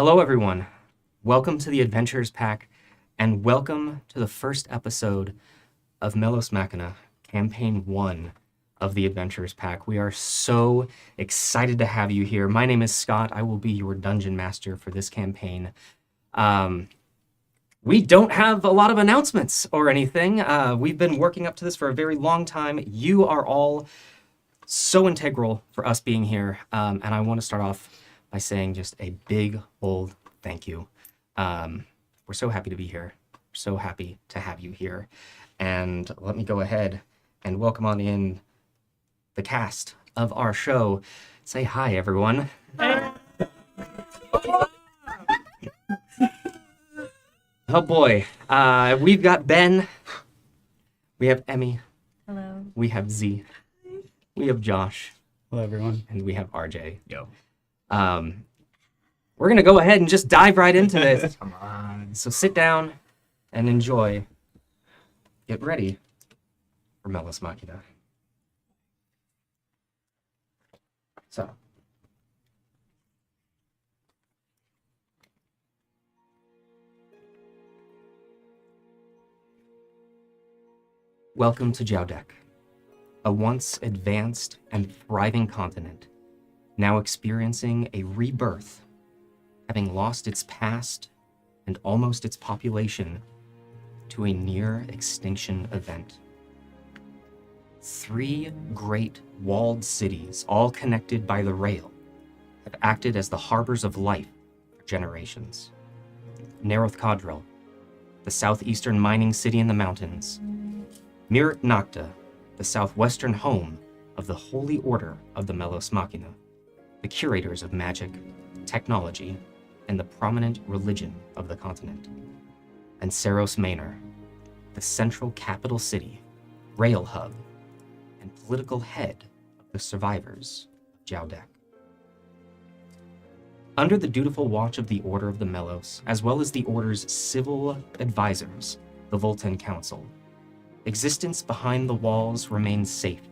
Hello, everyone. Welcome to the Adventures Pack, and welcome to the first episode of Melos Machina, Campaign 1 of the Adventures Pack. We are so excited to have you here. My name is Scott. I will be your dungeon master for this campaign. We don't have a lot of announcements or anything. We've been working up to this for a very long time. You are all so integral for us being here, and I want to start off by saying just a big old thank you. We're so happy to be here. We're so happy to have you here. And let me go ahead and welcome on in the cast of our show. Say hi, everyone. Oh boy. We've got Ben. We have Emmy. Hello. We have Z. We have Josh. Hello, everyone. And we have RJ. Yo. We're going to go ahead and just dive right into this. Come on. So sit down and enjoy. Get ready for Melos Machina. So. Welcome to Jowdek, a once advanced and thriving continent, now experiencing a rebirth, having lost its past and almost its population to a near extinction event. 3 great walled cities, all connected by the rail, have acted as the harbors of life for generations. Neroth Kadril, the southeastern mining city in the mountains. Mirat Nakta, the southwestern home of the Holy Order of the Melos Machina, the curators of magic, technology, and the prominent religion of the continent. And Saros Manor, the central capital city, rail hub, and political head of the survivors of Jowdek. Under the dutiful watch of the Order of the Melos, as well as the Order's civil advisors, the Voltan Council, existence behind the walls remains safe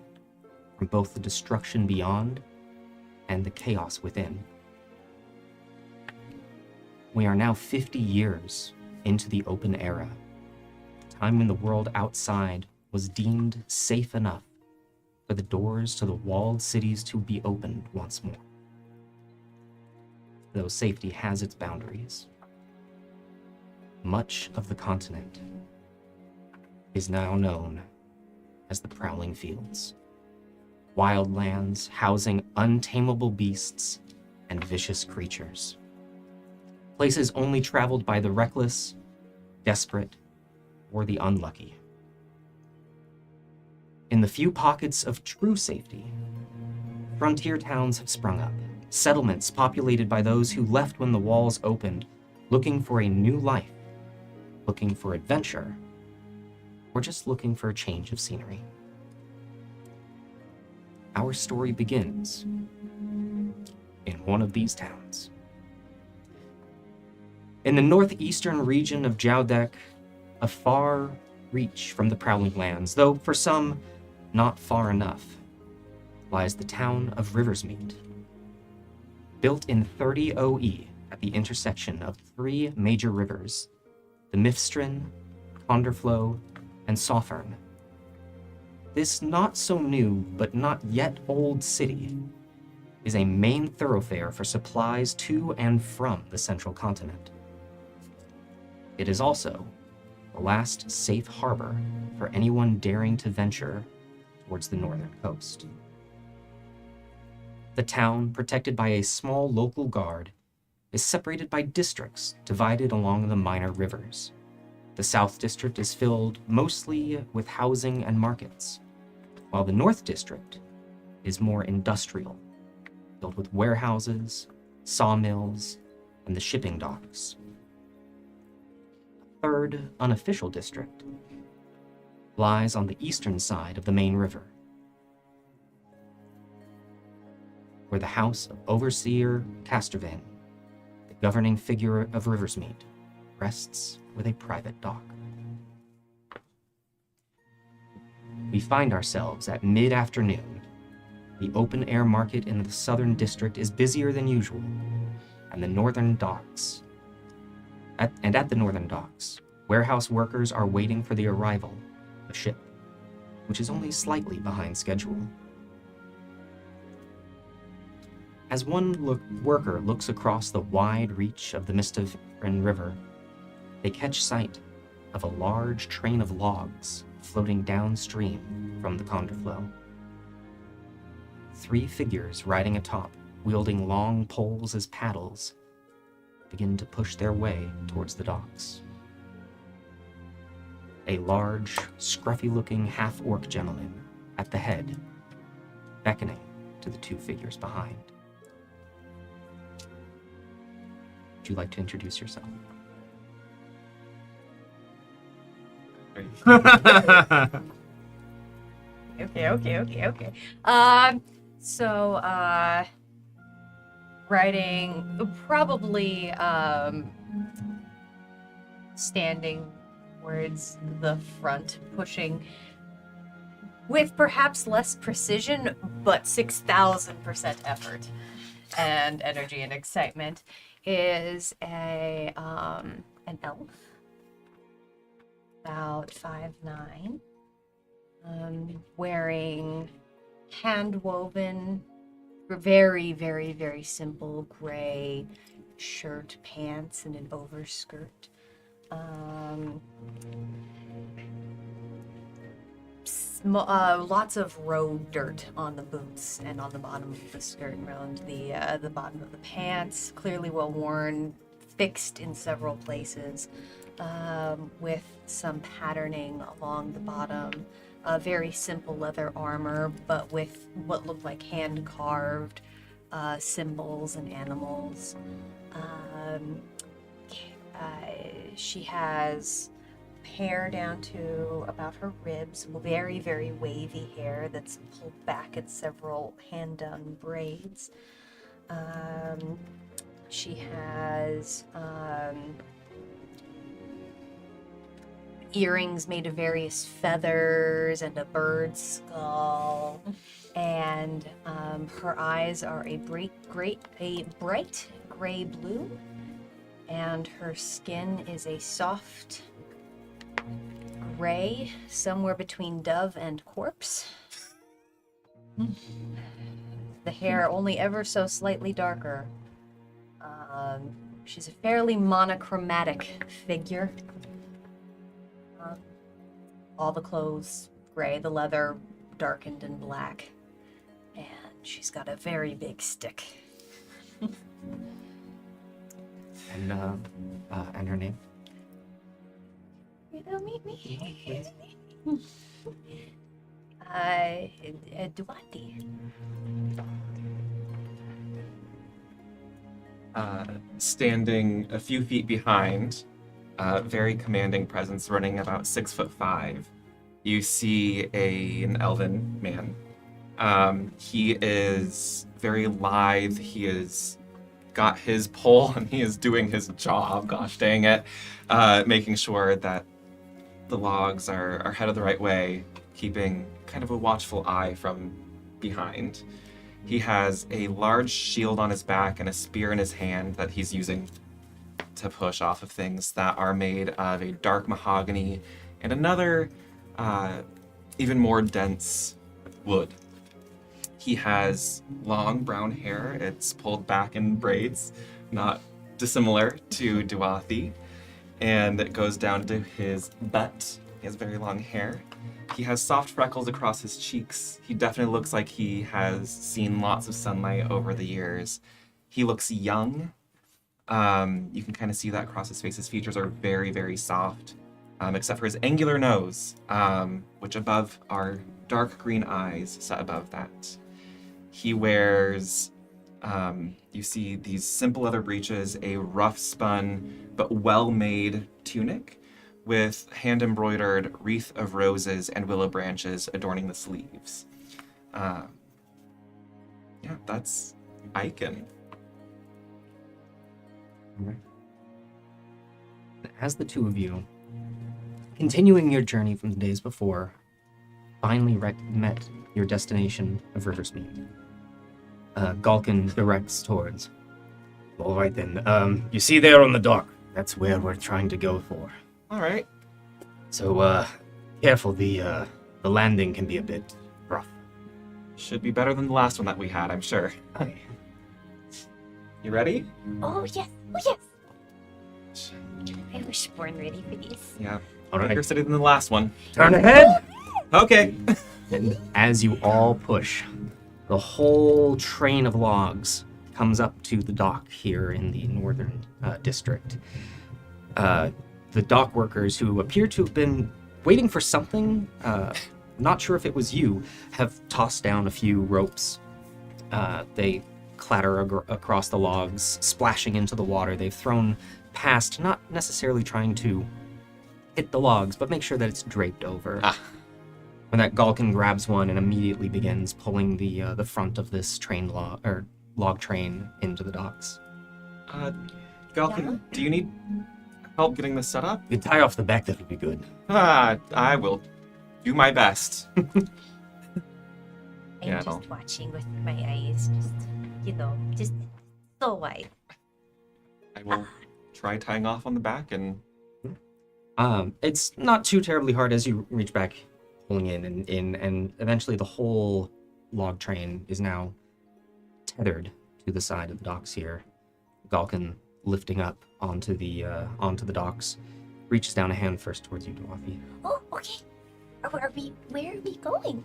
from both the destruction beyond and the chaos within. We are now 50 years into the open era, a time when the world outside was deemed safe enough for the doors to the walled cities to be opened once more. Though safety has its boundaries, much of the continent is now known as the Prowling Fields, wild lands housing untamable beasts and vicious creatures. Places only traveled by the reckless, desperate, or the unlucky. In the few pockets of true safety, frontier towns have sprung up, settlements populated by those who left when the walls opened, looking for a new life, looking for adventure, or just looking for a change of scenery. Our story begins in one of these towns. In the northeastern region of Jowdek, a far reach from the Prowling Lands, though for some not far enough, lies the town of Riversmeet. Built in 30 OE at the intersection of 3 major rivers, the Mifstrin, Conderflow, and Sauffern. This not-so-new but not yet old city is a main thoroughfare for supplies to and from the central continent. It is also the last safe harbor for anyone daring to venture towards the northern coast. The town, protected by a small local guard, is separated by districts divided along the minor rivers. The South District is filled mostly with housing and markets, while the North District is more industrial, filled with warehouses, sawmills, and the shipping docks. A third unofficial district lies on the eastern side of the main river, where the house of Overseer Castervan, the governing figure of Riversmeet, rests with a private dock. We find ourselves at mid-afternoon. The open-air market in the southern district is busier than usual. and the northern docks. At the northern docks, warehouse workers are waiting for the arrival of a ship, which is only slightly behind schedule. As one worker looks across the wide reach of the Mistafrin River, they catch sight of a large train of logs floating downstream from the Conderflow. 3 figures riding atop, wielding long poles as paddles, begin to push their way towards the docks. A large, scruffy-looking half-orc gentleman at the head, beckoning to the 2 figures behind. Would you like to introduce yourself? Okay. Riding, probably standing towards the front, pushing with perhaps less precision, but 6,000% effort and energy and excitement, is an elf, about 5'9", wearing hand-woven, very, very, very simple gray shirt, pants, and an overskirt. Lots of road dirt on the boots and on the bottom of the skirt and around the bottom of the pants. Clearly well worn, fixed in several places, with some patterning along the bottom. Very simple leather armor, but with what looked like hand-carved symbols and animals. She has hair down to about her ribs, very, very wavy hair that's pulled back in several hand-done braids. She has earrings made of various feathers and a bird's skull, and her eyes are a bright gray blue, and her skin is a soft gray, somewhere between dove and corpse. The hair only ever so slightly darker. She's a fairly monochromatic figure. All the clothes gray, the leather darkened and black, and she's got a very big stick. And her name? You don't meet me. Duati. Standing a few feet behind, very commanding presence, running about 6'5", you see an elven man. He is very lithe. He has got his pole and he is doing his job. Gosh dang it, making sure that the logs are headed the right way, keeping kind of a watchful eye from behind. He has a large shield on his back and a spear in his hand that he's using to push off of things that are made of a dark mahogany and another even more dense wood. He has long brown hair. It's pulled back in braids, not dissimilar to Duathi, and it goes down to his butt. He has very long hair. He has soft freckles across his cheeks. He definitely looks like he has seen lots of sunlight over the years. He looks young. You can kind of see that across his face. His features are very, very soft, except for his angular nose, which above are dark green eyes set above that. He wears, you see these simple leather breeches, a rough spun but well-made tunic with hand-embroidered wreath of roses and willow branches adorning the sleeves. Yeah, that's Icon. As the two of you, continuing your journey from the days before, finally met your destination of Riversmeet, Galkin directs towards. All right then. You see there on the dock? That's where we're trying to go for. All right. So, careful. The landing can be a bit rough. Should be better than the last one that we had, I'm sure. You ready? Oh, yes. Oh, yes. I was born ready for this. Yeah. All right. Bigger city than the last one. Turn ahead. Okay. And as you all push, the whole train of logs comes up to the dock here in the northern district. The dock workers, who appear to have been waiting for something, not sure if it was you, have tossed down a few ropes. They clatter across the logs, splashing into the water. They've thrown past, not necessarily trying to hit the logs, but make sure that it's draped over. When that Galkin grabs one and immediately begins pulling the front of this log train into the docks. Galkin, do you need help getting this set up? You tie off the back, that would be good. I will do my best. I'm Yeah, just watching with my eyes, just so wide. I will try tying off on the back and... It's not too terribly hard as you reach back, pulling in, and eventually the whole log train is now tethered to the side of the docks here. Galkin lifting up onto the docks, reaches down a hand first towards you, Dwarfy. Oh, okay. Where are we going?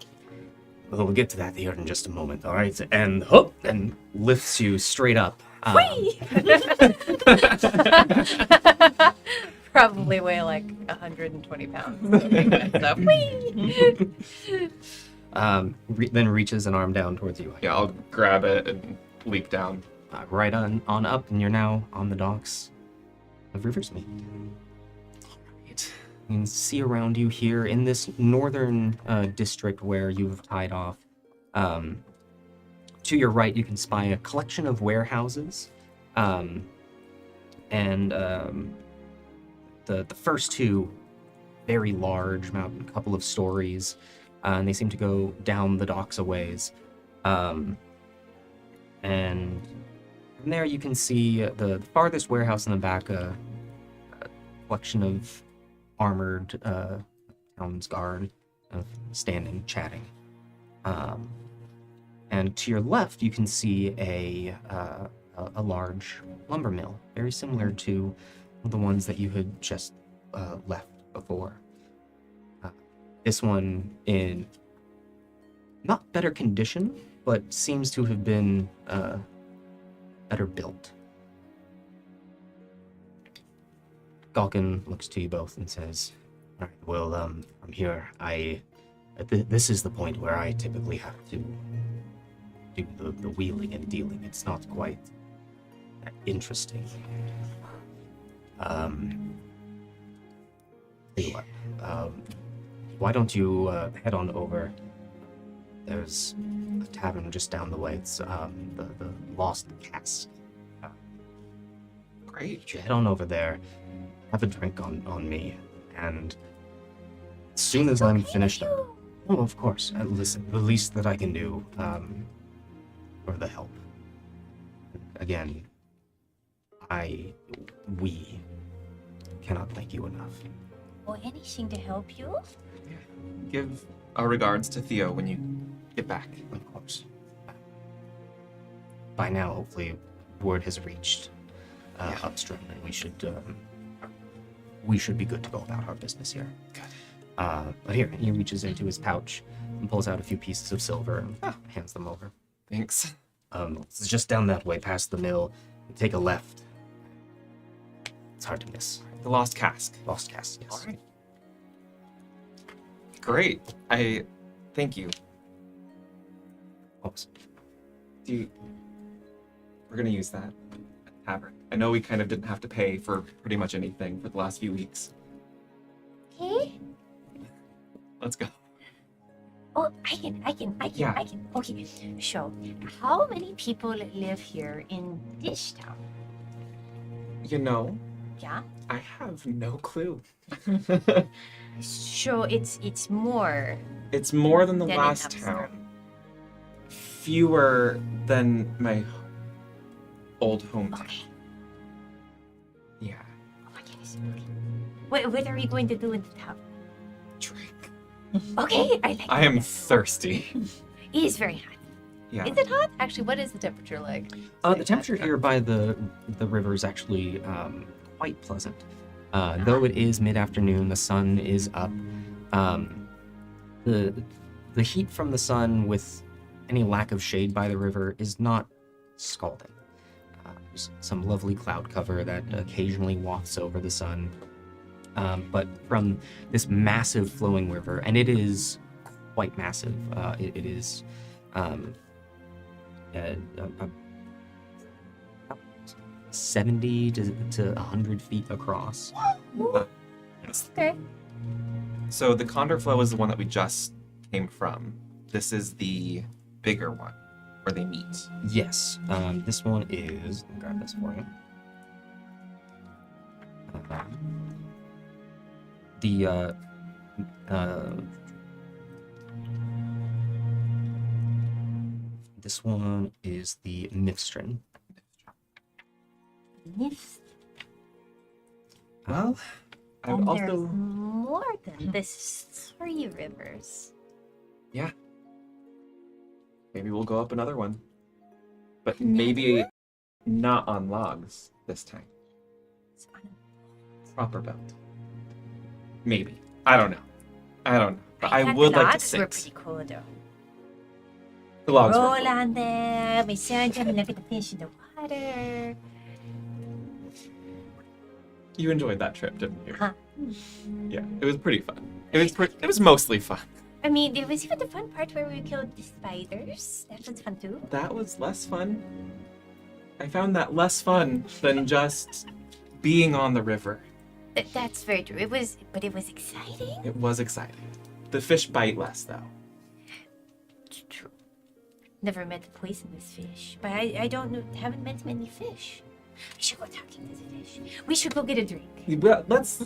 Well, we'll get to that here in just a moment, all right? And hook, and lifts you straight up. Whee! Probably weigh like 120 pounds. So, whee! Then reaches an arm down towards you. Yeah, I'll grab it and leap down. Right on up, and you're now on the docks of Riversmeet. Right. You can see around you here in this northern district where you've tied off. To your right, you can spy a collection of warehouses, and the first two, very large, about a couple of stories, and they seem to go down the docks a ways. And from there, you can see the farthest warehouse in the back, a collection of armored town's guard standing, chatting. And to your left, you can see a large lumber mill, very similar to the ones that you had just left before. This one in not better condition, but seems to have been better built. Galkin looks to you both and says, "All right, well, from here, this is the point where I typically have to do the wheeling and dealing. It's not quite that interesting. Tell you what, why don't you head on over? There's a tavern just down the way. It's the Lost Cask. Great. You head on over there, have a drink on me, and as soon as I'm finished up, oh, of course, listen, the least that I can do for the help. Again, we cannot thank you enough. Or anything to help you? Give our regards to Theo when you get back. Of course. By now, hopefully, word has reached upstream, and we should be good to go about our business here. But here, he reaches into his pouch and pulls out a few pieces of silver and hands them over. Thanks. It's just down that way, past the mill. You take a left. It's hard to miss. The Lost Cask. Lost Cask, yes. All right. Great. I thank you. Oops. We're gonna use that tavern. I know we kind of didn't have to pay for pretty much anything for the last few weeks. Okay. Let's go. Oh, I can. Yeah. Okay, so how many people live here in this town? You know, Yeah. I have no clue. So it's more. It's more than the Than in last Amsterdam. town. Fewer than my old hometown. Okay. Yeah. Oh my goodness. Okay. What are we going to do in the town? Drink. Okay, I like I am that. thirsty. It is very hot. Yeah. Is it hot? Actually, what is the temperature like? The temperature here by the river is actually quite pleasant. Though it is mid-afternoon, the sun is up. The heat from the sun with any lack of shade by the river is not scalding. There's some lovely cloud cover that occasionally wafts over the sun. But from this massive flowing river, and it is quite massive, it is about 70 to 100 feet across. Okay. So the Condor Flow is the one that we just came from. This is the bigger one where they meet. Yes, this one is. Let me grab this for you. This one is the Mifstrin. Yes. Well, I would And also. there's more than this 3 rivers. Yeah. Maybe we'll go up another one. But maybe not on logs this time. It's on a- Proper belt. Maybe. I don't know. But I thought would the like to logs were sit. pretty cool though. The logs were Roll cool. on them, we sand them, look at the fish in the water. You enjoyed that trip, didn't you? Huh. Yeah, it was pretty fun. It was mostly fun. I mean, there was even the fun part where we killed the spiders. That was fun too. That was less fun. I found that less fun than just being on the river. That's very true. But it was exciting. It was exciting. The fish bite less, though. It's true. Never met a poisonous fish, but I don't know. Haven't met many fish. We should go talking to the fish. We should go get a drink. But let's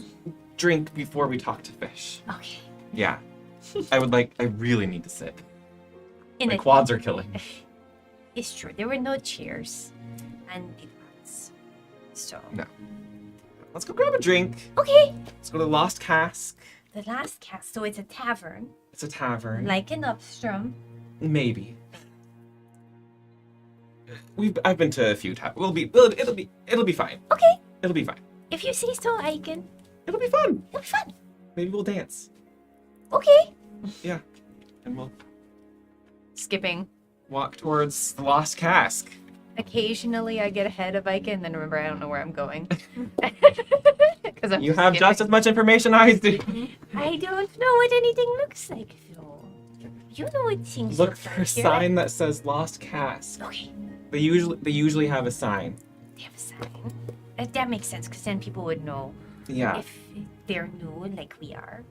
drink before we talk to fish. Okay. Yeah. I really need to sit. In My a- quads are killing me. It's true. There were no chairs and it was. So. No. Let's go grab a drink. Okay. Let's go to the Lost Cask. The last cast. So it's a tavern, It's a tavern. like in Upstrom. Maybe. I've been to a few times. It'll be fine. Okay. It'll be fine. If you say so, I can. It'll be fun. It'll be fun. Maybe we'll dance. Okay. Yeah. And we'll Skipping. walk towards the Lost Cask. Occasionally, I get ahead of Ika, and then remember I don't know where I'm going. Because I'm You have skipping. just as much information I do. I don't know what anything looks like, though. You know what things Look look for a like here. sign that says Lost Cask. Okay. They usually have a sign. They have a sign. That makes sense, because then people would know Yeah. if they're new, like we are.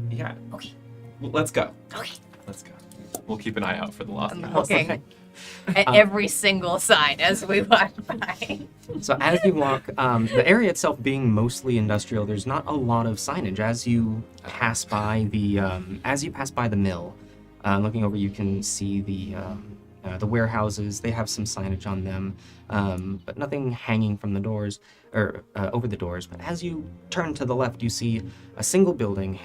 Yeah. Okay. Well, let's go. Okay. Let's go. We'll keep an eye out for the Lost I'm Cask. looking at every single sign as we walk by. So as you walk, the area itself being mostly industrial, there's not a lot of signage. As you pass by the mill, looking over, you can see the warehouses. They have some signage on them, but nothing hanging from the doors or over the doors. But as you turn to the left, you see a single building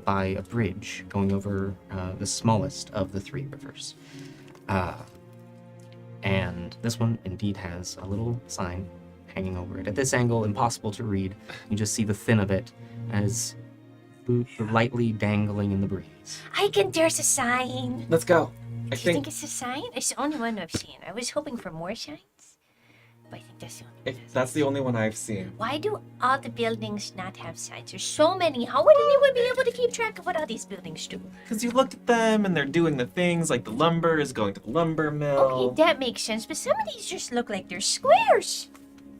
by a bridge going over the smallest of the 3 rivers. And this one indeed has a little sign hanging over it. At this angle, impossible to read. You just see the thin of it as lightly dangling in the breeze. I can. There's a sign. Let's go. Do you think it's a sign? It's the only one I've seen. I was hoping for more signs, but I think that's the only one. That's the only one I've seen. Why do all the buildings not have signs? There's so many. How would anyone be able to keep track of what all these buildings do? Because you look at them and they're doing the things like the lumber is going to the lumber mill. Okay, that makes sense. But some of these just look like they're squares.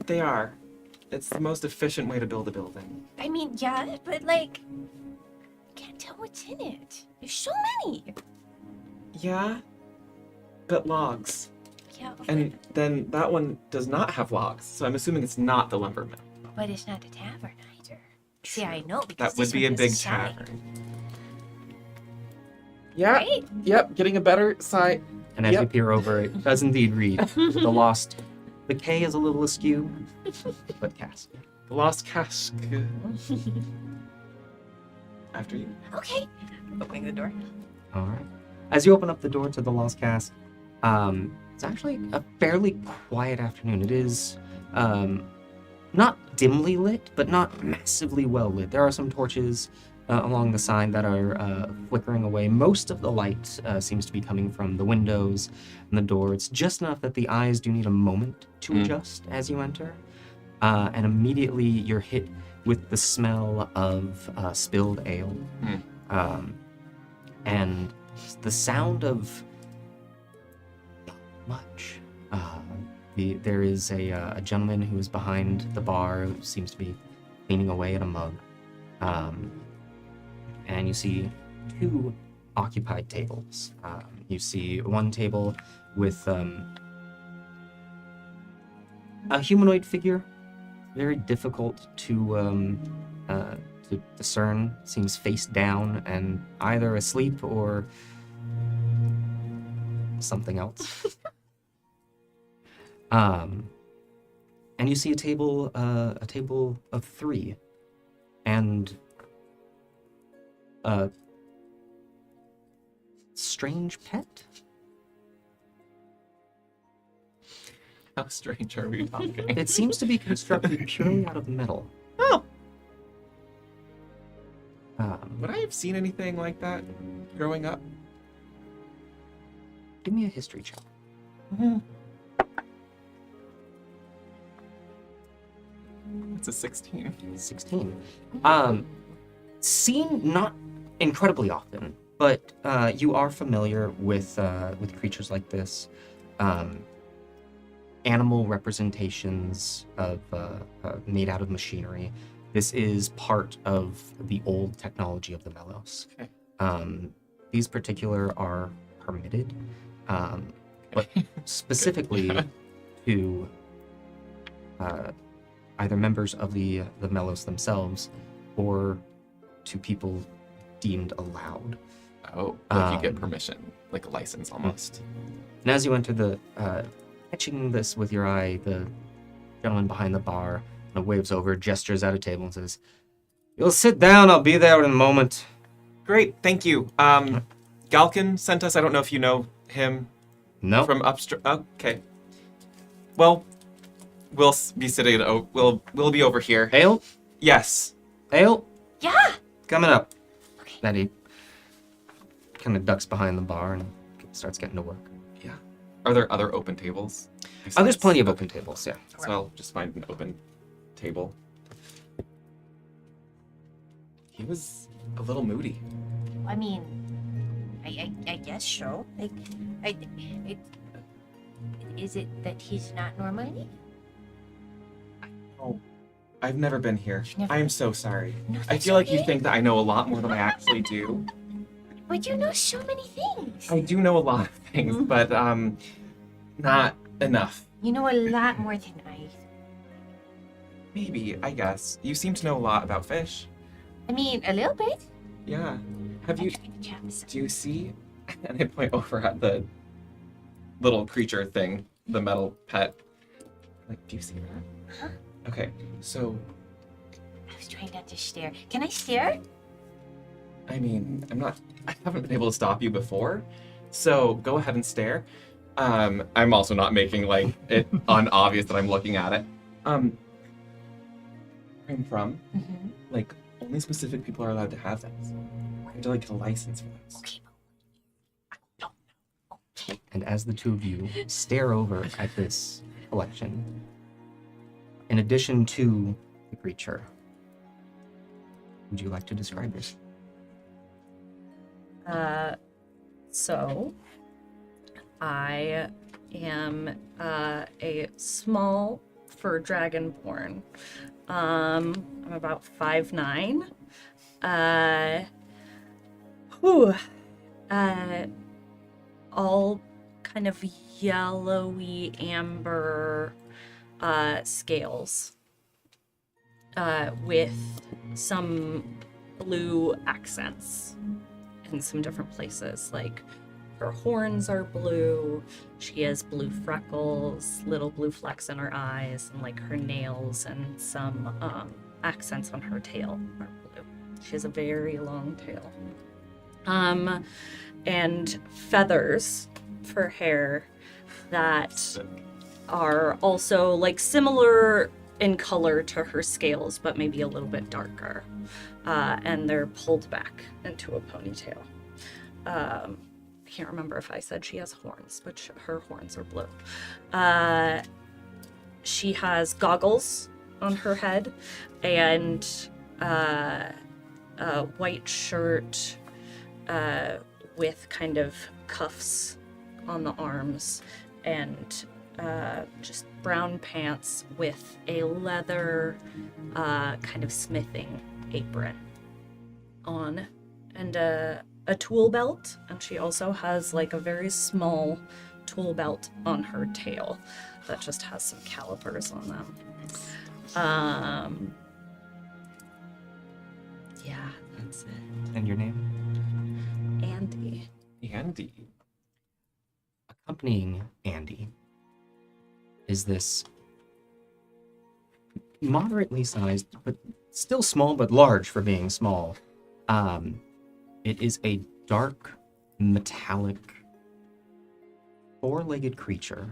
They are. It's the most efficient way to build a building. I mean, yeah, but like, can't tell what's in it. There's so many. Yeah, but logs. Yeah, And then that one does not have logs, so I'm assuming it's not the lumber mill. but it's not a tavern either. See, I know because That would this be one a has big sign. tavern. Yeah, Right? yep, getting a better sight. And as you Yep. peer over, it does indeed read the Lost The K is a little askew, but cask. The lost cask. After you. Okay. Opening the door. All right. As you open up the door to the Lost Cask, it's actually a fairly quiet afternoon. It is not dimly lit, but not massively well lit. There are some torches along the side that are flickering away. Most of the light seems to be coming from the windows and the door. It's just enough that the eyes do need a moment to adjust as you enter. And immediately you're hit with the smell of spilled ale. And the sound of not much. There is a gentleman who is behind the bar who seems to be cleaning away at a mug. And you see 2 occupied tables. You see one table with a humanoid figure, very difficult to discern. Seems face down and either asleep or something else. And you see a table of 3, and a strange pet. How strange are we talking? It seems to be constructed purely out of metal. Oh, Um, would I have seen anything like that growing up? give me a history check. It's a 16. 16. Seen not incredibly often, but you are familiar with creatures like this. Animal representations of made out of machinery. This is part of the old technology of the Melos. Okay. These particular are permitted, but specifically to either members of the Melos themselves or to people deemed allowed. Oh, like you get permission, like a license almost. And as you enter the, catching this with your eye, the gentleman behind the bar kind of waves over, gestures at a table, and says, "You'll sit down. I'll be there in a moment." Great, thank you. Galkin sent us. I don't know if you know him No. from upstream. Okay. Well, we'll be sitting. We'll be over here. Ale? Yes. Ale? Yeah. Coming up. Okay. Then he kind of ducks behind the bar and starts getting to work. Yeah. Are there other open tables? Oh, there's plenty of open tables, yeah. So I'll just find an open table. He was a little moody. I mean, I guess so. Like, is it that he's not normally? Oh, I've never been here. Never- I am so sorry. No, I that's feel like you okay. think that I know a lot more than I actually do. But you know so many things. I do know a lot of things, but not enough. You know a lot more than I. Maybe, I guess. You seem to know a lot about fish. I mean, a little bit. Yeah. Have you? I'm trying to chat with Do you see? And I point over at the little creature thing, the metal pet. Like, do you see that? Huh? Okay, so I was trying not to stare. Can I stare? I mean, I haven't been able to stop you before, so go ahead and stare. I'm also not making like it unobvious that I'm looking at it. Where I'm from, Mm-hmm. like only specific people are allowed to have this. I have to like get a license for this. Okay. I don't know. Okay. And as the two of you stare over at this collection, in addition to the creature, would you like to describe this? So I am a small fur dragonborn. I'm about 5'9". All kind of yellowy amber scales with some blue accents in some different places, like Her horns are blue. She has blue freckles, little blue flecks in her eyes, and like her nails and some accents on her tail are blue. She has a very long tail. And feathers for hair that are also like similar in color to her scales, but maybe a little bit darker. And they're pulled back into a ponytail. I can't remember if I said she has horns, but her horns are blue. She has goggles on her head and a white shirt with kind of cuffs on the arms and just brown pants with a leather kind of smithing apron on and a tool belt, and she also has like a very small tool belt on her tail that just has some calipers on them. Yeah, that's it. And your name? Andy. Andy. Accompanying Andy is this moderately sized, but still small, but large for being small. It is a dark, metallic, four-legged creature.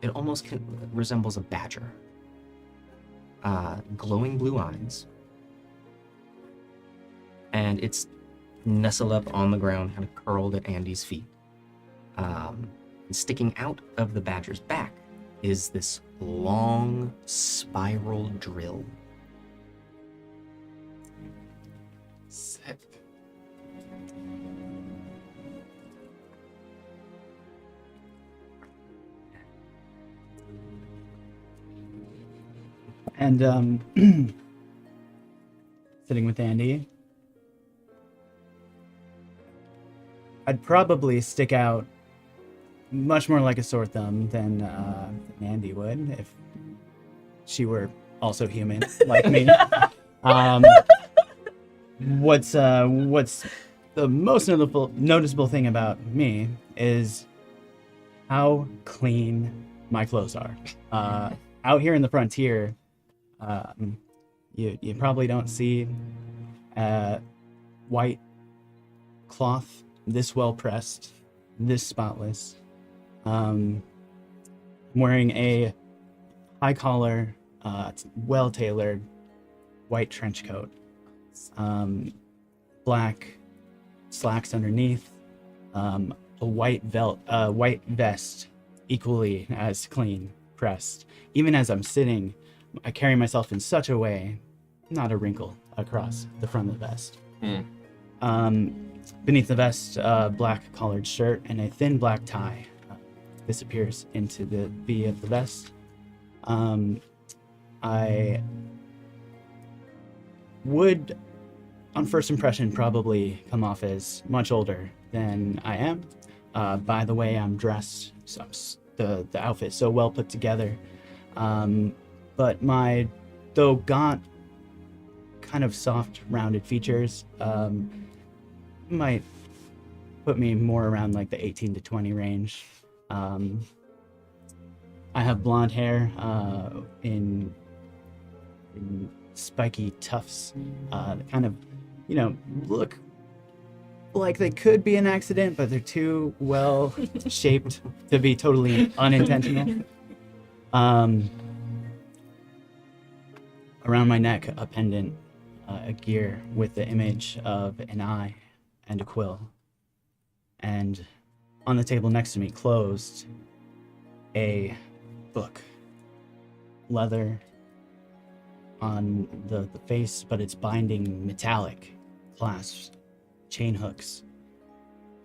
It almost resembles a badger. Glowing blue eyes. And it's nestled up on the ground, kind of curled at Andy's feet. Sticking out of the badger's back is this long spiral drill. Sick. And sitting with Andy, I'd probably stick out much more like a sore thumb than Andy would if she were also human like me. What's the most noticeable thing about me is how clean my clothes are. Out here in the frontier, you probably don't see white cloth this well pressed, this spotless. I'm wearing a high collar, well tailored white trench coat, black slacks underneath, a white vest, equally as clean pressed. Even as I'm sitting, I carry myself in such a way, not a wrinkle across the front of the vest. Beneath the vest, black collared shirt and a thin black tie disappears into the V of the vest. I would, on first impression, probably come off as much older than I am. By the way I'm dressed, so the outfit so well put together. But my, though gaunt, kind of soft, rounded features might put me more around like the 18 to 20 range. I have blonde hair in spiky tufts that kind of, look like they could be an accident, but they're too well shaped to be totally unintentional. Around my neck, a pendant, a gear with the image of an eye and a quill. And on the table next to me, closed, a book. Leather on the face, but it's binding metallic, clasps, chain hooks.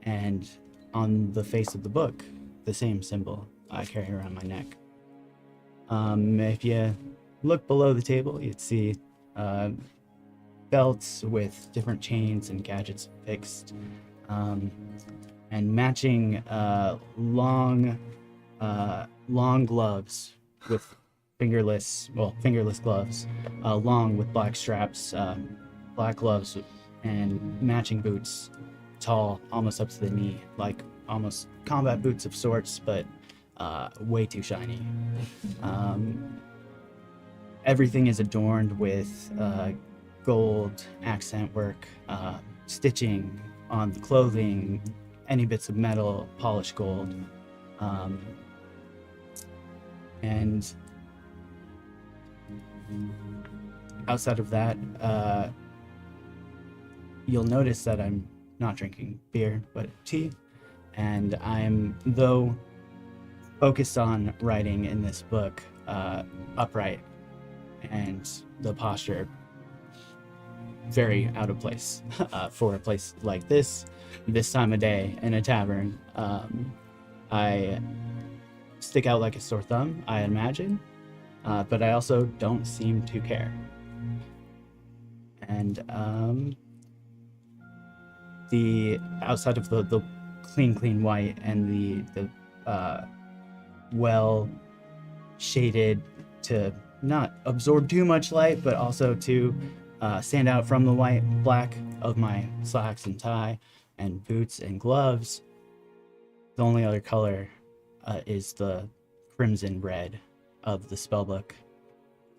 And on the face of the book, the same symbol I carry around my neck. If you look below the table, you'd see belts with different chains and gadgets fixed, and matching long gloves with fingerless gloves, long with black straps, black gloves, and matching boots tall, almost up to the knee, like almost combat boots of sorts, but way too shiny. Everything is adorned with gold accent work, stitching on the clothing, any bits of metal, polished gold. And outside of that, you'll notice that I'm not drinking beer, but tea. And I'm, though focused on writing in this book, upright, and the posture very out of place for a place like this time of day in a tavern. I stick out like a sore thumb, I imagine, but I also don't seem to care. And the outside of the clean white and the well shaded to not absorb too much light, but also to stand out from the white black of my slacks and tie and boots and gloves. The only other color is the crimson red of the spellbook,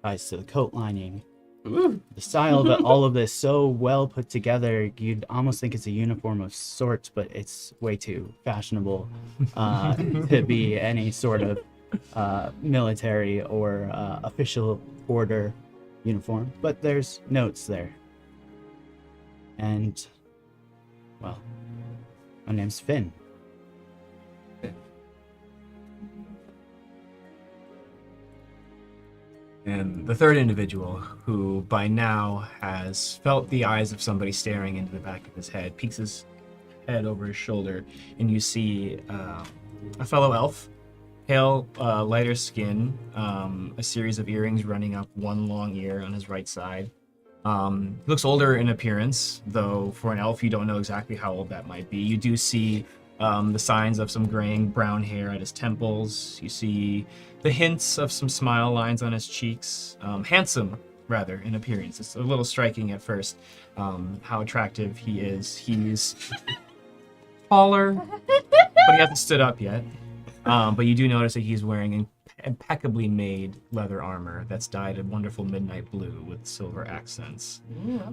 ties to the coat lining. Ooh. The style of all of this so well put together, you'd almost think it's a uniform of sorts, but it's way too fashionable to be any sort of military or official order uniform. But there's notes there. And, well, my name's Finn. And the third individual, who by now has felt the eyes of somebody staring into the back of his head, peeks his head over his shoulder, and you see a fellow elf, pale, lighter skin, a series of earrings running up one long ear on his right side. Looks older in appearance, though for an elf you don't know exactly how old that might be. You do see the signs of some graying brown hair at his temples. You see the hints of some smile lines on his cheeks. Handsome, rather, in appearance. It's a little striking at first how attractive he is. He's taller, but he hasn't stood up yet. But you do notice that he's wearing impeccably made leather armor that's dyed a wonderful midnight blue with silver accents.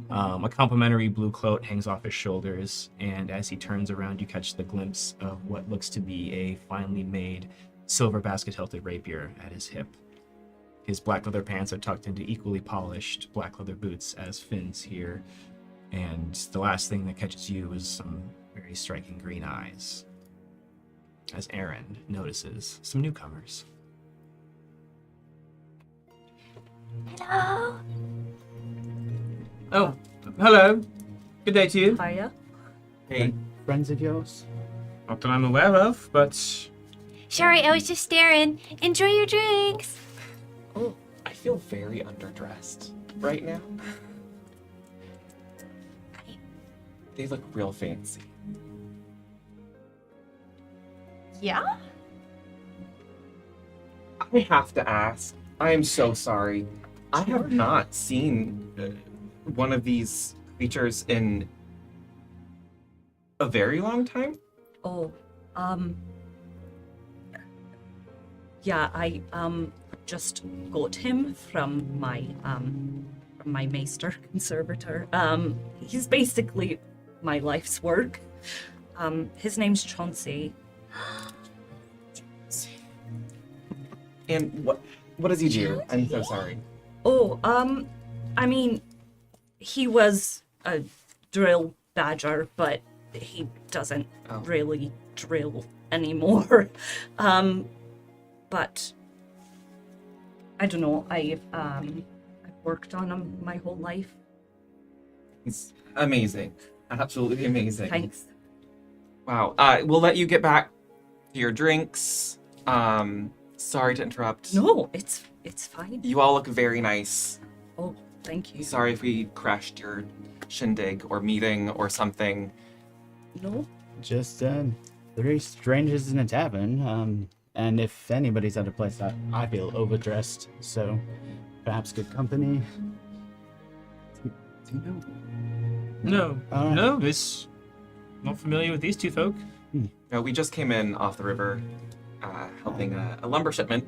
A complimentary blue cloak hangs off his shoulders, and as he turns around, you catch the glimpse of what looks to be a finely made silver basket-hilted rapier at his hip. His black leather pants are tucked into equally polished black leather boots as Finn's here, and the last thing that catches you is some very striking green eyes, as Aaron notices some newcomers. Hello. Oh, hello. Good day to you. Hiya. Hey, Friends of yours? Not that I'm aware of, but Sorry, I was just staring. Enjoy your drinks. I feel very underdressed right now. They look real fancy. Yeah? I have to ask. I am so sorry. I have not seen one of these creatures in a very long time. Oh, yeah, I just got him from my maester conservator. He's basically my life's work. His name's Chauncey. And what does he do? I'm so sorry. Oh, I mean, he was a drill badger, but he doesn't really drill anymore. But I don't know. I've worked on him my whole life. He's amazing. Absolutely amazing. Thanks. Wow. We'll let you get back to your drinks. Sorry to interrupt. No, it's fine. You all look very nice. Oh, thank you. Sorry if we crashed your shindig or meeting or something. No. Just three strangers in a tavern. And if anybody's at a place, I feel overdressed. So perhaps good company. Do you know? no, All right. no, this Not familiar with these two folk. No, we just came in off the river, helping a lumber shipment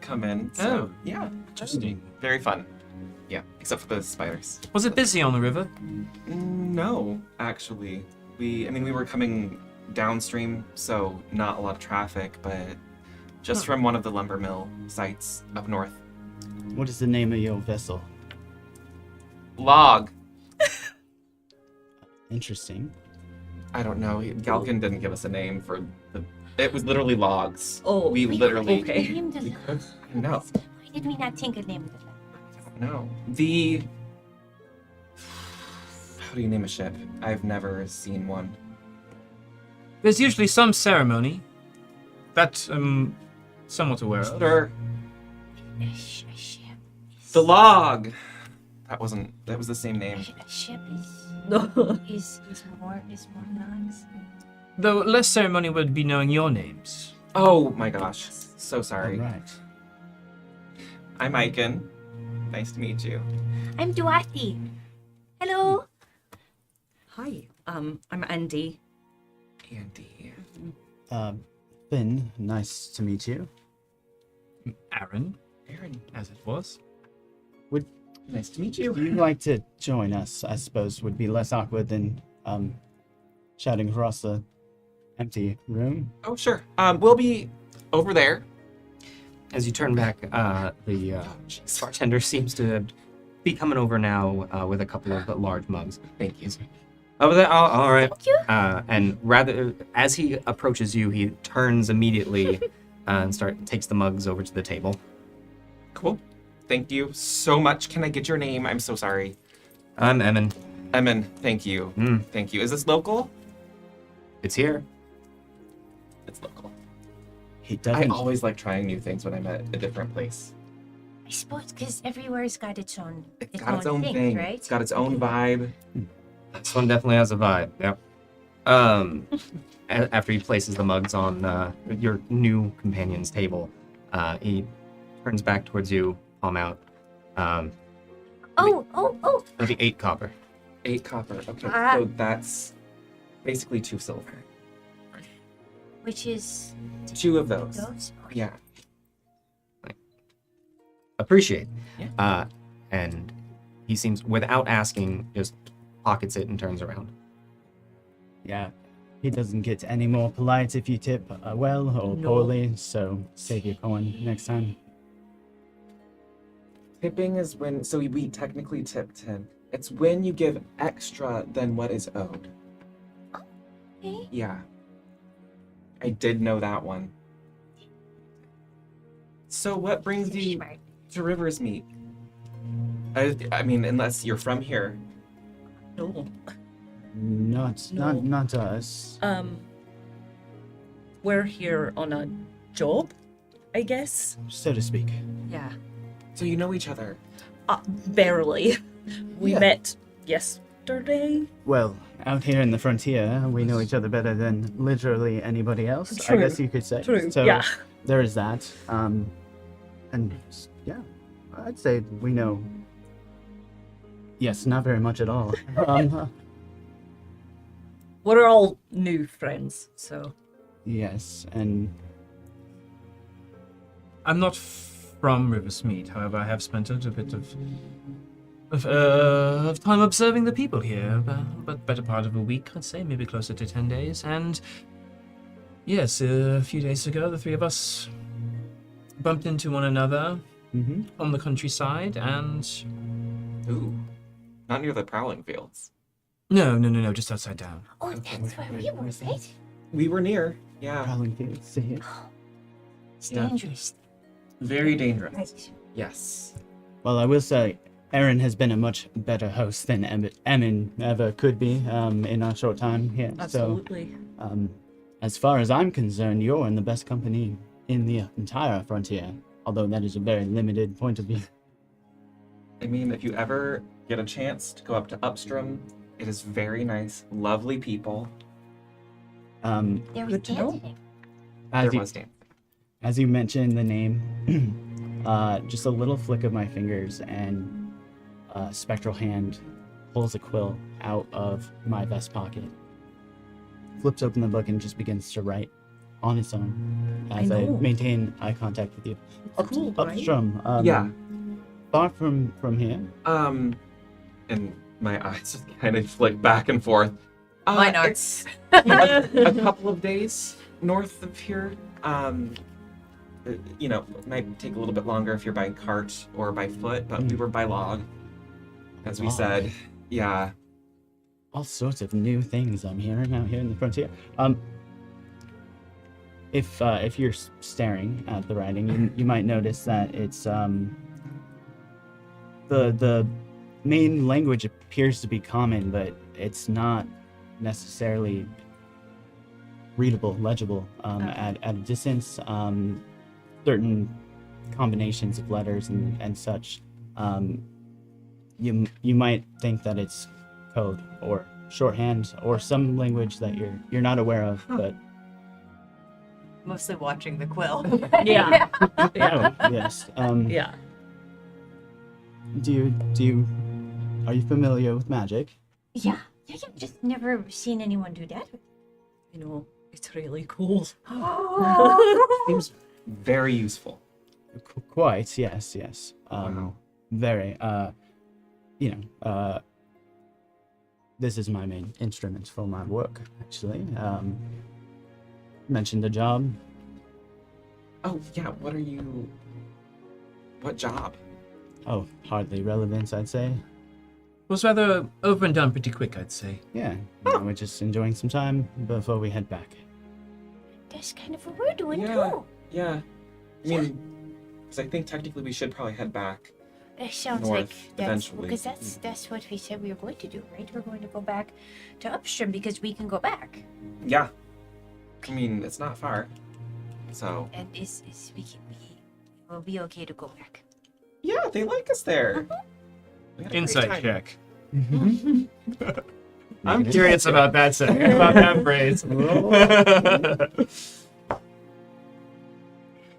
come in. So, yeah, Interesting. very fun. Yeah, except for the spiders. Was it busy on the river? No, actually. We were coming downstream, so not a lot of traffic, but just from one of the lumber mill sites up north. What is the name of your vessel? Log. Interesting. I don't know. Galkin didn't give us a name for the. It was literally logs. Oh, we literally. okay. Name the We could. No. Why did we not think of name of the No. The. How do you name a ship? I've never seen one. There's usually some ceremony. That I'm somewhat aware of. Sir, A ship. the log. That was the same name. A ship is more logs. Though less ceremony would be knowing your names. Oh my gosh. So sorry. All right. I'm Aiken. Nice to meet you. I'm Duati. Hello. Hi, I'm Andy. Andy. Finn, nice to meet you. Aaron, Aaron. as it was. Nice to meet If you. you'd like to join us, I suppose would be less awkward than shouting across the empty room. Oh, sure. We'll be over there. As you turn back, the bartender seems to be coming over now with a couple of large mugs. Thank you. Over there. Oh, all right. Thank you. And rather, as he approaches you, he turns immediately and takes the mugs over to the table. Cool. Thank you so much. Can I get your name? I'm so sorry. I'm Emin. Emin, thank you. Thank you. Is this local? It's here. It's local. He I doesn't. always like trying new things when I'm at a different place. I suppose because everywhere's got its own It's got its own thing. right? It's got its own vibe. This one definitely has a vibe. Yep. After he places the mugs on your new companion's table, he turns back towards you, palm out. Oh. Maybe 8 copper. 8 copper. Okay, Ah. so that's basically 2 silver. Which is 2 of those. those. Yeah. Appreciate. Yeah. And he seems, without asking, just pockets it and turns around. Yeah. He doesn't get any more polite if you tip well or No. poorly, so save your coin next time. Tipping is when, so we technically tipped him. It's when you give extra than what is owed. Okay. Yeah. I did know that one. So what brings You're you smart. to Rivers Meet? I mean, unless you're from here. No. Not us. We're here on a job, I guess. So to speak. Yeah. So you know each other. Barely. We Yeah. met yesterday. Well, out here in the frontier, we know each other better than literally anybody else, I True. guess you could say. True. So Yeah. there is that. And yeah, I'd say we know. Yes, not very much at all. We're all new friends, so. yes, and I'm not from Riversmeet, however, I have spent a little bit of time observing the people here, but better part of a week, I'd say, maybe closer to 10 days. And yes, a few days ago, the 3 of us bumped into one another on the countryside, and Ooh. Not near the prowling fields. no, just outside town. Oh, that's where we were, right? We were near. Yeah. prowling fields to here. It's Dangerous. very dangerous. Right. Yes. Well, I will say, Aaron has been a much better host than Emin ever could be in our short time here. Absolutely. So, as far as I'm concerned, you're in the best company in the entire frontier, although that is a very limited point of view. I mean, if you ever get a chance to go up to Upstrom, it is very nice, lovely people. There was Good to know. dancing. As There you, was Dan. as you mentioned the name, just a little flick of my fingers and a spectral hand pulls a quill out of my vest pocket flips open the book and just begins to write on its own as I know. maintain eye contact with you. Cool, right? Upstrom. Yeah. Far from here. And my eyes just kind of flick back and forth. Mine are. It's a couple of days north of here. It might take a little bit longer if you're by cart or by foot, but we were by log, as we Log. said. Yeah. All sorts of new things I'm hearing out here in the frontier. If you're staring at the writing, you might notice that it's the main language appears to be common, but it's not necessarily readable, legible at a distance. Certain combinations of letters and such, you might think that it's code or shorthand or some language that you're not aware of, but Mostly watching the quill. Yeah. oh, yes. Yeah. Are you familiar with magic? Yeah. Yeah, yeah. Just never seen anyone do that. You know, it's really cool. Seems very useful. Quite, yes. Wow. Very. This is my main instrument for my work, actually. Mentioned the job. Oh, yeah. What job? Oh, hardly relevant, I'd say. Was rather over and done pretty quick, I'd say. Yeah, we're just enjoying some time before we head back. That's kind of what we're doing Yeah. too. Yeah. I mean, because I think technically we should probably head back. That sounds North, like that's eventually. because that's what we said we were going to do, right? We're going to go back to Upstream because we can go back. Yeah. I mean, it's not far. So, And is we will be okay to go back. yeah, they like us there. We had a great Insight time. check. I'm curious about that about that phrase.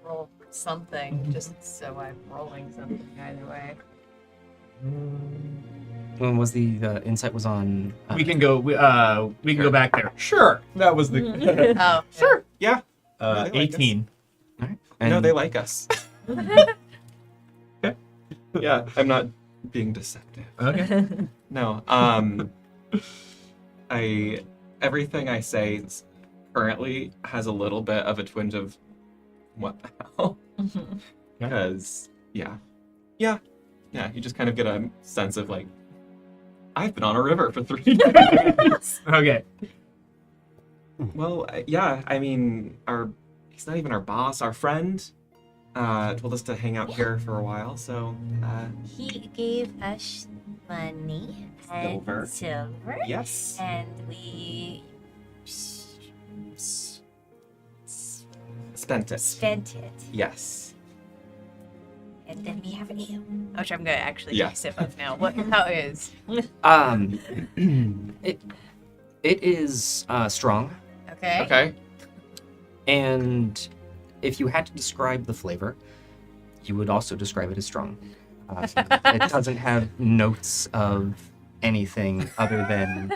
Roll something, just so I'm rolling something either way. When was the insight was on? We can go back there. Sure. That was the Oh, Sure. Yeah. They like us. 18. All right. No, And they like us. Okay. Yeah, I'm not being deceptive. Okay. No. Everything I say currently has a little bit of a twinge of what the hell? Because you just kind of get a sense of like, I've been on a river for 3 days. Okay. Well, yeah, I mean, he's not even our boss, our friend told us to hang out here for a while, so He gave us money Silver. and silver, yes. and we Spent it. spent it, Yes. and then we have ale. which I'm gonna actually Yeah. take a sip of now. How is? it is strong, Okay. Okay. and if you had to describe the flavor, you would also describe it as strong. It doesn't have notes of anything other than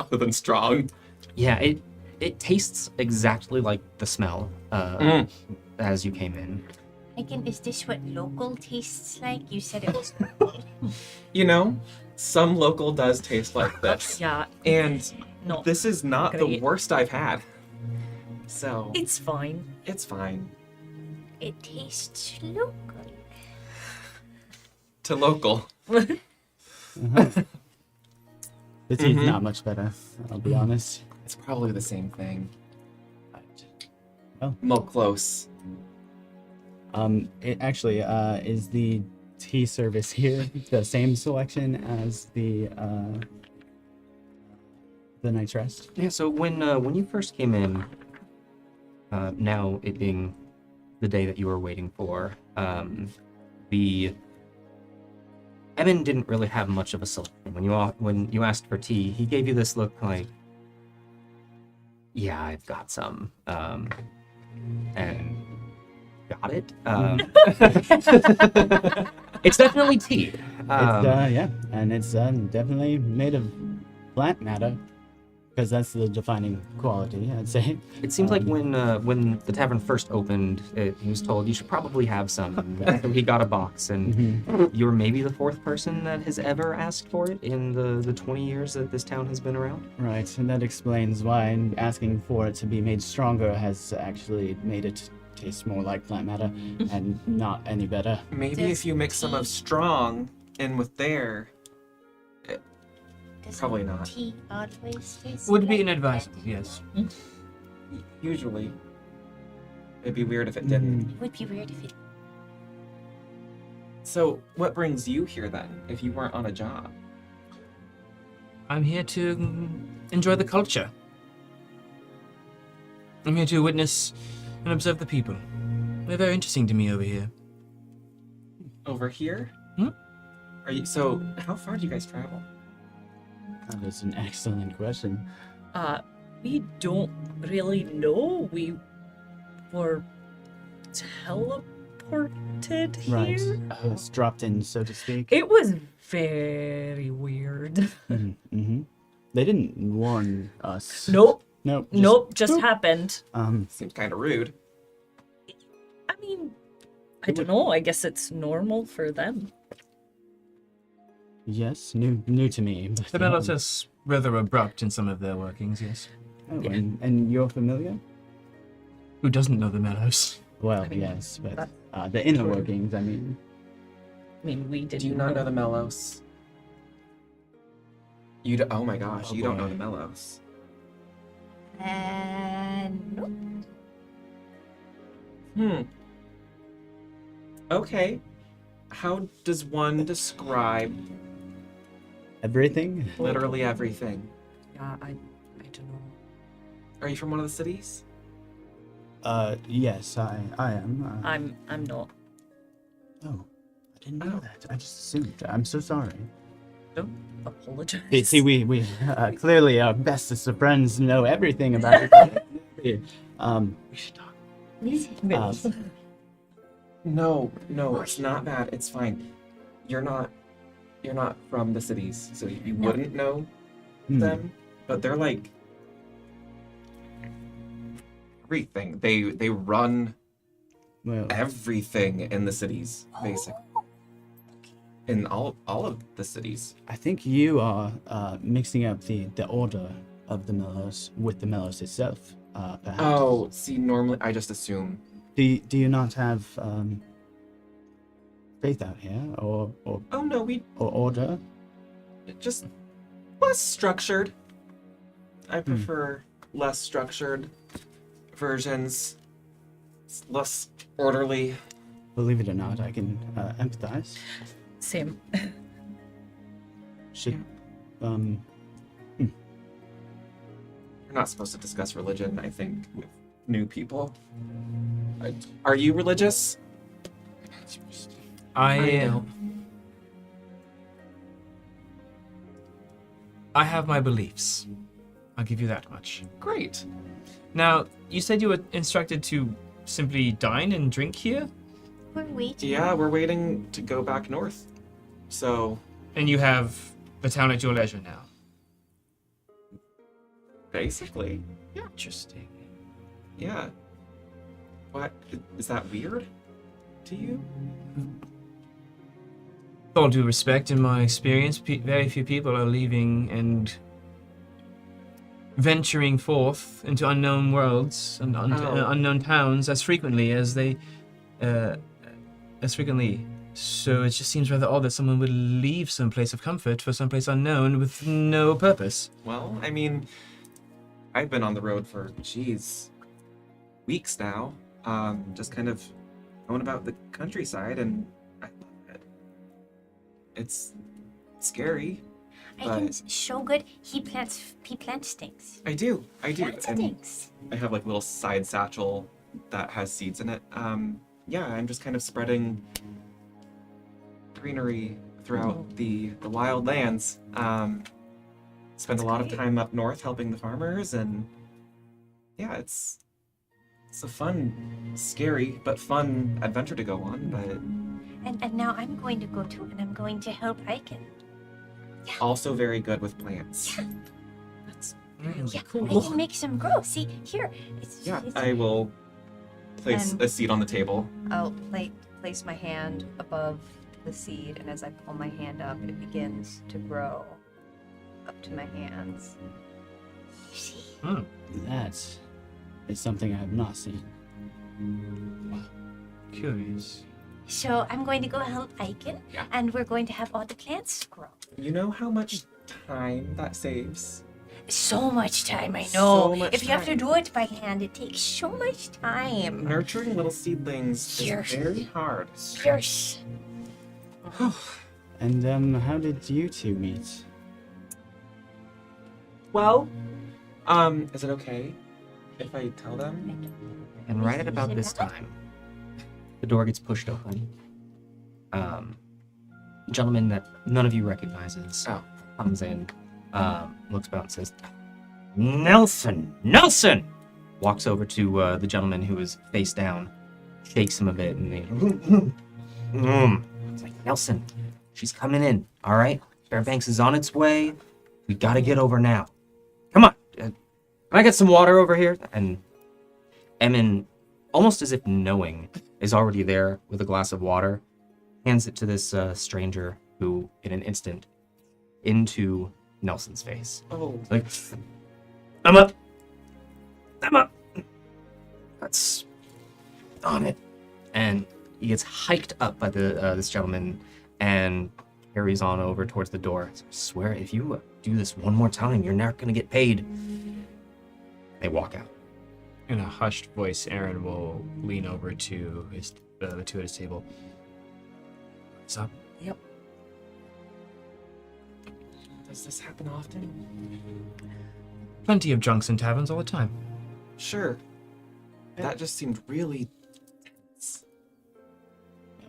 Other than strong. yeah. It tastes exactly like the smell as you came in. Again, is this what local tastes like? You said it was. You know, some local does taste like this. Yeah. And No. this is not the Great. worst I've had. So, It's fine. it's fine. It tastes local. To local. The tea's Mhm. not much better, I'll be honest. It's probably the same thing. Well. Mo close. It actually is the tea service here the same selection as the night's rest. Yeah. So when you first came in, now it being the day that you were waiting for, the Evan didn't really have much of a selection. When you asked for tea, he gave you this look like, "Yeah, I've got some," and got it. It's definitely tea. It's yeah, and it's definitely made of plant matter. because that's the defining quality, I'd say. It seems like when the tavern first opened, he was told you should probably have some. And so he got a box, and you're maybe the fourth person that has ever asked for it in the 20 years that this town has been around. Right, and that explains why asking for it to be made stronger has actually made it taste more like plant matter and not any better. Maybe Does if you mix some of tea- strong in with there. Does Probably not. tea always taste Would be like inadvisable, that? yes. Usually. It'd be weird if it didn't. It would be weird if it. So, what brings you here then, if you weren't on a job? I'm here to enjoy the culture. I'm here to witness and observe the people. They're very interesting to me over here. Over here? Hmm? Are you so how far do you guys travel? That is an excellent question. We don't really know. We were teleported Right, here. it's dropped in, so to speak. It was very weird. Mm-hmm. They didn't warn us. Nope. Nope. Just happened. Seems kind of rude. I mean, I don't know. I guess it's normal for them. Yes, new to me. But, The Melos is rather abrupt in some of their workings, yes. oh, and you're familiar? Who doesn't know the Melos? Well, I mean, yes, but the inner workings, I mean. I mean, we didn't. Do you not know the Melos? Oh my gosh, Oh you don't know boy. the Melos. Nope. Okay. How does one describe Everything? literally everything? Yeah, I don't know. Are you from one of the cities? Yes, I am. I'm not. Oh, I didn't know that. I just assumed. I'm so sorry. Don't apologize. See, we clearly are bestest of friends, know everything about it. We should talk. um, No, it's not bad. It's fine. You're not from the cities, so you wouldn't know them. But they're like everything. They run well, everything in the cities, basically. In all of the cities. I think you are mixing up the order of the Melos with the Melos itself, perhaps. Oh, see, normally I just assume. Do you not have faith out here, or Oh no, we order? just less structured. I prefer less structured versions. It's less orderly. Believe it or not, I can empathize. Same. Should We're not supposed to discuss religion, I think, with new people. Are you religious? I know. I have my beliefs. I'll give you that much. Great. Now, you said you were instructed to simply dine and drink here? We're waiting. Yeah, we're waiting to go back north. So, And you have the town at your leisure now. basically, Interesting. yeah. What? Is that weird to you? With all due respect, in my experience, very few people are leaving and venturing forth into unknown worlds and unknown towns as frequently as they, So it just seems rather odd that someone would leave some place of comfort for some place unknown with no purpose. Well, I mean, I've been on the road for, weeks now. Just kind of going about the countryside, and I love it. It's scary. I can show good. He plants things. I do. Plants And things. I have like a little side satchel that has seeds in it. Yeah, I'm just kind of spreading greenery throughout the wild lands. Spend a lot of time up north helping the farmers, and yeah, it's a fun, scary but fun adventure to go on. But And now I'm going to go too, and I'm going to help Aiken. also very good with plants. Yeah, I can make some grow. See, here. Yeah, it's- I will place And- a seed on the table. I'll place my hand above the seed, and as I pull my hand up, it begins to grow up to my hands. You see? That is something I have not seen. Curious. So I'm going to go help Aiken, Yeah. and we're going to have all the plants grow. You know how much time that saves? So much time, I know. So much if you have to time. do it by hand, it takes so much time. Nurturing little seedlings Yes. is very hard. Yes. And how did you two meet? Well, is it okay if I tell them? And right at about this time, the door gets pushed open. A gentleman that none of you recognizes Oh. comes in, looks about and says, Nelson! Walks over to the gentleman who is face down, shakes him a bit, and it's like, Nelson, she's coming in, all right? Fairbanks is on its way. We gotta get over now. Come on. Can I get some water over here? And Emin, almost as if knowing, is already there with a glass of water, hands it to this stranger who, in an instant, into Nelson's face. Oh, Like, I'm up. That's on it. And he gets hiked up by this gentleman and carries on over towards the door. I swear, if you do this one more time, you're not going to get paid. They walk out. In a hushed voice, Aaron will lean over to the two at his table. What's up? does this happen often? Plenty of junks and taverns all the time. Sure. That just seemed really tense.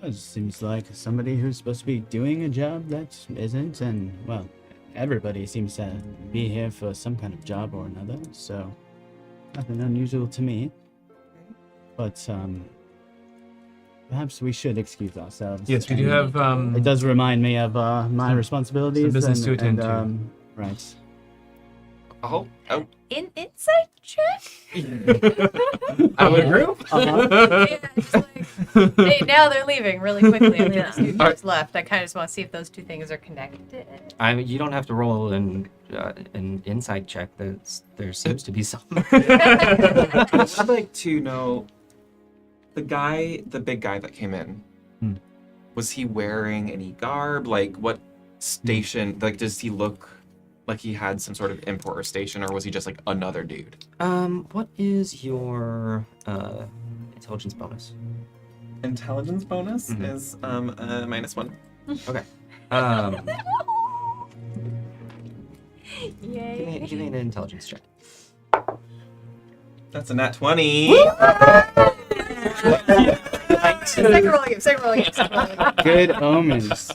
It seems like somebody who's supposed to be doing a job that isn't, and, well, everybody seems to be here for some kind of job or another, so nothing unusual to me. But, perhaps we should excuse ourselves. Yes, we do and have It does remind me of my responsibilities. business to attend to. Right. Oh, Inside check? our group? Yeah, just like, now they're leaving really quickly. I mean, there's two dudes left. I kind of just want to see if those two things are connected. I mean, you don't have to roll an inside check. There seems to be some. I'd like to know the big guy that came in. Was he wearing any garb? Like, what station? Like, does he look like he had some sort of import or station, or was he just like another dude? What is your intelligence bonus? Intelligence bonus Mhm. is -1. Okay. Yay. Give me an intelligence check. That's a nat 20. Second roll again. Good omens.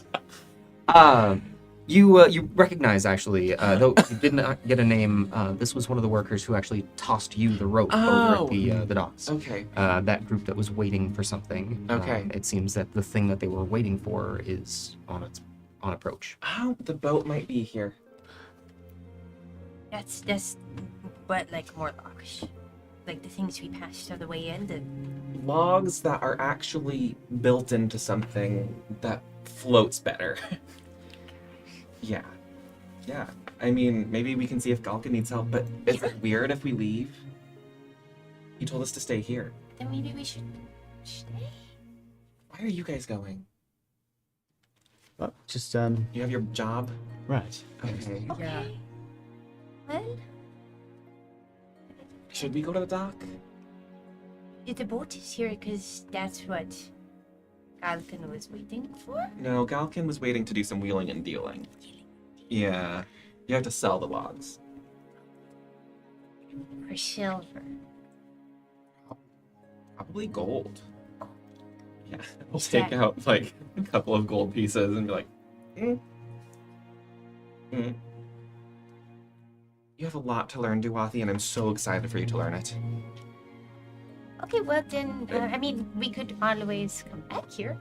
You recognize actually, though you did not get a name. This was one of the workers who actually tossed you the rope over at the docks. Okay. That group that was waiting for something. Okay. It seems that the thing that they were waiting for is on approach. Oh, the boat might be here. That's but like more logs. Like the things we passed on the way in. Logs that are actually built into something that floats better. Yeah. Yeah. I mean, maybe we can see if Galka needs help, but is it weird if we leave? He told us to stay here. Then maybe we should stay. Why are you guys going? Well, just, You have your job? right. Okay. Yeah. Well, Should we go to the dock? the boat is here because that's what Alkin was waiting for. No, Galkin was waiting to do some wheeling and dealing. Yeah. You have to sell the logs. For silver. Probably gold. Yeah. We'll Is take that- out like a couple of gold pieces and be like, You have a lot to learn, Duwathi, and I'm so excited for you to learn it. Okay, well then, I mean, we could always come back here.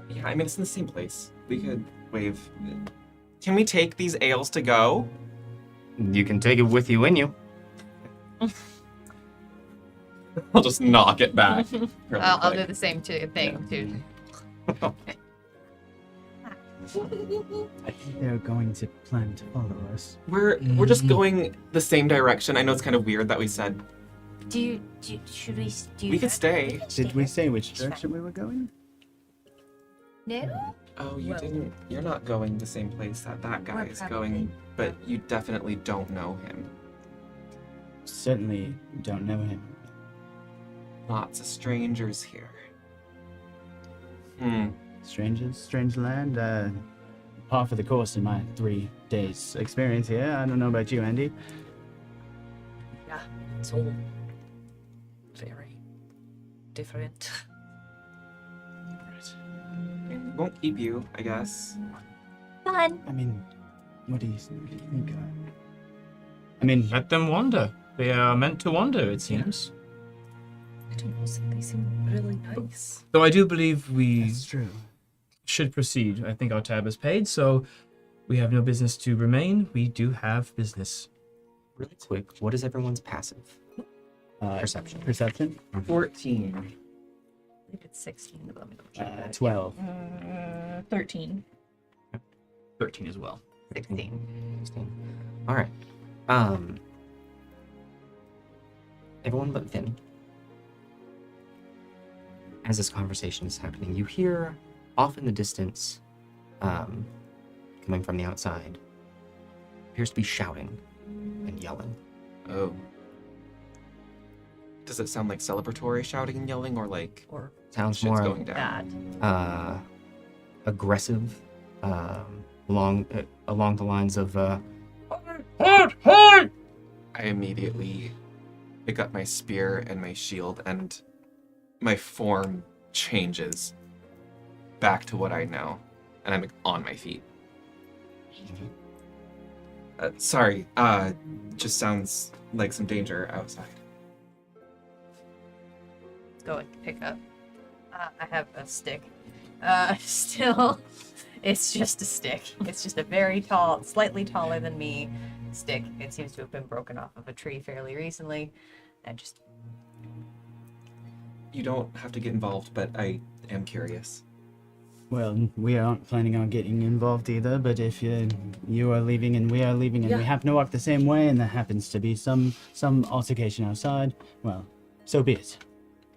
Yeah, I mean, it's in the same place. We could wave. Can we take these ales to go? You can take it with you in you. I'll just knock it back. really I'll do quick. the same thing too. I think they're going to plan to follow us. We're just going the same direction. I know it's kind of weird that we said Should we? Do you we could have- stay. Did we say which It's fine. direction we were going? No. Oh, you Well- didn't. You're not going the same place that guy We're is probably- going, but you definitely don't know him. Certainly don't know him. Lots of strangers here. Strangers, strange land. Par for the course in my 3 days experience here. I don't know about you, Andy. Yeah, it's all very different. Won't keep you, I guess. Fun. I mean, what do you think? I mean, Let them wander. They are meant to wander, it seems. I don't know, they seem really nice. Though I do believe we that's true. should proceed. I think our tab is paid, so we have no business to remain. We do have business. Really quick, what is everyone's passive? Perception. Perception? 14. I think it's 16, but let me double check that. 12. 13. 13 as well. 16. 16. All right. Everyone but Finn. As this conversation is happening, you hear off in the distance, coming from the outside, appears to be shouting and yelling. Oh. Does it sound like celebratory shouting and yelling, or like Or Sounds shit's more going down? bad. aggressive, along the lines of I immediately pick up my spear and my shield, and my form changes back to what I know, and I'm on my feet. Sorry, just sounds like some danger outside. Let's go and pick up. I have a stick. Still, it's just a stick. It's just a very tall, slightly taller than me stick. It seems to have been broken off of a tree fairly recently. And just, You don't have to get involved, but I am curious. Well, we aren't planning on getting involved either, but if you are leaving and we are leaving and we Yeah. happen to walk the same way and there happens to be some altercation outside, well, so be it.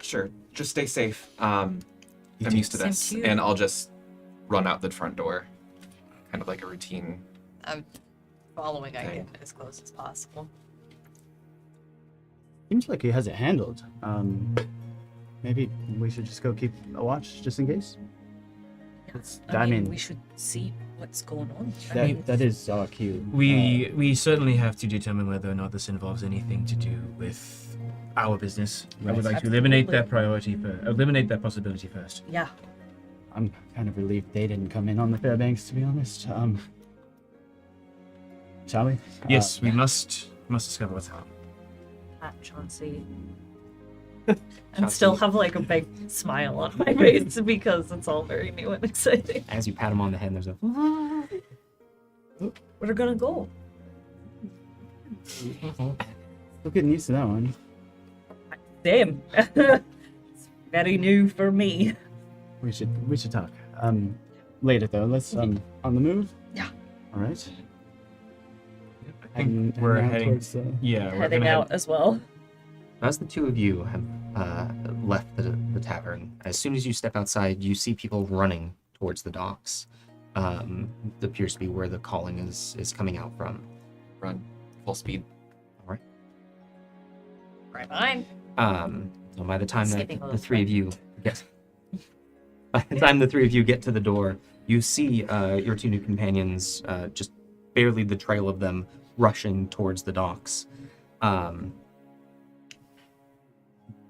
Sure, just stay safe. I'm You too. used to Same this, to you. and I'll just run out the front door, kind of like a routine. I'm following, I Okay. get as close as possible. Seems like he has it handled. Maybe we should just go keep a watch just in case. I mean- we should see what's going on. That is our cue. We certainly have to determine whether or not this involves anything to do with our business. I would Right. like to eliminate that Absolutely. eliminate that possibility first. Yeah. I'm kind of relieved they didn't come in on the Fairbanks, to be honest. Shall we? Yes, we must discover what's happening. At Chauncey. Chauncey. And still have like a big smile on my face because it's all very new and exciting. as you pat him on the head. There's a We're gonna go. Still getting used to that one. Same. It's very new for me. We should talk. Later though. Let's on the move. Yeah. All right. I think we're now heading. towards, Yeah, we're Heading gonna out as well. As the two of you have left the tavern, as soon as you step outside, you see people running towards the docks. That appears to be where the calling is coming out from. Run full speed. Right behind. So by the time that Skipping a the little three of you, yes, by the time the three of you get to the door, you see your two new companions, just barely the trail of them rushing towards the docks.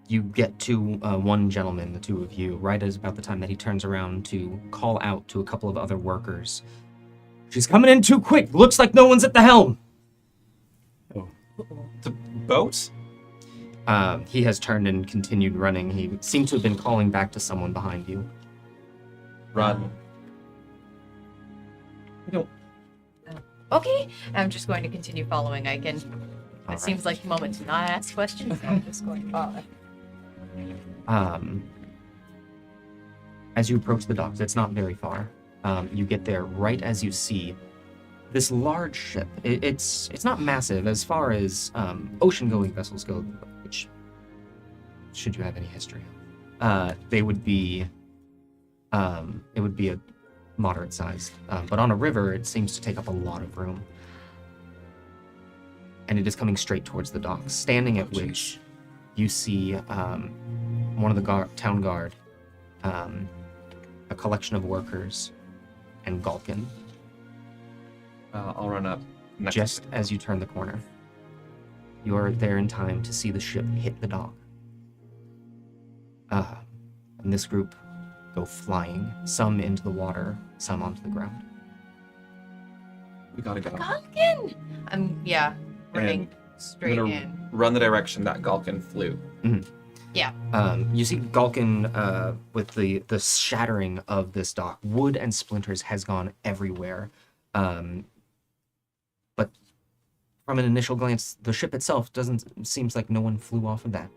You get to one gentleman, the two of you, right as about the time that he turns around to call out to a couple of other workers. She's coming in too quick. Looks like no one's at the helm. The boat? He has turned and continued running. He seemed to have been calling back to someone behind you. Run. Okay, I'm just going to continue following Icon. It Alright. seems like the moment to not ask questions, so I'm just going to follow. As you approach the docks, it's not very far. You get there right as you see this large ship. It's not massive as far as ocean-going vessels go, which, should you have any history, they would be. It would be a moderate size, but on a river, it seems to take up a lot of room. And it is coming straight towards the docks, standing at which you see one of the town guard, a collection of workers, and Galkin. I'll run up next. Just as you turn the corner, you are there in time to see the ship hit the dock. And this group go flying, some into the water, some onto the ground. We gotta go. Galkin! I'm, running I'm straight gonna in. run the direction that Galkin flew. You see Galkin with the shattering of this dock. Wood and splinters has gone everywhere. But from an initial glance, the ship itself seems like no one flew off of that.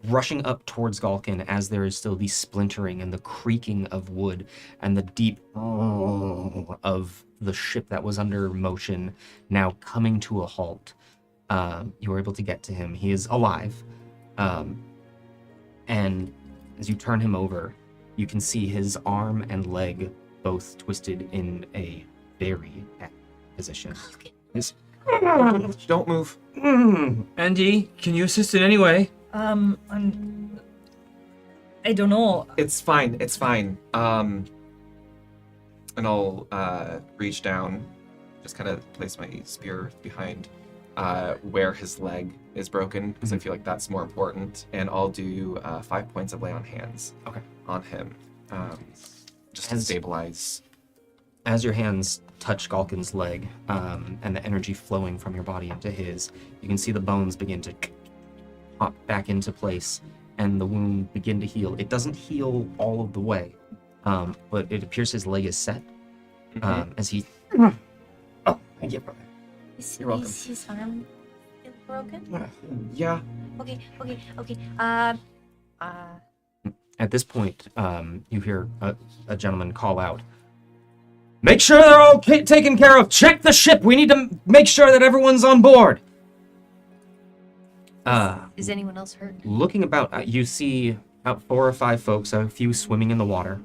Rushing up towards Galkin as there is still the splintering and the creaking of wood and the deep of the ship that was under motion now coming to a halt. You are able to get to him. He is alive. And as you turn him over, you can see his arm and leg both twisted in a very bad position. Don't move. Andy, can you assist in any way? I don't know. It's fine. It's fine. And I'll reach down, just kind of place my spear behind where his leg is broken, because I feel like that's more important. And I'll do 5 points of lay on hands. Okay. On him, just to As- stabilize. As your hands touch Galkin's leg, and the energy flowing from your body into his, you can see the bones begin to pop back into place and the wound begin to heal. It doesn't heal all of the way, but it appears his leg is set as he... Oh, thank you. You're welcome. Is his arm still broken? Yeah. Okay. At this point, you hear a gentleman call out, "Make sure they're all taken care of! Check the ship! We need to make sure that everyone's on board!" Is anyone else hurt? Looking about, you see about 4 or 5 folks, a few swimming in the water.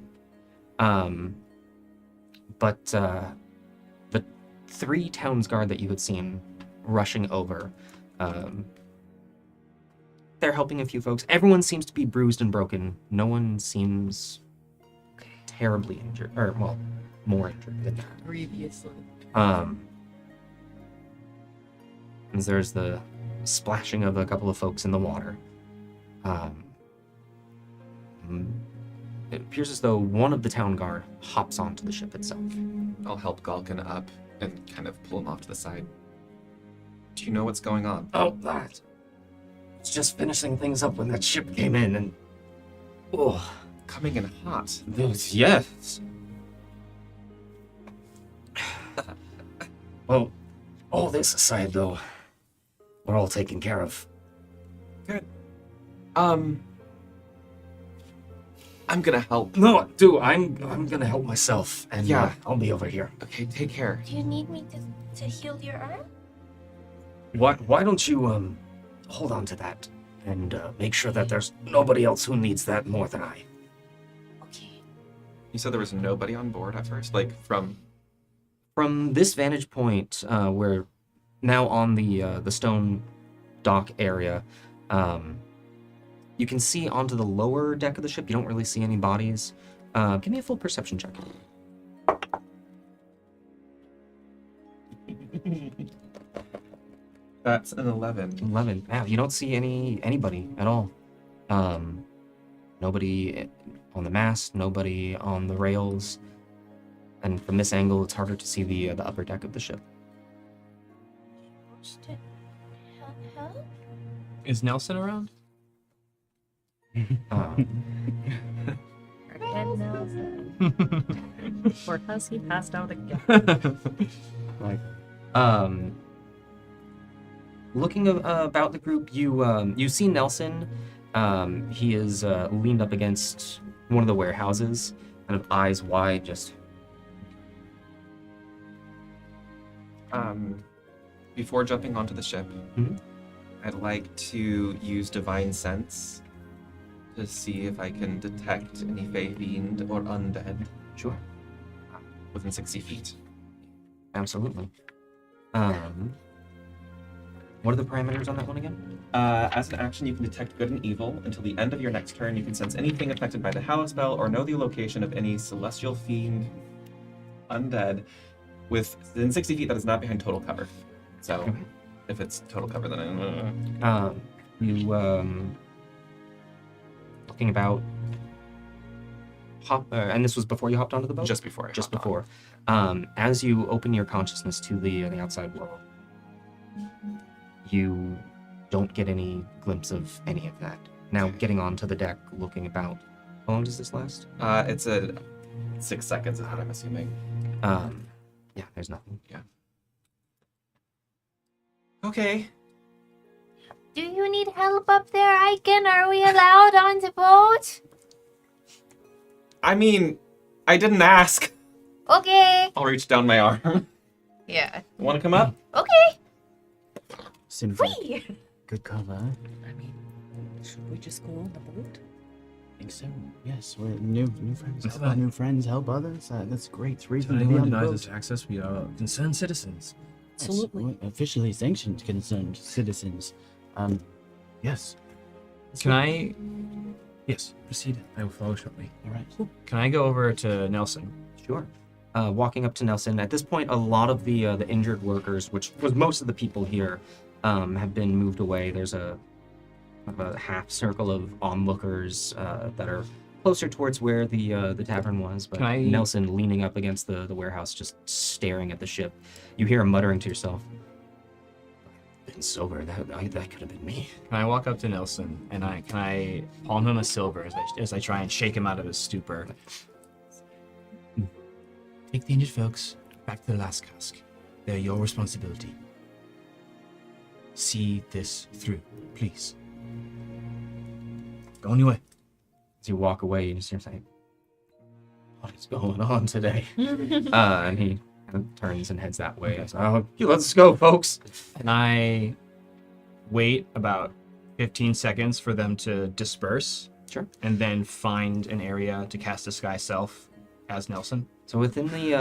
But the 3 townsguard that you had seen rushing over, they're helping a few folks. Everyone seems to be bruised and broken. No one seems terribly injured, or, well, more injured than that. Previously. As there's the splashing of a couple of folks in the water. It appears as though one of the town guard hops onto the ship itself. I'll help Galkin up and kind of pull him off to the side. Do you know what's going on? Oh, that. It's just finishing things up when that ship came in and... Oh, Coming in hot. yes. Well, all this aside, though, we're all taken care of. Good. I'm gonna help. No, dude, I'm gonna help myself, and Yeah. I'll be over here. Okay, take care. Do you need me to heal your arm? Why don't you hold on to that and make sure that there's nobody else who needs that more than I. Okay. You said there was nobody on board at first, like from This vantage point, we're now on the stone dock area. You can see onto the lower deck of the ship. You don't really see any bodies. Give me a full perception check. That's an 11. 11. Wow, you don't see anybody at all. Nobody on the mast, nobody on the rails. And from this angle, it's harder to see the upper deck of the ship. Help? Is Nelson around? Um, Dead Nelson. Or has he passed out again? Like, Looking about the group, you see Nelson. He is leaned up against one of the warehouses, kind of eyes wide, just. Before jumping onto the ship, Mhm. I'd like to use Divine Sense to see if I can detect any Fey Fiend or Undead Sure. within 60 feet. Absolutely. What are the parameters on that one again? As an action, you can detect good and evil. Until the end of your next turn, you can sense anything affected by the Hallow spell or know the location of any celestial fiend, undead, within 60 feet that is not behind total cover. So, Okay. if it's total cover, then Looking about. And this was before you hopped onto the boat. just before I Just hopped on. before. As you open your consciousness to the outside world, you don't get any glimpse of any of that. Now, getting onto the deck, looking about. How long does this last? It's a 6 seconds, is what I'm assuming. Yeah, there's nothing. Okay. Do you need help up there, Icon? Are we allowed on the boat? I mean, I didn't ask. Okay. I'll reach down my arm. Yeah. Want to come up? Okay. seems like Free. good cover. I mean, should we just go on the boat? I think so. Yes, we're new friends. That's Help our fine. new friends, help others. That's great. It's If reason to be anyone on the denies boat. us access, we are concerned citizens. Yes, Absolutely. we're officially sanctioned concerned citizens. Yes. Can I? Yes, proceed. I will follow shortly. All right. Can I go over to Nelson? Sure. Walking up to Nelson. At this point, a lot of the injured workers, which was most of the people here, have been moved away. There's a half circle of onlookers that are closer towards where the tavern was. But Can I- Nelson leaning up against the warehouse, just staring at the ship. You hear him muttering to yourself, "Been sober. That could have been me." Can I walk up to Nelson and can I palm him a silver as I try and shake him out of his stupor? Take the injured folks back to the last cask. They're your responsibility. See this through, please. Go on your way. As you walk away, you just hear saying, "What is going on today?" And he kind of turns and heads that way. So, let's go, folks. And I wait about 15 seconds for them to disperse. Sure. And then find an area to cast Disguise Self as Nelson. So within the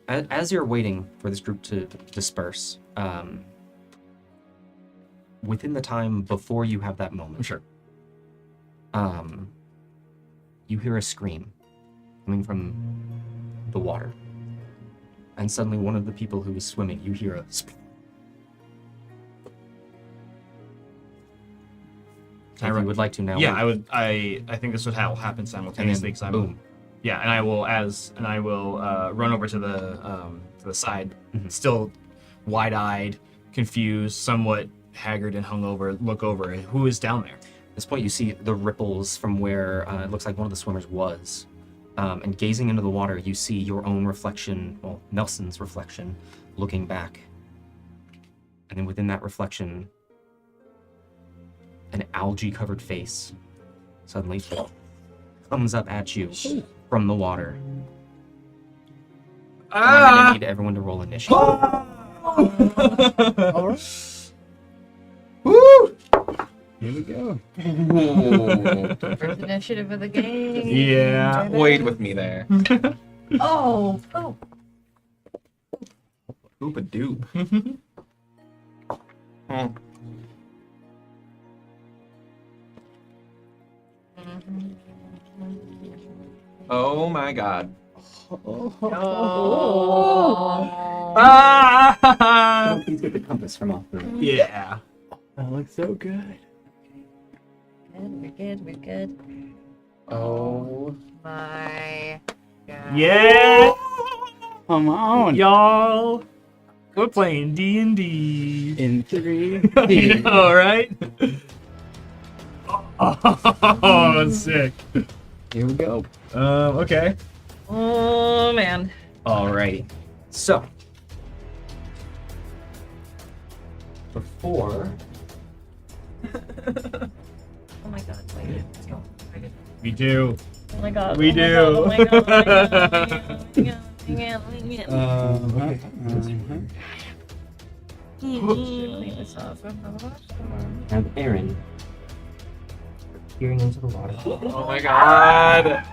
as you're waiting for this group to disperse, within the time before you have that moment, Sure. You hear a scream coming from the water, and suddenly one of the people who was swimming, you hear a. If you would like to now. Yeah, I would. I think this would happen simultaneously. And then, 'Cause I'm- boom. Yeah, and I will run over to the side, Mhm. still wide-eyed, confused, somewhat haggard and hungover. Look over. Who is down there? At this point, you see the ripples from where it looks like one of the swimmers was. And gazing into the water, you see your own reflection, well, Nelson's reflection, looking back. And then within that reflection, an algae-covered face suddenly comes up at you from the water. And I'm going to need everyone to roll initiative. All right. Woo! Here we go. First initiative of the game. Yeah. Wait with me there. Oh, poop. Oop a doop. Oh my god. Oh. Ah! Please get the compass from off the. Yeah. That looks so good. We're good, we're good. Oh. My God. Yeah. Come on. Y'all. We're playing D&D. In 3. You know, right? Oh, sick. Here we go. Okay. Oh man. Alrighty. So, before. Oh my god. Wait. Let's go. We do. Oh my god. We oh my do. God, oh my god. Oh my god. Oh my god. Oh my god. Oh my god. Have Aaron peering into the water. Oh my god.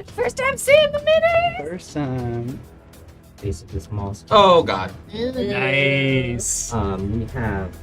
First time seeing the minute. First time. Base of this mollusk. Oh god. Nice. We have.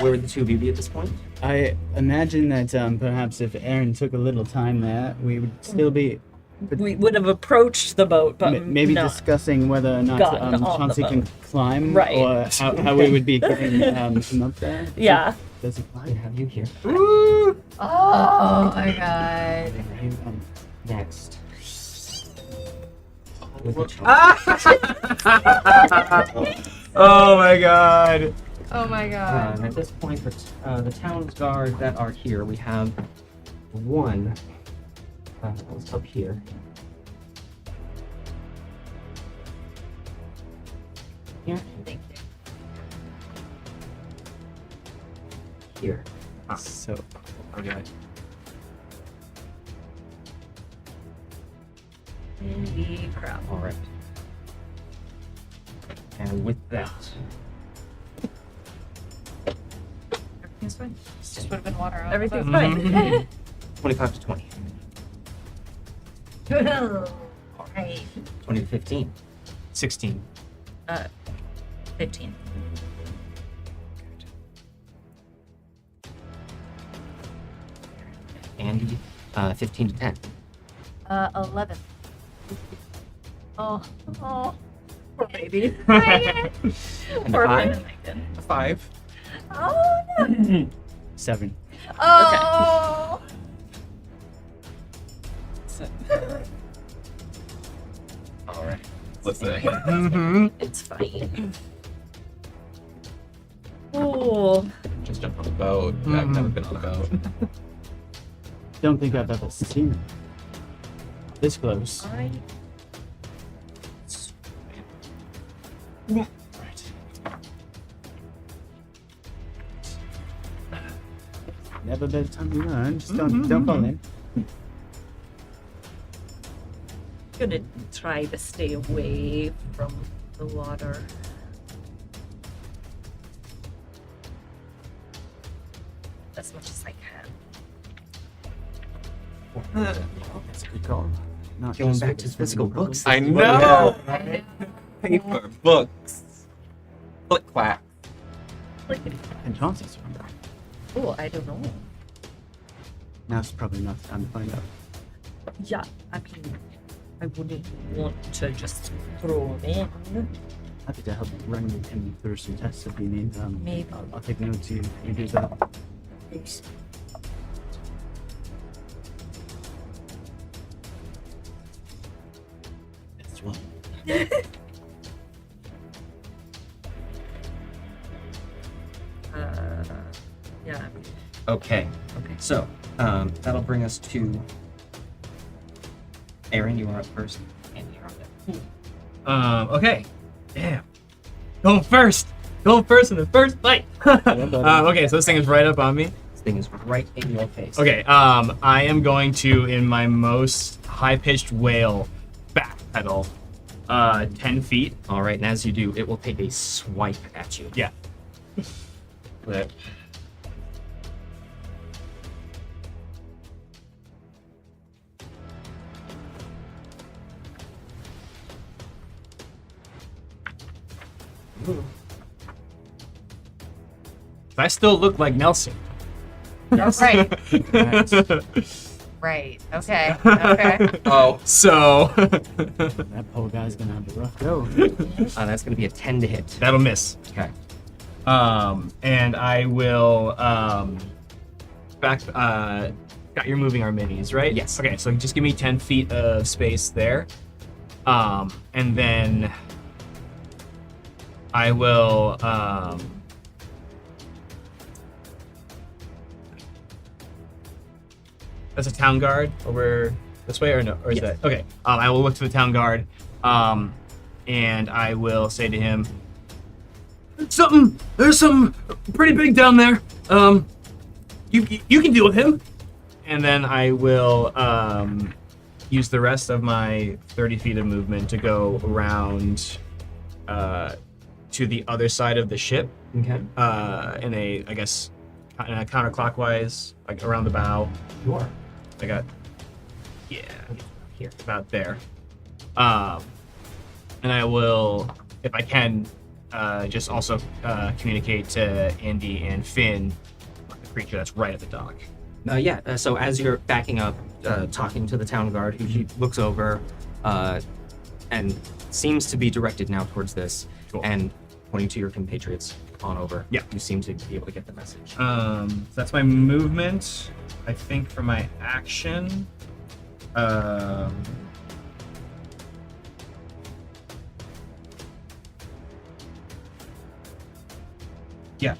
Where would the two of you be at this point? I imagine that perhaps if Aaron took a little time there, we would still be We would have approached the boat, but maybe no. discussing whether or not Gotten on the Chauncey can boat. climb, Right. or how we would be getting him up there. Yeah. Does he I climb? have you here. Oh my god. Next. With the Oh my god. Oh my god. At this point, for the town's guard that are here, we have one. Let's up here. Here. Thank you. Here. So, Okay. Holy crap. All right. And with that, Everything's fine. This just would have been water on Everything's the fine. 25 to 20. boat. Alright. 20 to 15. 16. 15. Andy, 15 to 10. 11. Oh. Oh. Poor baby. And Poor a 5. baby. A 5. Oh no. 7. Oh. All right. Listen. Mm-hmm. It's fine. Oh. Just jump on the boat. I've never been on a boat. Don't think I've ever seen it this close. Right. Never better time to learn. Just don't fall in. Gonna try to stay away from the water. As much as I can. That's a good call. Not Going just back with to this physical physical books. I know. Paper, books, click clack. And Chauncey's from. Oh, I don't know. Now's probably not the time to find out. Yeah, I mean, I wouldn't want to just throw him in. Happy to help run him through some tests if you need. Maybe. I'll take notes. You do that. That's one. Yeah. Okay. So, that'll bring us to Aaron. You are up first. And you're up there. Okay. Damn. Going first in the first fight. Okay, so this thing is right up on me. This thing is right in your face. Okay, I am going to, in my most high-pitched wail, backpedal 10 feet. All right, and as you do, it will take a swipe at you. Yeah. But I still look like Nelson. Right. Right. Okay. Okay. Oh, So That poor guy's gonna have a rough go. That's going to be a 10 to hit. that'll miss. Okay. And I will back. You're moving our minis, right? Yes. Okay, so just give me 10 feet of space there. And then I will. That's a town guard over this way, or no? Or is Yes. that okay? I will look to the town guard, and I will say to him, There's something pretty big down there. You can deal with him." And then I will use the rest of my 30 feet of movement to go around to the other side of the ship. Okay. In a counterclockwise, like around the bow. You are. I got, Here. about there. And I will, if I can, just also communicate to Andy and Finn, the creature that's right at the dock. So as you're backing up, talking to the town guard, who looks over and seems to be directed now towards this, Cool. and pointing to your compatriots on over. Yeah. You seem to be able to get the message. So that's my movement. I think for my action,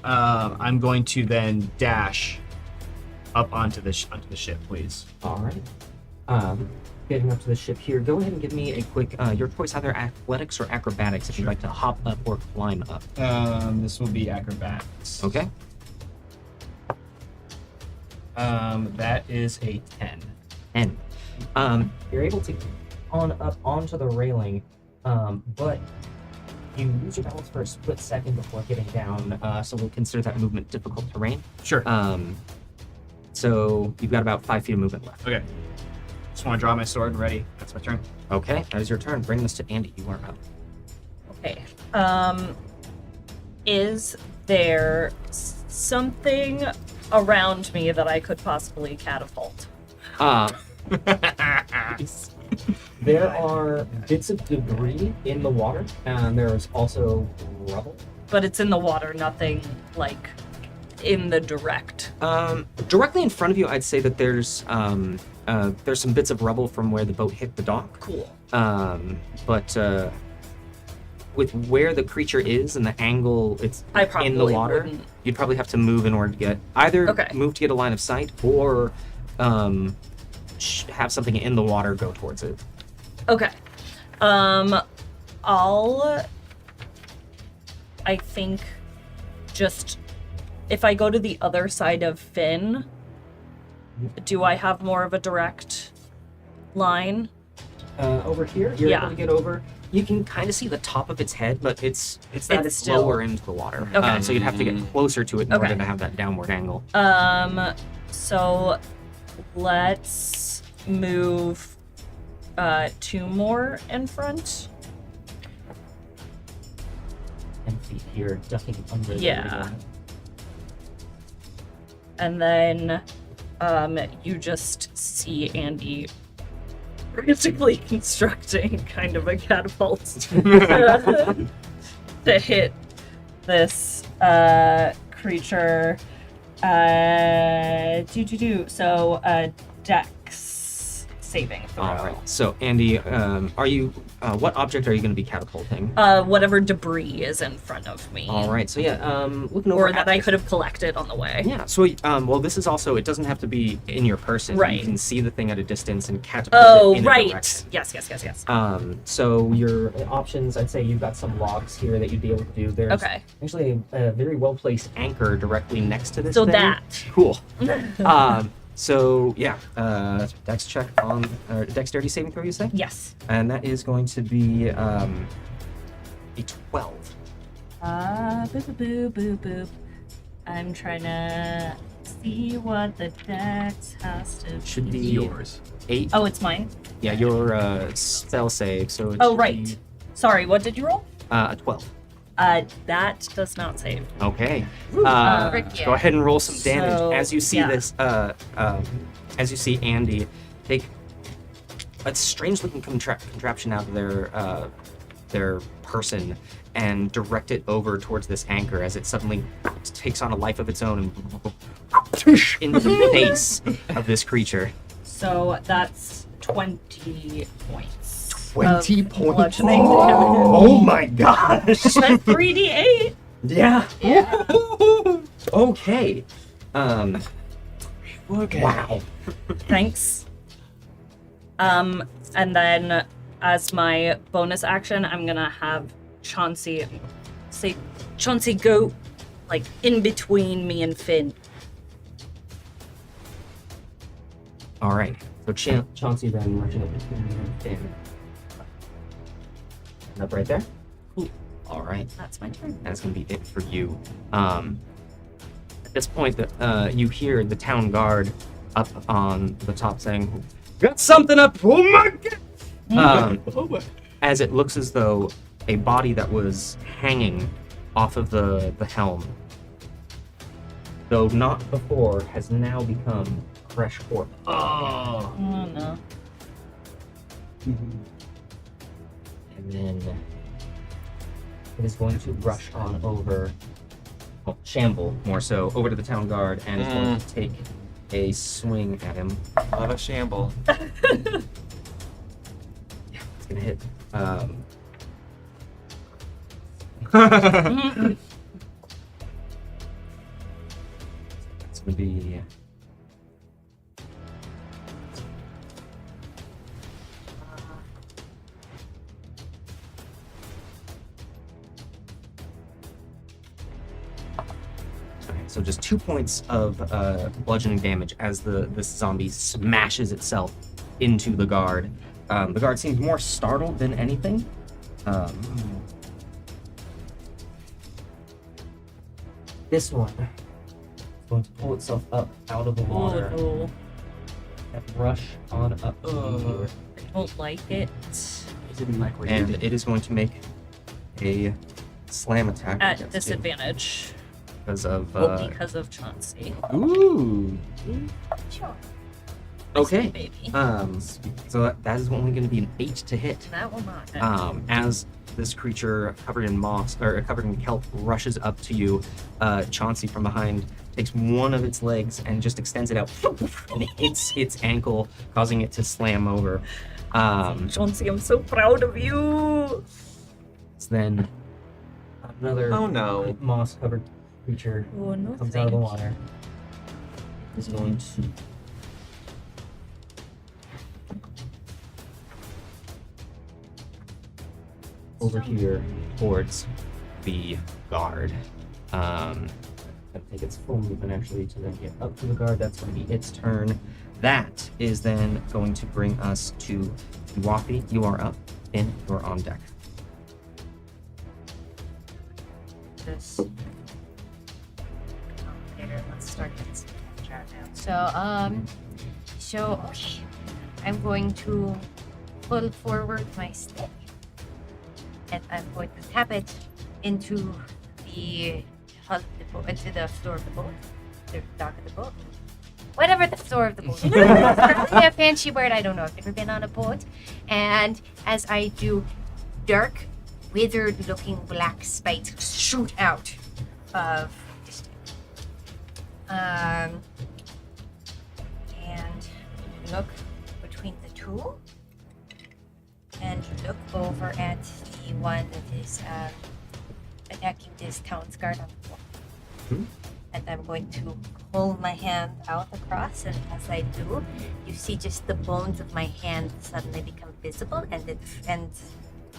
I'm going to then dash up onto the ship, please. All right. Getting up to the ship here, go ahead and give me a quick, your choice, either athletics or acrobatics, if you'd like to hop up or climb up. This will be acrobatics. Okay. That is a 10. And you're able to get on up onto the railing, but you lose your balance for a split second before getting down, so we'll consider that movement difficult terrain. Sure. So you've got about 5 feet of movement left. Okay. Just want to draw my sword and ready. That's my turn. Okay, that is your turn. Bring this to Andy. You are up. Okay. Is there something around me that I could possibly catapult? There are bits of debris in the water, and there's also rubble. But it's in the water, nothing like in the direct. Directly in front of you, I'd say that there's some bits of rubble from where the boat hit the dock. Cool. But with where the creature is and the angle it's I probably in the water, wouldn't. you'd probably have to move in order to get either move to get a line of sight or have something in the water go towards it. Okay. I think just if I go to the other side of Finn, do I have more of a direct line? Over here, you're Yeah. able to get over. You can kind of see the top of its head, but it's still- lower into the water. Okay. So you'd have to get closer to it in Okay. order to have that downward angle. So let's move 2 more in front. 10 feet here, ducking under the Yeah. river. And then you just see Andy basically constructing kind of a catapult to hit this creature. So Dex saving throw. All right. So Andy, are you? What object are you going to be catapulting? Whatever debris is in front of me. All right. So looking over Or that I could have collected on the way. Yeah. So well, this is also. It doesn't have to be in your person. Right. You can see the thing at a distance and catapult it in a Right. direction. Yes. So your options, I'd say you've got some logs here that you'd be able to do. There's Okay. actually a very well placed anchor directly next to this. So thing. that. Cool. So yeah, Dex check on dexterity saving throw. You say? Yes. And that is going to be a 12. Boop. I'm trying to see what the dex has to Should be Yours. 8. Oh, it's mine? Yeah, your spell save. So it Oh, should right. be, Sorry, what did you roll? a 12. That does not save. Okay. Frick Go yeah. ahead and roll some damage So, as you see yeah. this. As you see Andy take a strange-looking contraption out of their person and direct it over towards this anchor as it suddenly takes on a life of its own and into the face of this creature. So that's 20 points. 20 of points. bludgeoning Oh my gosh. damage. That's 3d8. Yeah. Okay. Wow. Thanks. And then as my bonus action, I'm gonna have Chauncey go like in between me and Finn. All right. So Chauncey then rushing up between you and Finn. And up right there. Cool. All right. That's my turn. That's gonna be it for you. At this point, you hear the town guard up on the top saying, "Got something up! Oh my god!" As it looks as though a body that was hanging off of the helm, though not before, has now become fresh corpse. Oh. Oh no. And then it is going to rush on over, well, shamble more so, over to the town guard and is going to take a swing at him. Love a shamble. Yeah, it's gonna hit. It's gonna be. So just 2 points of bludgeoning damage as this zombie smashes itself into the guard. The guard seems more startled than anything. This one is going to pull itself up out of the water Oh no. and rush on up to you. I don't like it. And it is going to make a slam attack At against disadvantage. you because of Because of Chauncey. Ooh. Sure. Okay. Baby. So that is only going to be an 8 to hit. That will not hit. As this creature covered in moss or covered in kelp rushes up to you, Chauncey from behind takes one of its legs and just extends it out and it hits its ankle, causing it to slam over. Chauncey, I'm so proud of you. So then another Oh no. moss covered creature Oh no, comes out of the water. Is going to over here towards the guard. Gonna take its full movement actually to then get up to the guard. That's going to be its turn. That is then going to bring us to Wafi. You are up. Finn, you're on deck. This. Here, let's start this chart now. So okay, I'm going to pull forward my stick, and I'm going to tap it into the hull of the boat, into the floor of the boat, the dock of the boat, whatever the floor of the boat is. It's probably a fancy word. I don't know. I've never been on a boat. And as I do, dark, withered-looking black spikes shoot out of the stick. And look between the two, and look over at the one that is attacking this town's guard on the floor. And I'm going to pull my hand out across, and as I do, you see just the bones of my hand suddenly become visible, and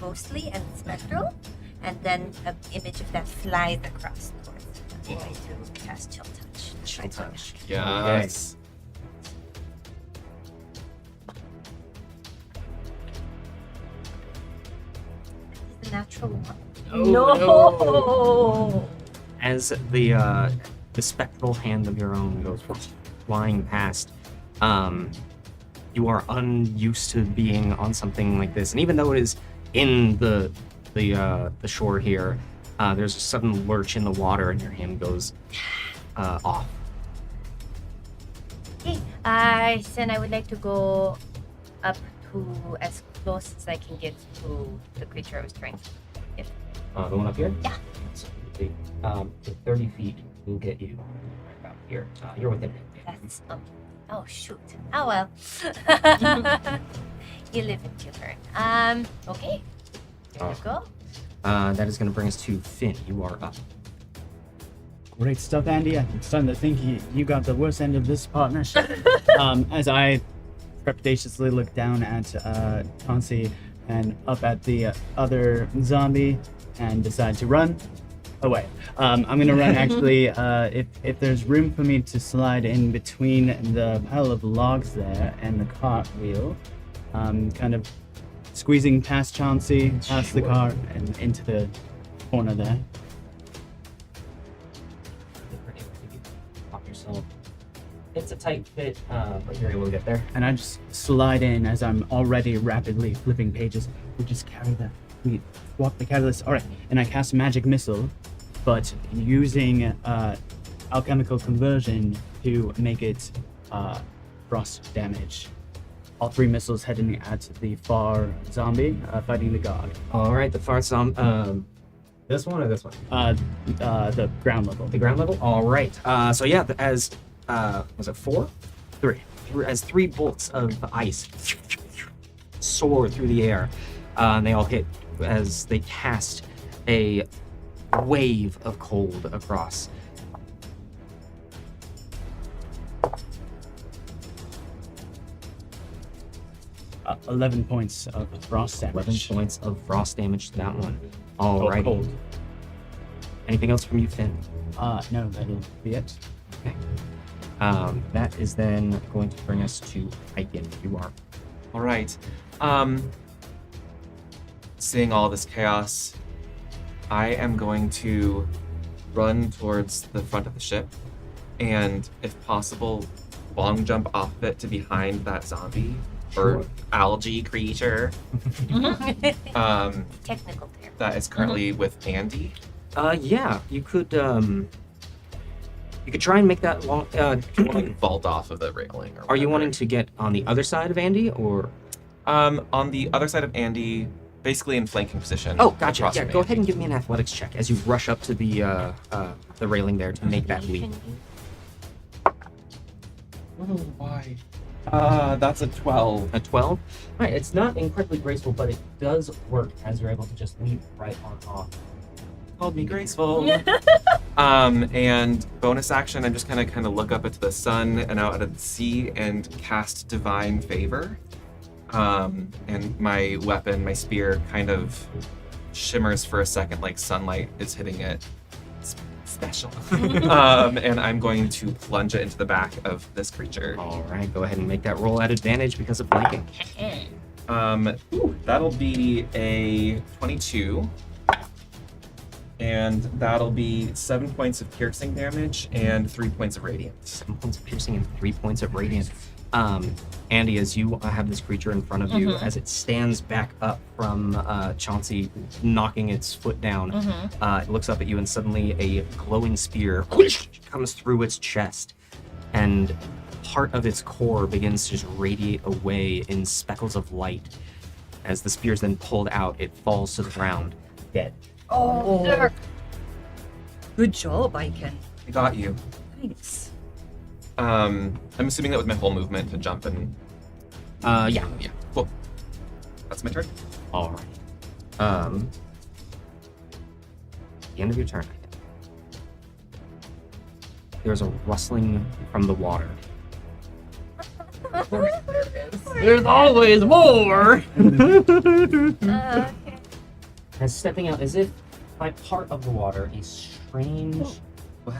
ghostly and spectral, and then an image of that flies across towards it. I'm going to cast Chill Touch. Chill touch. Yes. The natural one. No. As the spectral hand of your own goes flying past, you are unused to being on something like this, and even though it is in the shore here, there's a sudden lurch in the water, and your hand goes off. Okay, then I would like to go up to as close as I can get to the creature I was trying to hit. The one up here? Yeah. So, 30 feet will get you. Right about Here, you're within it. That's oh shoot. Oh well. You live and you learn. Okay. There you go. That is going to bring us to Finn. You are up. Great stuff, Andy. I'm starting to think you got the worst end of this partnership. As I trepidatiously look down at Chauncey and up at the other zombie and decide to run away. I'm going to run actually, if there's room for me to slide in between the pile of logs there and the cartwheel, kind of squeezing past Chauncey, past the cart, and into the corner there. Pop yourself. It's a tight fit, but you're able to get there. And I just slide in as I'm already rapidly flipping pages. We just carry that. We walk the catalyst. All right, and I cast magic missile, but using alchemical conversion to make it frost damage. All 3 missiles heading at the far zombie, fighting the god. All right, the far this one or this one? The ground level. The ground level? All right. So yeah, as was it 4? 3. As 3 bolts of ice soar through the air, and they all hit as they cast a wave of cold across. 11 points of frost damage. 11 points of frost damage to that one. All Oh, right. cold. Anything else from you, Finn? No, that'll be it. Okay. That is then going to bring us to Aiken. You are. All right. Seeing all this chaos, I am going to run towards the front of the ship, and if possible, long jump off of it to behind that zombie or algae creature Technical term. that is currently with Andy. Yeah, you could try and make that long. Like vault off of the railing. Or Are you whatever. wanting to get on the other side of Andy, or? On the other side of Andy, basically in flanking position. Oh, gotcha. across Yeah, from go Andy. ahead and give me an athletics check as you rush up to the railing there to make that leap. Oh, why? That's a 12. A 12. All right, it's not incredibly graceful, but it does work as you're able to just leap right on off. Called me graceful. And bonus action, I'm just gonna kind of look up into the sun and out at the sea and cast Divine Favor. And my weapon, my spear, kind of shimmers for a second like sunlight is hitting it. It's special. And I'm going to plunge it into the back of this creature. All right, go ahead and make that roll at advantage because of flanking. That'll be a 22. And that'll be 7 points of piercing damage and 3 points of radiant. 7 points of piercing and 3 points of radiant. Andy, as you have this creature in front of you, as it stands back up from Chauncey knocking its foot down, it looks up at you and suddenly a glowing spear comes through its chest, and part of its core begins to just radiate away in speckles of light. As the spear is then pulled out, it falls to the ground, dead. Oh, Good job, Aiken. I got you. Thanks. I'm assuming that was my whole movement to jump and... Yeah. Cool. That's my turn. All right. The end of your turn, I think. There's a rustling from the water. There's always more! okay. And stepping out as if by part of the water, a strange, What?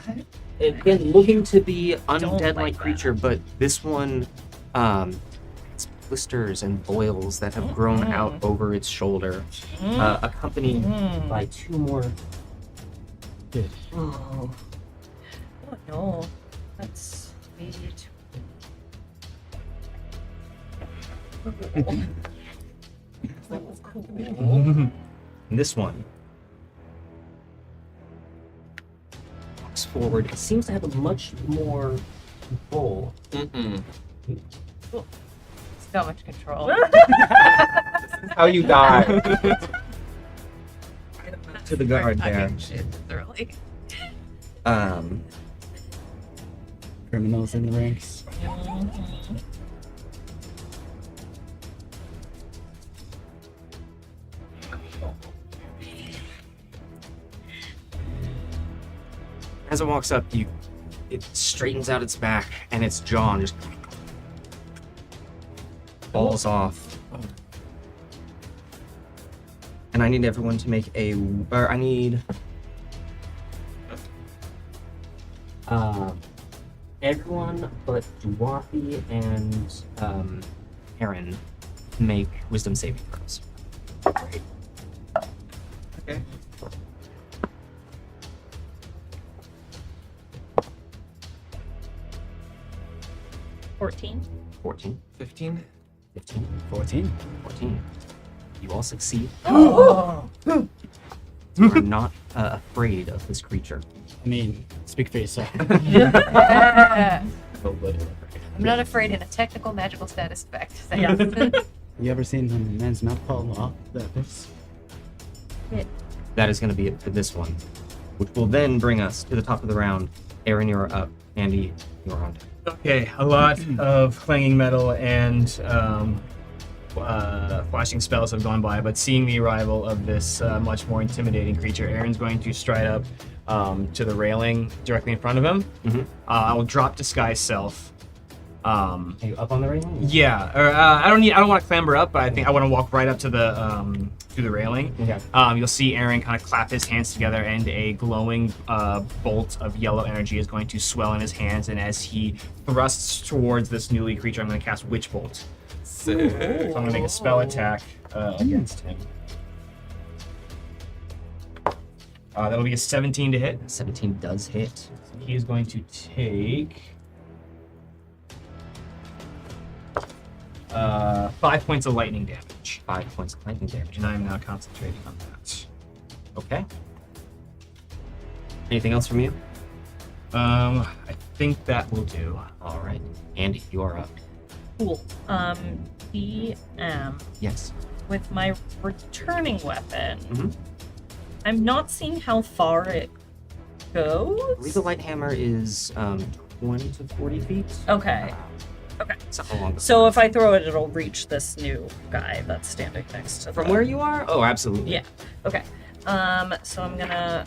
again, looking to be Don't undead-like like that. creature, but this one, it's blisters and boils that have grown out over its shoulder, accompanied by 2 more. Good. Oh no. That's idiot. And this one walks forward. It seems to have a much more control. Mm-mm. So much control. How you die. To the guard there. Shit, thoroughly. criminals in the ranks. As it walks up, it straightens out its back, and its jaw just falls off. And I need everyone to make I need everyone but Dwarfy and Aaron make wisdom saving throws. Okay. $14. 14, 15. 15, 14. 14. You all succeed. You are not afraid of this creature. I mean, speak for yourself. I'm But literally afraid. not afraid in a technical magical status effect. You ever seen a man's mouth fall off the face? That is going to be it for this one, which will then bring us to the top of the round. Aaron, you're up. Andy, you're on. Okay, a lot of clanging metal and flashing spells have gone by, but seeing the arrival of this much more intimidating creature, Aaron's going to stride up to the railing directly in front of him. Mhm. I will drop disguise self. Are you up on the railing? Yeah, or I don't want to clamber up, but I think I want to walk right up to the railing. Okay. You'll see Aaron kind of clap his hands together, and a glowing bolt of yellow energy is going to swell in his hands. And as he thrusts towards this newly creature, I'm going to cast Witch Bolt. Sick. So I'm going to make a spell attack against him. That'll be a 17 to hit. 17 does hit. So he is going to take 5 points of lightning damage. 5 points of lightning damage. And I'm now concentrating on that. Okay. Anything else from you? I think that will do. All right. Andy, you are up. Cool. DM. Yes. With my returning weapon, Mhm. I'm not seeing how far it I believe goes. the light hammer is 20 to 40 feet. Okay. Okay. So how long? So if I throw it, it'll reach this new guy that's standing next to From the- where you are? Oh, absolutely. Yeah. Okay. So I'm gonna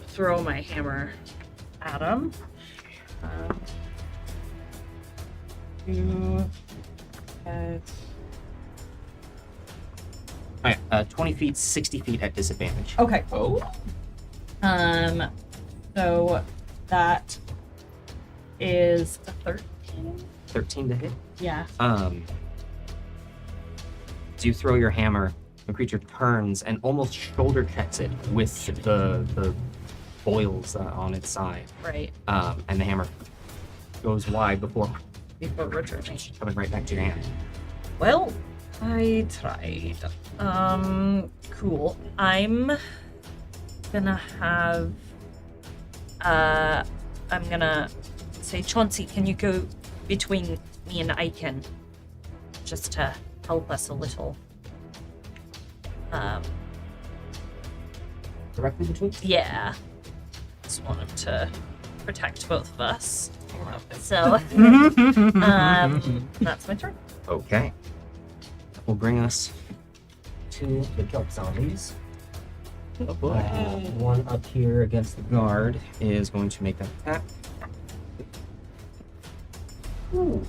throw my hammer at him. Two. All right. 20 feet, 60 feet at disadvantage. Okay. Oh. So that is a 13. 13 to hit. Yeah. As you throw your hammer, the creature turns and almost shoulder checks it with the boils on its side. Right. And the hammer goes wide before Before returning. coming right back to your hand. Well, I tried. Cool. I'm gonna have. I'm gonna say, Chauncey, can you go between me and Aiken, just to help us a little? Directly between? Yeah. Just wanted to protect both of us. So, that's my turn. Okay. That will bring us to the jump zombies. Oh boy. One up here against the guard is going to make that attack. Ooh.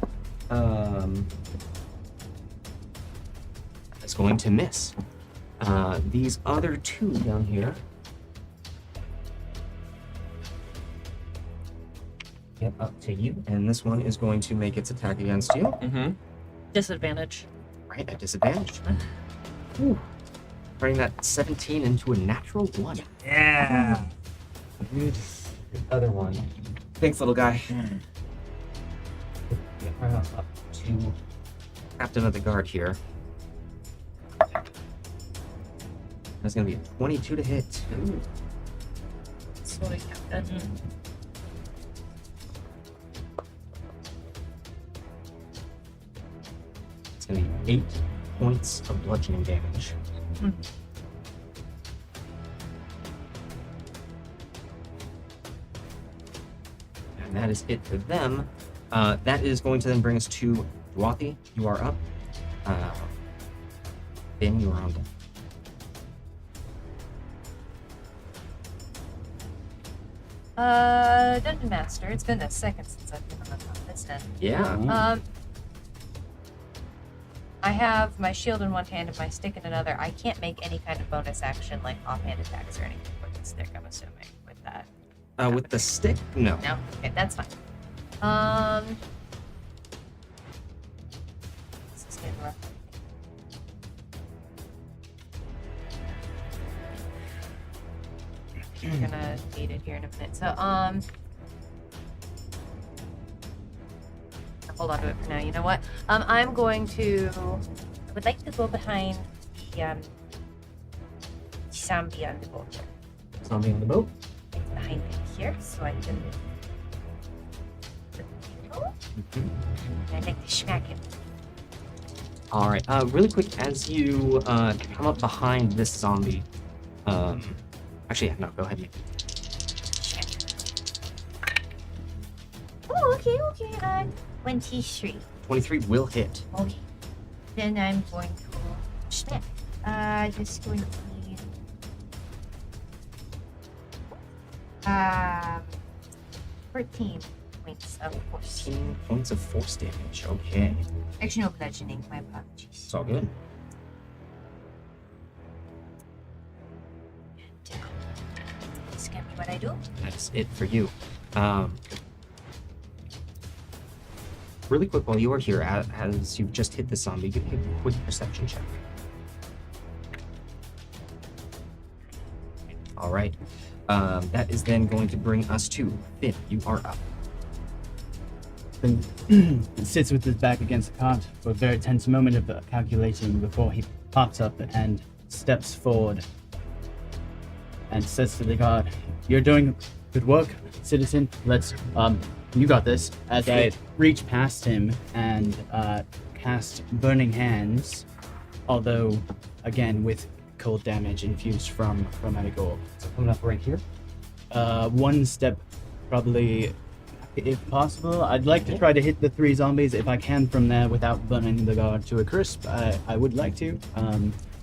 That's going to miss. These other two down here get up to you, and this one is going to make its attack against you. Mm-hmm. Disadvantage. Right, at disadvantage. Ooh. Turning that 17 into a natural 1. Yeah. The other one. Thanks, little guy. Get up to Captain of the Guard here. That's going to be a 22 to hit. Sorry, Captain. It's going to be 8 points of bludgeoning damage. And that is it for them. That is going to then bring us to Dwathi. You are up. Then you are on deck. Dungeon Master, it's been a second since I've been on this end. Yeah. I have my shield in one hand and my stick in another. I can't make any kind of bonus action like offhand attacks or anything with the stick, I'm assuming, with that. With the stick? No. No? Okay, that's fine. This is getting rough. I'm gonna need it here in a minute. So, hold on to it for now. You know what? I'm going to. I would like to go behind the zombie on the boat. Zombie on the boat? Behind it here, so I can. I'd like to smack him. All right. Really quick, as you come up behind this zombie, actually, no. Go ahead. Oh, okay. 23. 23 will hit. Okay. Then I'm going to smack. Just going to need 14 points of force. 14 points of force damage. Okay. Actually, no bludgeoning. My apologies. It's all good. This can be what I do. That's it for you. Really quick, while you are here, as you've just hit the zombie, give me a quick perception check. All right. That is then going to bring us to Finn. You are up. Then sits with his back against the cart for a very tense moment of calculating before he pops up and steps forward and says to the guard, "You're doing good work, citizen. You got this." As I reach past him and cast Burning Hands, although, again, with cold damage infused from Edgar. So coming up right here. One step, probably, if possible. I'd like to try to hit the 3 zombies if I can from there without burning the guard to a crisp. I would like to,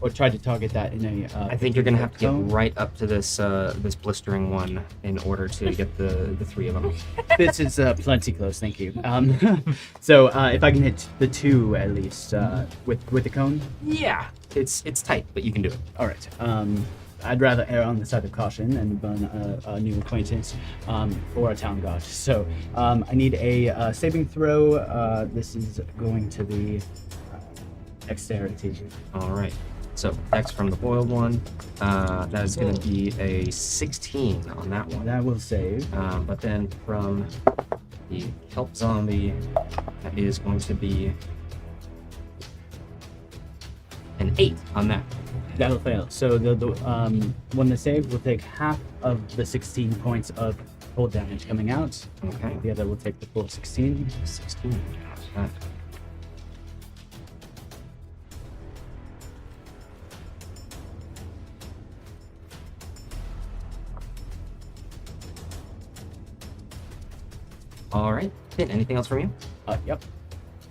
or try to target that in a. I think you're gonna have to get zone. right up to this this blistering one in order to get the 3 of them. This is plenty close, thank you. So if I can hit the 2 at least with the cone. Yeah, it's tight, but you can do it. All right. I'd rather err on the side of caution and burn a new acquaintance or a town guard. So I need a saving throw. This is going to be dexterity. All right. So Dex from the boiled one. That is going to be a 16 on that one. That will save. But then from the kelp zombie, that is going to be an 8 on that. That'll fail. So the one that saved will take half of the 16 points of cold damage coming out. Okay. The other will take the full 16. 16. That. All right. Finn, anything else from you? Yep.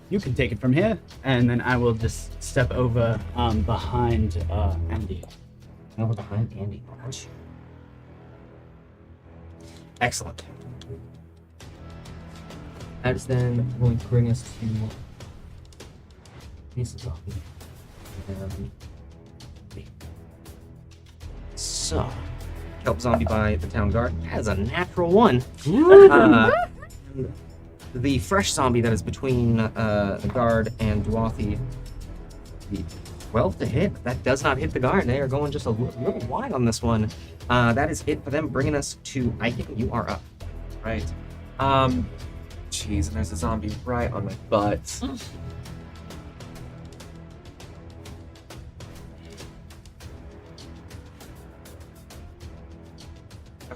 You can take it from here, and then I will just step over behind Andy. Over behind Andy. Gotcha. Excellent. That is then going to bring us to pieces of So, kelp zombie by the town guard has a natural 1. The fresh zombie that is between the guard and Dwathi, the 12 to hit. That does not hit the guard. They are going just a little wide on this one. That is it for them, bringing us to Ike. You are up. Right. Jeez, and there's a zombie right on my butt.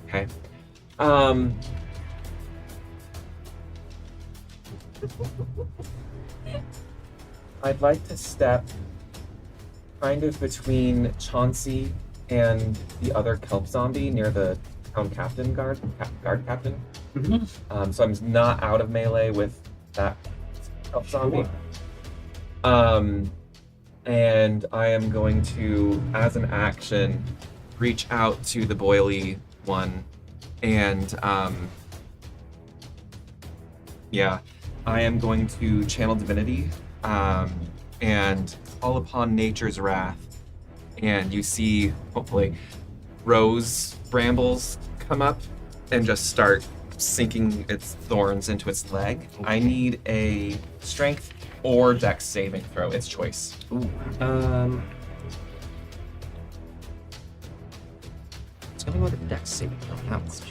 Okay. I'd like to step kind of between Chauncey and the other kelp zombie near the town captain guard captain. So I'm not out of melee with that elf zombie. And I am going to, as an action, reach out to the boily one, and I am going to channel divinity and call upon nature's wrath. And you see, hopefully, rose brambles come up and just start sinking its thorns into its leg. I need a strength or dex saving throw. It's choice. Ooh. It's gonna go to the dex saving throw. Now it's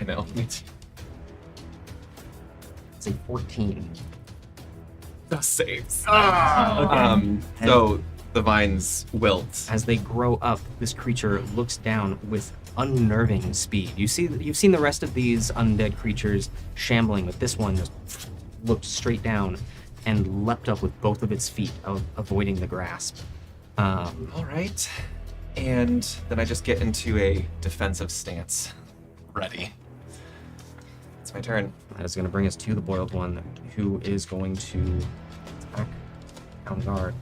I know. Me too. It's a 14. The saves. So the vines wilt. As they grow up, this creature looks down with unnerving speed. You've seen the rest of these undead creatures shambling, but this one just looked straight down and leapt up with both of its feet, avoiding the grasp. All right. And then I just get into a defensive stance. Ready. It's my turn. That is going to bring us to the boiled one, who is going to attack on guard.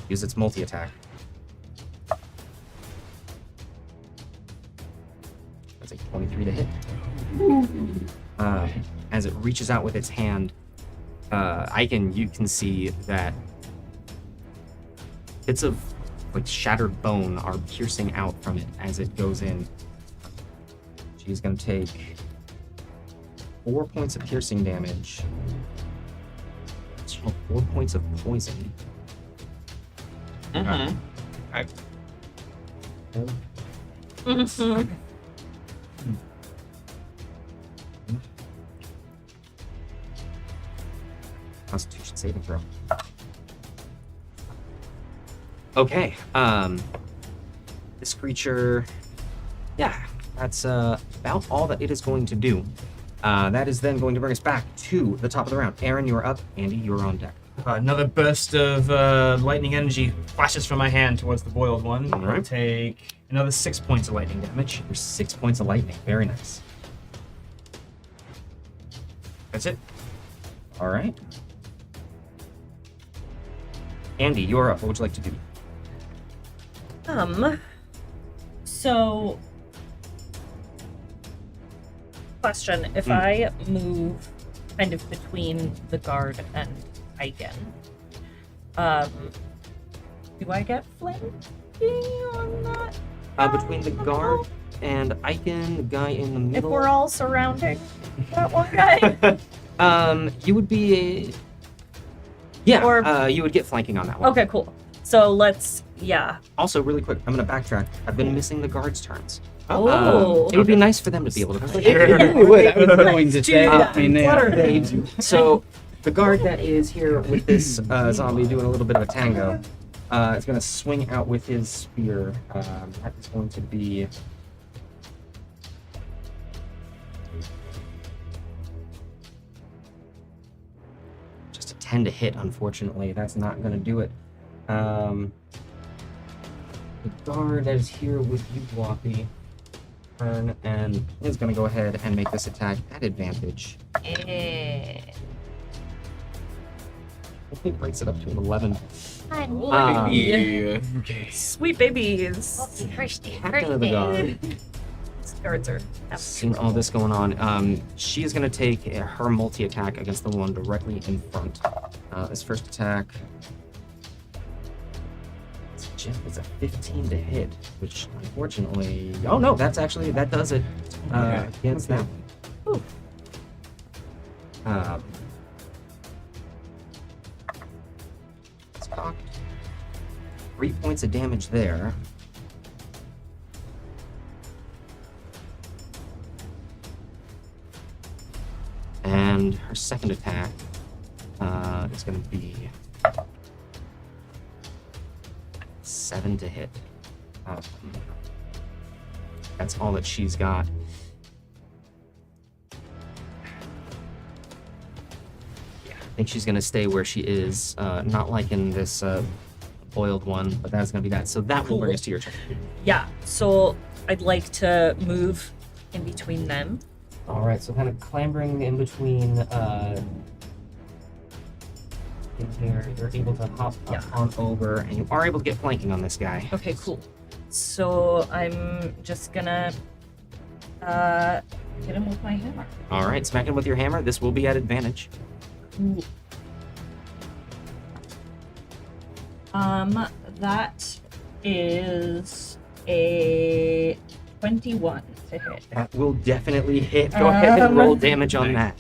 Use its multi-attack. That's a 23 to hit. As it reaches out with its hand, you can see that bits of like shattered bone are piercing out from it as it goes in. She's going to take 4 points of piercing damage. 4 points of poison. Mm-hmm. Constitution saving throw. Okay. This creature, that's about all that it is going to do. That is then going to bring us back to the top of the round. Aaron, you're up. Andy, you're on deck. Another burst of lightning energy flashes from my hand towards the boiled one. All right. I'll take another 6 points of lightning damage. There's 6 points of lightning. Very nice. That's it. All right. Andy, you're up. What would you like to do? So question, if I move kind of between the guard and Icon, do I get flanked on that? Between the guard and Icon, the guy in the If middle. we're all surrounding that one guy? You would be you would get flanking on that one. Okay, cool. So let's, Also, really quick, I'm gonna backtrack. I've been missing the guards' turns. Oh. It would be nice for them to be able to play. You would. I was going to say. that. I mean, yeah. So, the guard that is here with this zombie doing a little bit of a tango is gonna swing out with his spear. That is going to be. Just a 10 to hit, unfortunately. That's not gonna do it. The guard that is here with you, Whoppy, turn and is going to go ahead and make this attack at advantage. Hopefully breaks it up to an 11. Sweet babies. Captain of the guard, Guards are seeing all this going on, she is going to take her multi-attack against the one directly in front. This first attack, it's a 15 to hit, which unfortunately... Oh no, that does it against that one. It's cocked. 3 points of damage there. And her second attack is going to be 7 to hit. That's all that she's got. Yeah, I think she's gonna stay where she is. Not like in this boiled one, but that's gonna be that. So that will bring us to your turn. Yeah, so I'd like to move in between them. All right, so kind of clambering in between. In here, you're able to hop on over, and you are able to get flanking on this guy. Okay, cool. So I'm just gonna hit him with my hammer. All right, smack him with your hammer. This will be at advantage. That is a 21 to hit. That will definitely hit. Go ahead and roll damage on that.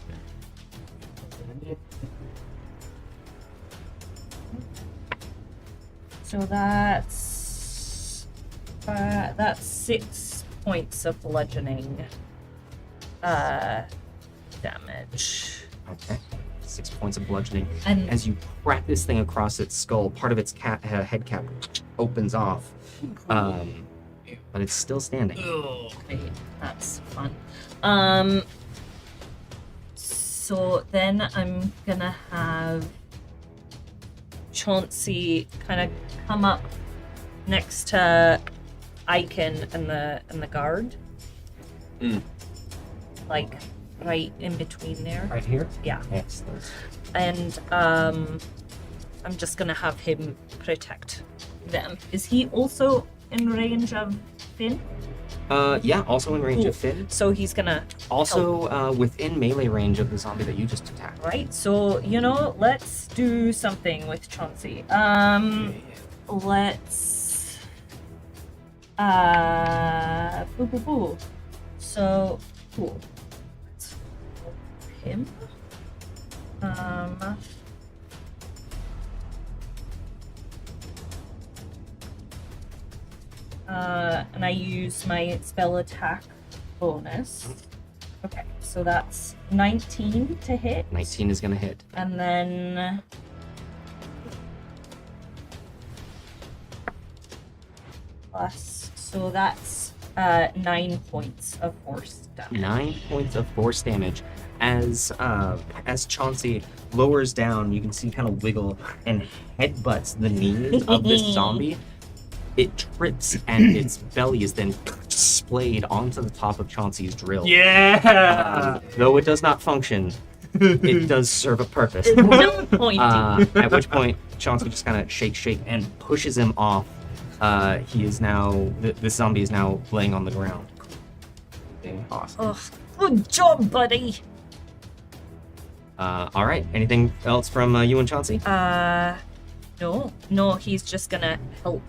So that's 6 points of bludgeoning damage. Okay. 6 points of bludgeoning. And As you crack this thing across its skull, part of its head cap opens off. But it's still standing. okay, that's fun. So then I'm gonna have Chauncey kind of come up next to Icon and the guard. Like right in between there. Right here? Yeah. Excellent. And I'm just gonna have him protect them. Is he also in range of Finn? Yeah, also in range of Finn. So he's gonna Also within melee range of the zombie that you just attacked. right. So let's do something with Chauncey. Let's So cool. Let's roll him. And I use my spell attack bonus. Okay, so that's 19 to hit. 19 is going to hit. And then plus, so that's 9 points of force damage. 9 points of force damage. As Chauncey lowers down, you can see kind of wiggle and headbutts the knees of this zombie. It trips and its belly is then splayed onto the top of Chauncey's drill. Though it does not function, it does serve a purpose. No point. At which point, Chauncey just kind of shake, and pushes him off. He is now, this zombie is now laying on the ground. Awesome. Oh, good job, buddy. All right, anything else from you and Chauncey? No, he's just gonna help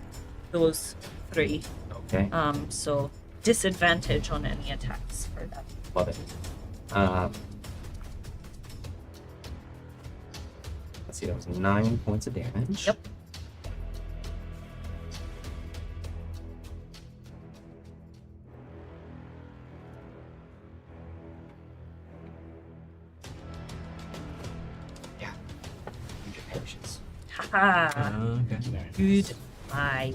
those 3. Okay, So disadvantage on any attacks for that. love it. Let's see, that was 9 points of damage. Yep. Yeah. Perishes. Haha. Okay. Goodbye.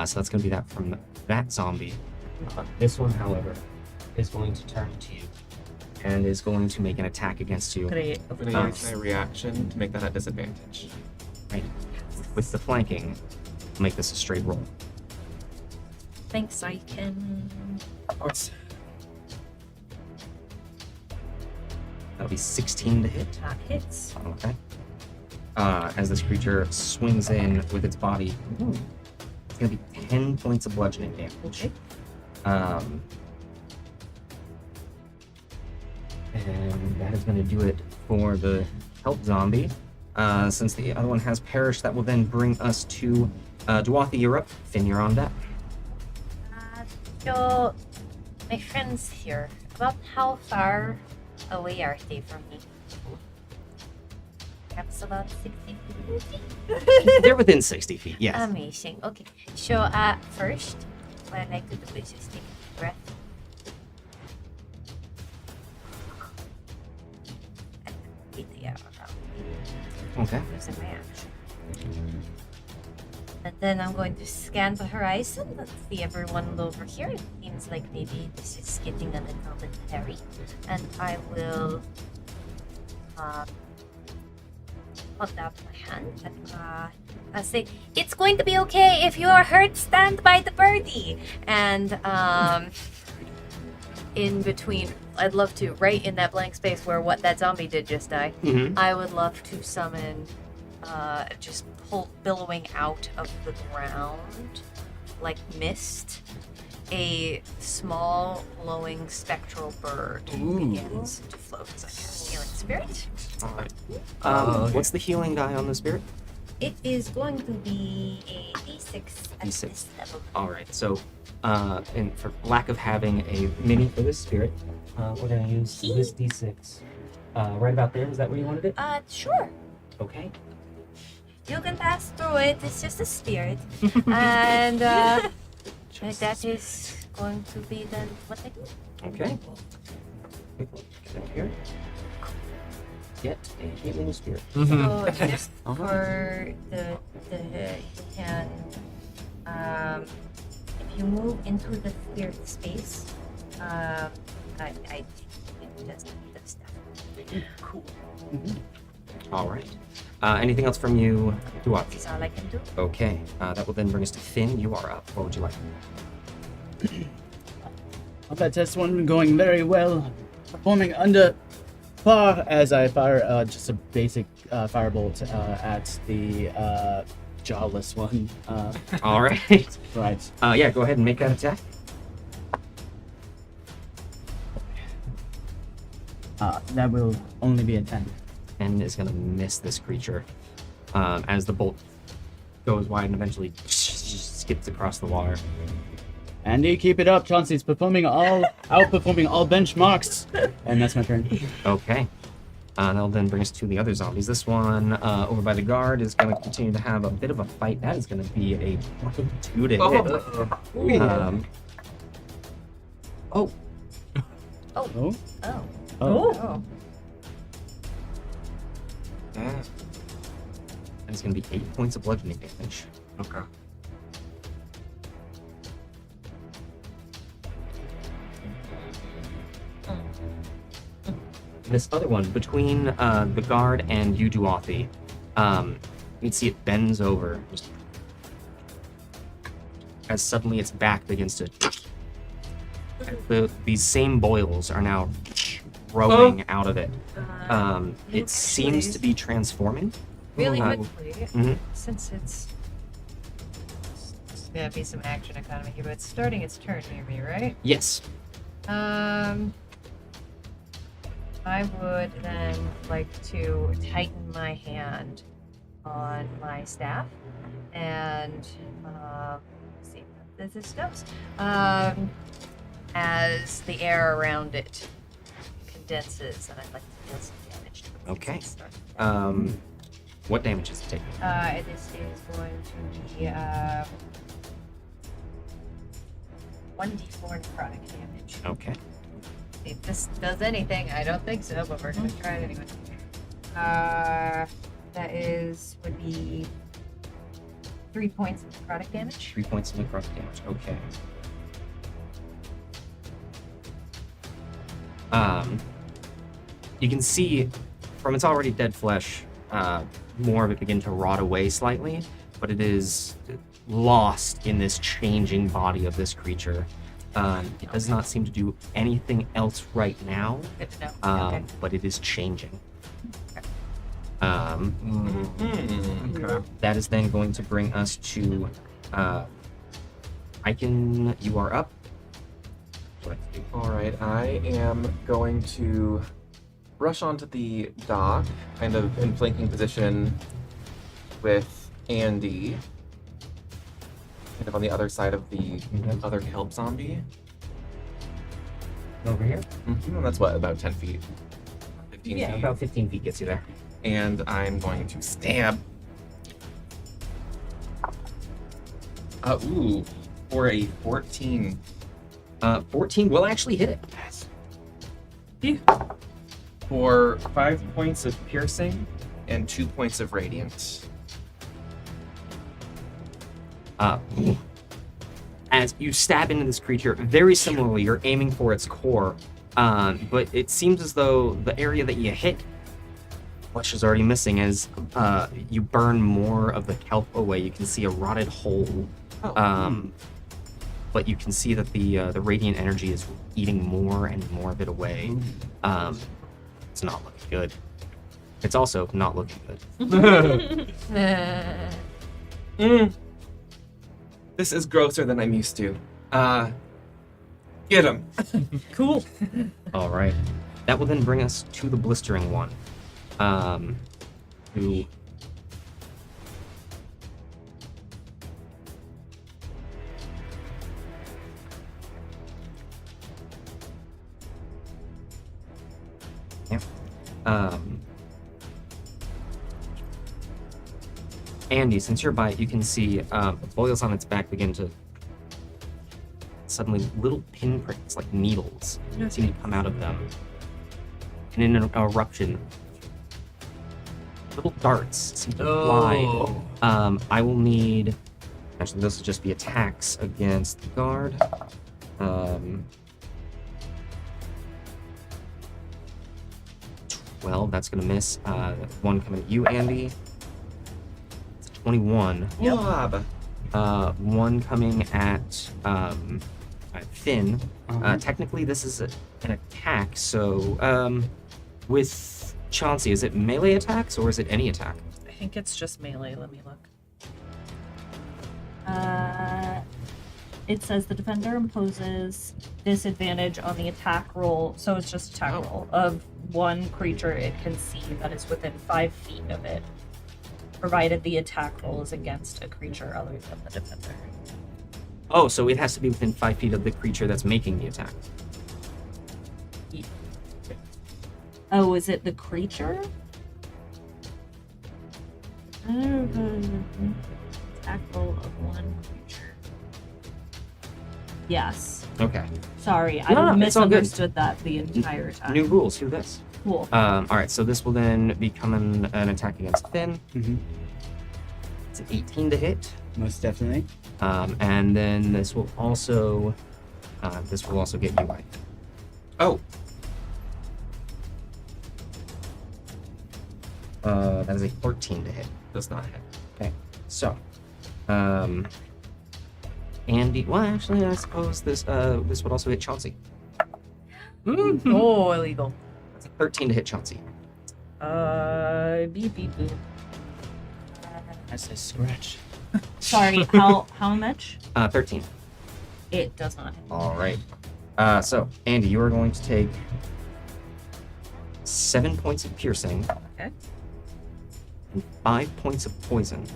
So that's going to be that from that zombie. This one, however, is going to turn to you and is going to make an attack against you. Great. I'm going to use my reaction to make that a disadvantage. Right. With the flanking, make this a straight roll. Thanks, I can. Of course. That'll be 16 to hit. That hits. Okay. As this creature swings in with its body, it's going to be 10 points of bludgeoning damage. Okay. And that is going to do it for the help zombie. Since the other one has perished, that will then bring us to Duatha, Europe. Finn, you're on deck. So, my friends here, about how far away are they from me? Perhaps about 60 feet? They're within 60 feet, yes. Amazing. Okay. So, first, what I like to do is just take a breath. And breathe the air around. Okay. Using my action. And then I'm going to scan the horizon. Let's see everyone over here. It seems like maybe this is getting a little bit hairy. And I will hold out my hand and I'll say, "It's going to be okay. If you are hurt, stand by the birdie." And in between, I'd love to, right in that blank space where what that zombie did just die, I would love to summon, just billowing out of the ground, like mist, a small, glowing spectral bird begins to float. It's like a healing spirit. All right. What's the healing die on the spirit? It is going to be a D6 at D6. this level. All right. So, and for lack of having a mini for this spirit, we're gonna use this D6. Right about there. Is that where you wanted it? Sure. Okay. You can pass through it. It's just a spirit. And that is going to be then what I do. Okay. Connect here. Get a healing spirit. So just Uh-huh. For the you can if you move into the spirit space, I it does the stuff. Cool. All right. Anything else from you, Duat? That's all I can do. Okay. That will then bring us to Finn. You are up. What would you like? Combat test 1 going very well. Performing under par as I fire just a basic firebolt at the jawless one. All right. Right. Yeah. Go ahead and make that attack. That will only be a 10. And is gonna miss this creature as the bolt goes wide and eventually skips across the water. Andy, keep it up. Chauncey's outperforming all benchmarks. And that's my turn. Okay. That'll then bring us to the other zombies. This one over by the guard is going to continue to have a bit of a fight. That is going to be a 2 to hit. Oh. Oh. Oh. And it's going to be 8 points of bludgeoning damage. Okay. This other one, between the guard and you, Duathi, you'd see it bends over. Just as suddenly its back begins to... These same boils are now growing out of it. It seems to be transforming. Really Uh, quickly, mhm. since it's gonna be some action economy here, but it's starting its turn near me, right? Yes. I would then like to tighten my hand on my staff and see how this goes. As the air around it condenses, and I'd like to deal some damage to it. Okay. Start. What damage is it taking? This is going to be 1d4 necrotic damage. Okay. If this does anything, I don't think so, but we're gonna try it anyway. That would be 3 points of necrotic damage. 3 points of necrotic damage. Okay. You can see from its already dead flesh, more of it begin to rot away slightly, but it is lost in this changing body of this creature. It does not seem to do anything else right now, Good to know. Okay. but it is changing. Okay. That is then going to bring us to Icon. You are up. What do I do? All right, I am going to rush onto the dock, kind of in flanking position with Andy, kind of on the other side of the other kelp zombie. Over here? And that's what, about 10 feet? 15 Yeah, feet? about 15 feet gets you there. And I'm going to stab. For a 14. 14 will actually hit it. For 5 points of piercing and 2 points of radiant. As you stab into this creature, very similarly, you're aiming for its core, but it seems as though the area that you hit, flesh is already missing. As you burn more of the kelp away, you can see a rotted hole but you can see that the radiant energy is eating more and more of it away. It's not looking good. It's also not looking good. This is grosser than I'm used to. Get him. Cool. All right. That will then bring us to the blistering one, who Andy, since you're by it, you can see boils on its back begin to suddenly little pinpricks like needles seem to come out of them. And in an eruption, little darts seem to fly. I will need. Actually, this will just be attacks against the guard. 12, that's gonna miss. One coming at you, Andy. It's a 21. Wob. One coming at Finn. Technically, this is an attack, so with Chauncey, is it melee attacks or is it any attack? I think it's just melee. Let me look. It says the defender imposes disadvantage on the attack roll, so it's just attack roll of one creature it can see that is within 5 feet of it, provided the attack roll is against a creature other than the defender. Oh, so it has to be within 5 feet of the creature that's making the attack. Oh, is it the creature? Attack roll of one creature. Yes. Okay. Sorry, No, I it's all good. misunderstood that the entire time. New rules. Who this? Cool. All right. So this will then become an attack against Finn. Mm-hmm. It's an 18 to hit. Most definitely. And then this will also get you right. Oh, That is a 13 to hit. does not hit. Okay. So, Andy. Well, actually, I suppose this would also hit Chauncey. Oh, illegal. That's a 13 to hit Chauncey. Beep beep boop. I say scratch. Sorry, how much? 13. It does not hit. All right. So, Andy, you are going to take 7 points of piercing. Okay. And 5 points of poison.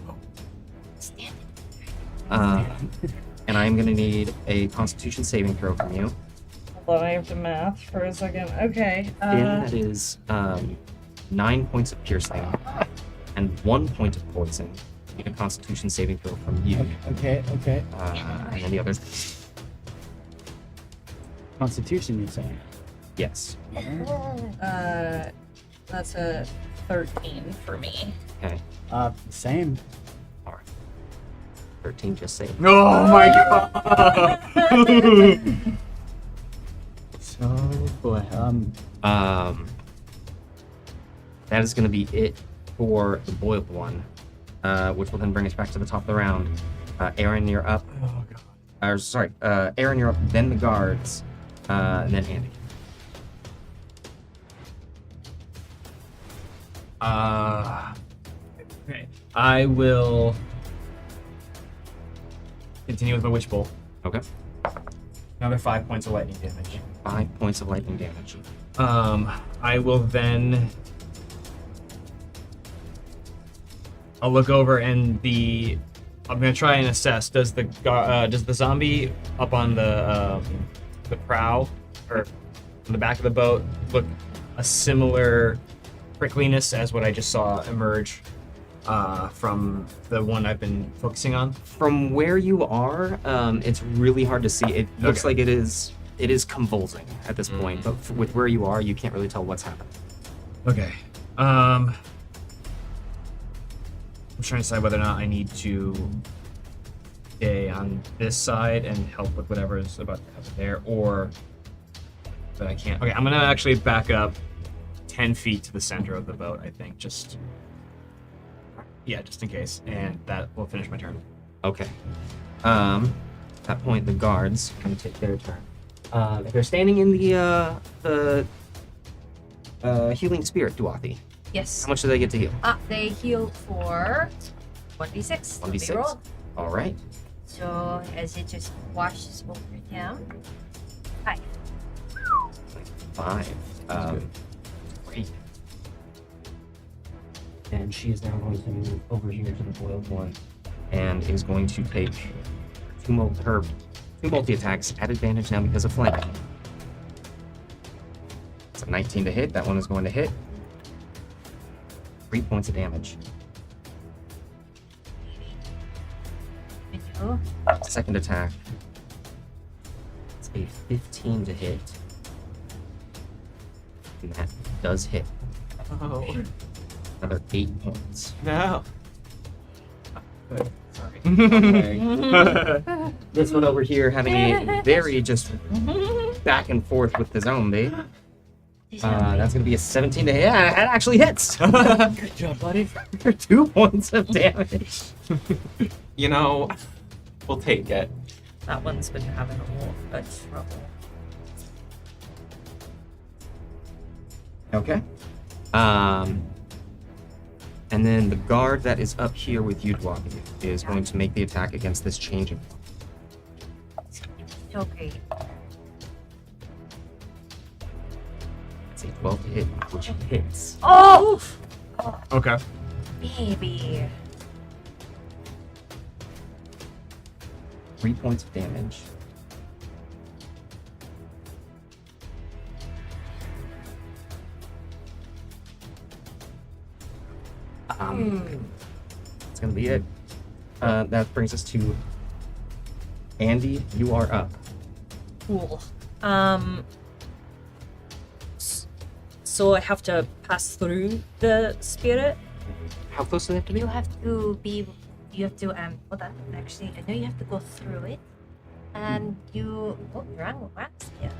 And I'm going to need a Constitution saving throw from you. Hold on, I have to math for a second. Okay. Finn, that is 9 points of piercing and 1 point of poison. I need a Constitution saving throw from you. Okay. And then the others. Constitution, you're saying? Yes. That's a 13 for me. Okay. Same. All right. 13 just saved. Oh my god! So, boy, That is going to be it for the boiled one, which will then bring us back to the top of the round. Aaron, you're up. Oh god. Aaron, you're up. Then the guards, and then Andy. Okay. I will continue with my witch bolt. Okay. Another 5 points of lightning damage. 5 points of lightning damage. I will then. I'll look over and I'm gonna try and assess. Does the zombie up on the prow or on the back of the boat look a similar prickliness as what I just saw emerge from the one I've been focusing on? From where you are, it's really hard to see. It looks like it is convulsing at this point, but with where you are, you can't really tell what's happening. Okay. I'm trying to decide whether or not I need to stay on this side and help with whatever is about to happen there, or that I can't. Okay, I'm gonna actually back up 10 feet to the center of the boat, I think, just in case, and that will finish my turn. Okay. At that point, the guards can take their turn. They're standing in the healing spirit, Duathi. Yes. How much do they get to heal? They heal for 1d6. 1d6. They roll. All right. So as it just washes over down. 5. Great. And she is now going to move over here to the boiled one and is going to take two multi-attacks at advantage now because of flanking. It's a 19 to hit. That one is going to hit. 3 points of damage. Second attack. It's a 15 to hit. And that does hit. Oh, Another 8 points. no. Good. Sorry. This one over here having a very just back and forth with the zombie. That's gonna be a 17 to hit. Yeah, that actually hits. Good job, buddy. 2 points of damage. You know, we'll take it. That one's been having a lot of trouble. Okay. And then the guard that is up here with you, Dwabi, is going to make the attack against this changing one. So great. It's a 12 to hit, which hits. Oh! Okay. Baby. 3 points of damage. That's gonna be it. That brings us to Andy. You are up. Cool. So I have to pass through the spirit? How close do they have to be? You have to hold on, actually, I know you have to go through it. And you, wrong here.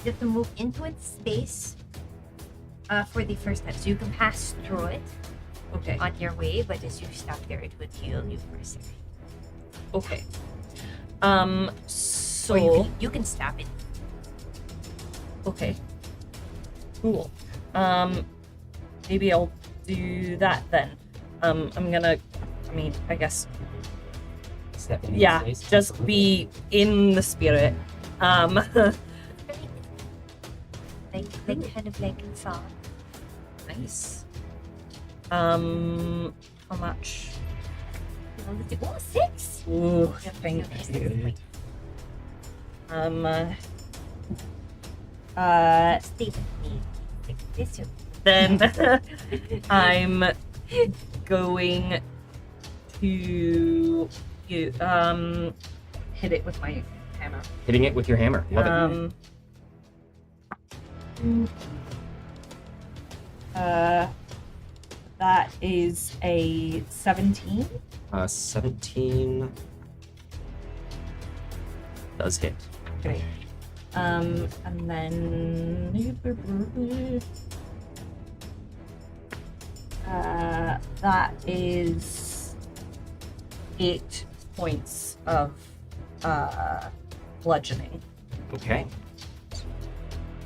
You have to move into its space for the first time. So you can pass through it Okay. on your way, but as you stop there, it would heal you for a second. Okay. Or So you can stop it. okay. Cool. Maybe I'll do that then. I'm gonna I guess yeah, just be in the spirit. Like kind of like song. Nice. How much? Oh, 6! Ooh, thank you. Stay with me. Like this. Then I'm going to hit it with my hammer. Hitting it with your hammer. Love it. That is a 17. 17 does hit. Great. And then that is 8 points of bludgeoning. Okay.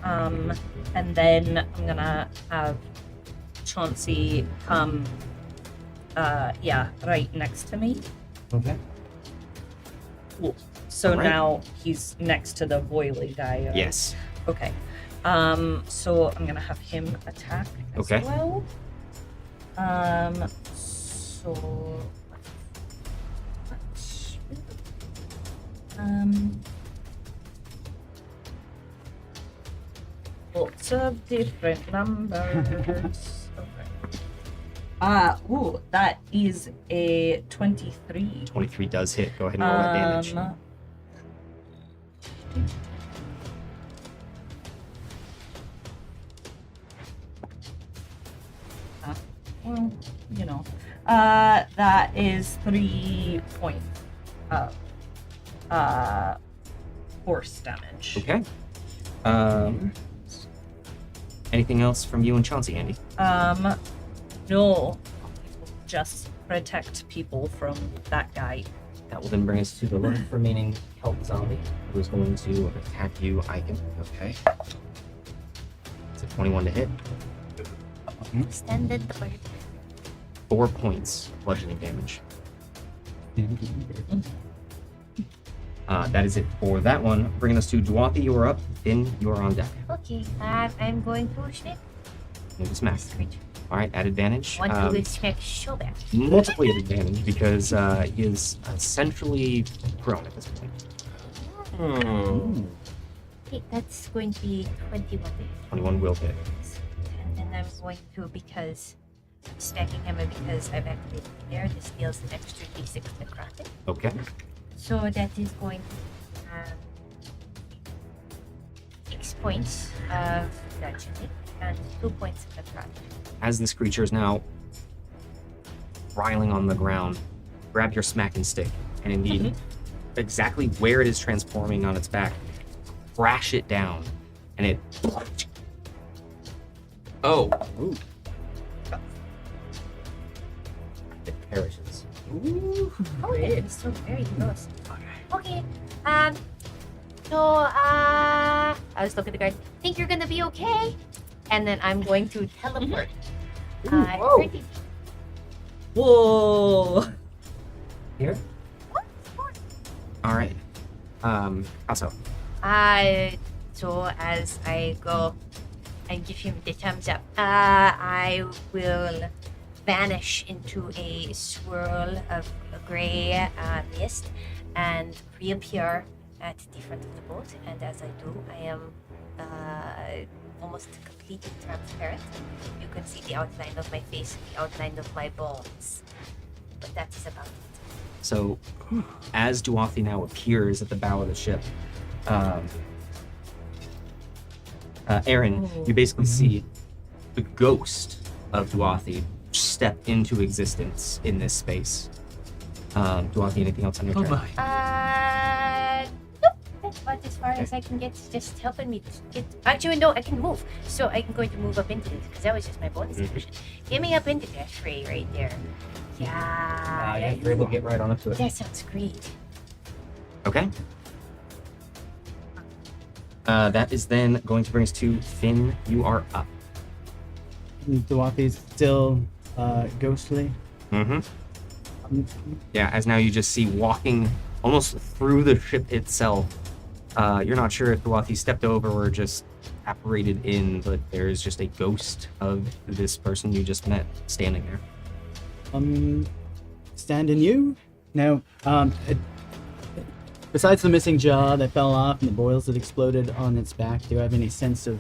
And then I'm gonna have Chauncey come right next to me. Okay. Cool. So Alright. now he's next to the boily guy. Right? Yes. Okay. So I'm gonna have him attack as Okay. well. So lots of different numbers. Okay. That is a 23. 23 does hit. Go ahead and roll that damage. Well, that is 3 points of force damage. Okay. Anything else from you and Chauncey, Andy? No. just protect people from that guy. That will then bring us to the last remaining health zombie, who is going to attack you, Icon. Okay. It's a 21 to hit. Extended the bird. 4 points bludgeoning damage. That is it for that one. Bringing us to Dwathi, you are up. Finn, you are on deck. Okay, I'm going to smack Move to smack. this creature. All right, at advantage. Want to smack so bad. Multiply at advantage because he is essentially prone at this point. Okay, that's going to be 21 days. 21 will hit. And then I'm going to, because I'm stacking him and because I've activated there, this deals an extra d6 necrotic. Okay. So that is going to 6 points of bludgeoning and 2 points of necrotic. As this creature is now riling on the ground, grab your smacking stick and indeed exactly where it is transforming on its back, crash it down, and it Oh, it perishes. Oh, that is so very close. Okay, so, I was looking at the guard. Think you're gonna be okay? And then I'm going to teleport. 30 Whoa! Here. All right. Also, So as I go and give him the thumbs up, I will vanish into a swirl of gray mist and reappear at the front of the boat. And as I do, I am almost completely transparent. You can see the outline of my face and the outline of my bones. But that is about it. so as Dwathi now appears at the bow of the ship, Aaron, you basically see the ghost of Dwathi step into existence in this space. Dwathi, anything else on your Oh turn? my. Nope. That's about as far as I can get. Just helping me get. Actually, no, I can move. So I'm going to move up into this because that was just my bonus action. Get me up into that tray right there. Yeah. You're able to get right on up to it. That sounds great. Okay. That is then going to bring us to Finn. You are up. Dwathi's still ghostly. Mm-hmm. Yeah, as now you just see walking almost through the ship itself. You're not sure if Dwathi stepped over or just apparated in, but there's just a ghost of this person you just met standing there. Standing you? No. Besides the missing jaw that fell off and the boils that exploded on its back, do you have any sense of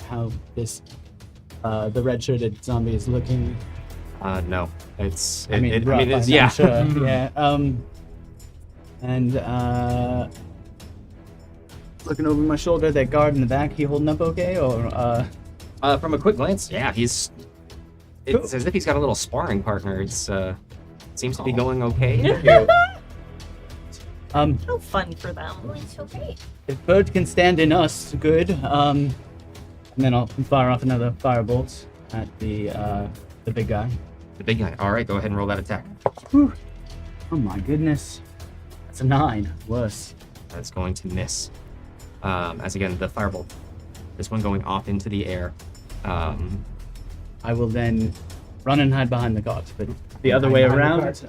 how this the red-shirted zombie is looking? No, it's. Rough, it's I'm yeah. sure. Yeah. And looking over my shoulder, that guard in the back, he holding up okay, or From a quick glance, yeah, it's as if he's got a little sparring partner. It's seems to be going okay. How fun for them. Oh, it's so great. If bird can stand in us, good. And then I'll fire off another firebolt at the big guy. The big guy. All right, go ahead and roll that attack. Whew. Oh my goodness, that's a 9. Worse. That's going to miss. As again, the firebolt. This one going off into the air. I will then run and hide behind the cart, but the other way around.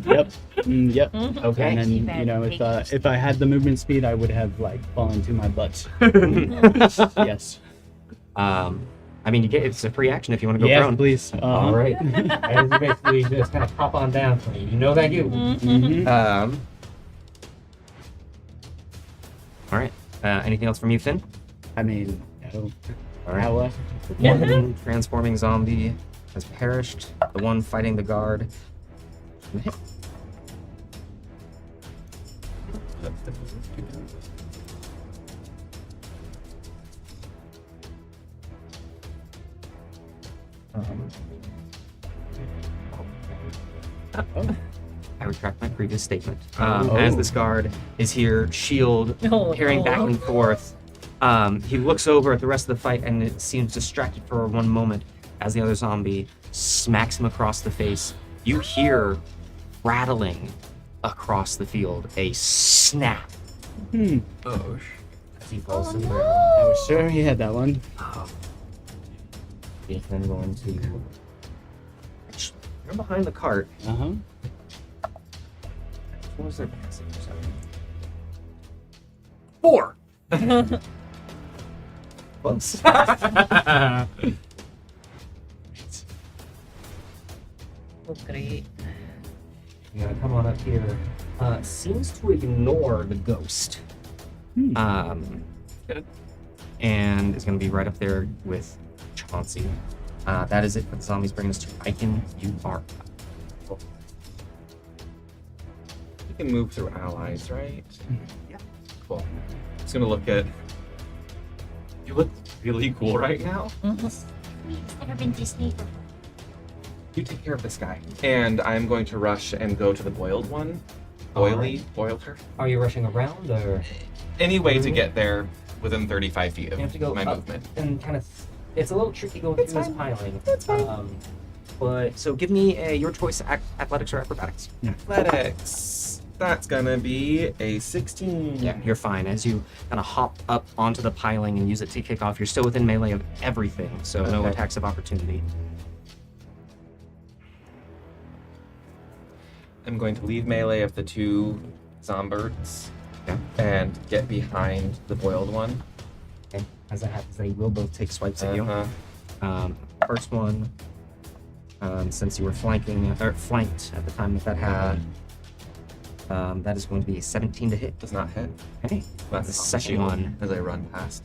Yep. Yep. Okay. And then if I had the movement speed, I would have fallen to my butt. Yes. I mean, it's a free action if you want to go Yes, prone. please. All right. As you basically just kind of pop on down. You know that you. All right. Anything else from you, Finn? I mean, no. All right. Hour. One transforming zombie has perished. The one fighting the guard. I retract my previous statement. As this guard is here, shield carrying back and forth, he looks over at the rest of the fight and it seems distracted for one moment as the other zombie smacks him across the face, you hear rattling across the field, a snap Oh, as he falls to the ground. I was sure he had that one. He's then going to. You're behind the cart. Uh-huh. What was their passing percentage? 4. Close. Oh, great. You're gonna come on up here. Seems to ignore the ghost. And is gonna be right up there with Chauncey. That is it for the zombies. Bringing us to Icon. You are up. You can move through allies, right? Yeah. Cool. Just gonna look at. You look really cool right now. We've never been Disney. You take care of this guy. And I'm going to rush and go to the boiled one. Boiled her. Are you rushing around or? Any way to get there within 35 feet of You have to go my up movement. and kind of. It's a little tricky going through this piling. It's fine. But so give me your choice: athletics or acrobatics. Athletics. That's gonna be a 16. Yeah, you're fine. As you kind of hop up onto the piling and use it to kick off, you're still within melee of everything, so no Okay. attacks of opportunity. I'm going to leave melee of the 2 zombirds Okay. and get behind the boiled one. Okay. As that happens, they will both take swipes at you. Uh-huh. First one, since you were flanked at the time that happened, that is going to be a 17 to hit. Does not hit. Okay. That's The on second shield one, as I run past.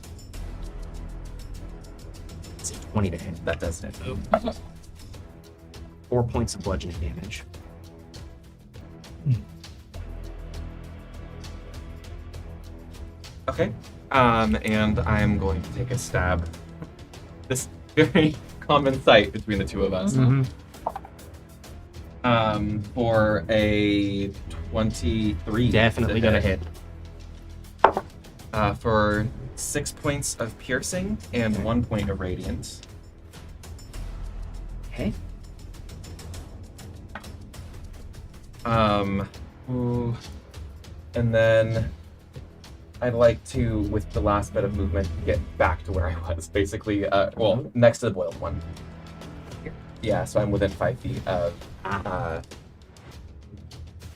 it's a 20 to hit. That does hit. 4 points of bludgeoning damage. Okay. And I'm going to take a stab. This very common sight between the two of us. For a 23. Definitely gonna hit. For 6 points of piercing and 1 point of radiant. Okay. Ooh. And then I'd like to, with the last bit of movement, get back to where I was, basically. Next to the boiled one. Yeah, so I'm within 5 feet of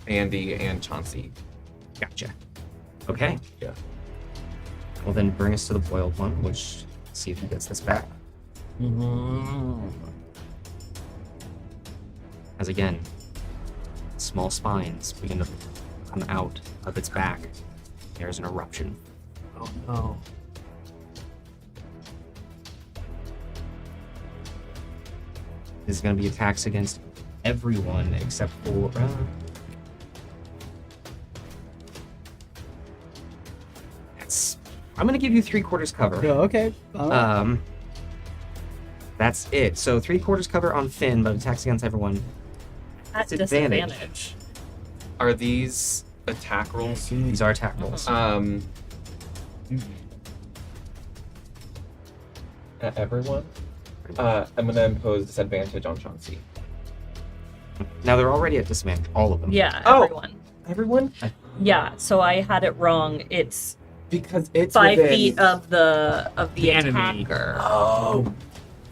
Andy and Chauncey. Gotcha. Okay. Yeah. Well, then bring us to the boiled one, which see if he gets this back. As again, small spines begin to come out of its back. There's an eruption. Oh no. This is going to be attacks against everyone except for. I'm going to give you 3/4 cover. Oh, okay. That's it. So 3/4 cover on Finn, but attacks against everyone. At Disadvantage. disadvantage. Are these attack rolls? These are attack rolls. At everyone? I'm going to impose disadvantage on Chauncey. Now they're already at disadvantage, all of them. Yeah, Oh. everyone. Everyone? Yeah, so I had it wrong. It's Because it's 5 within... feet of the The enemy. attacker, Oh,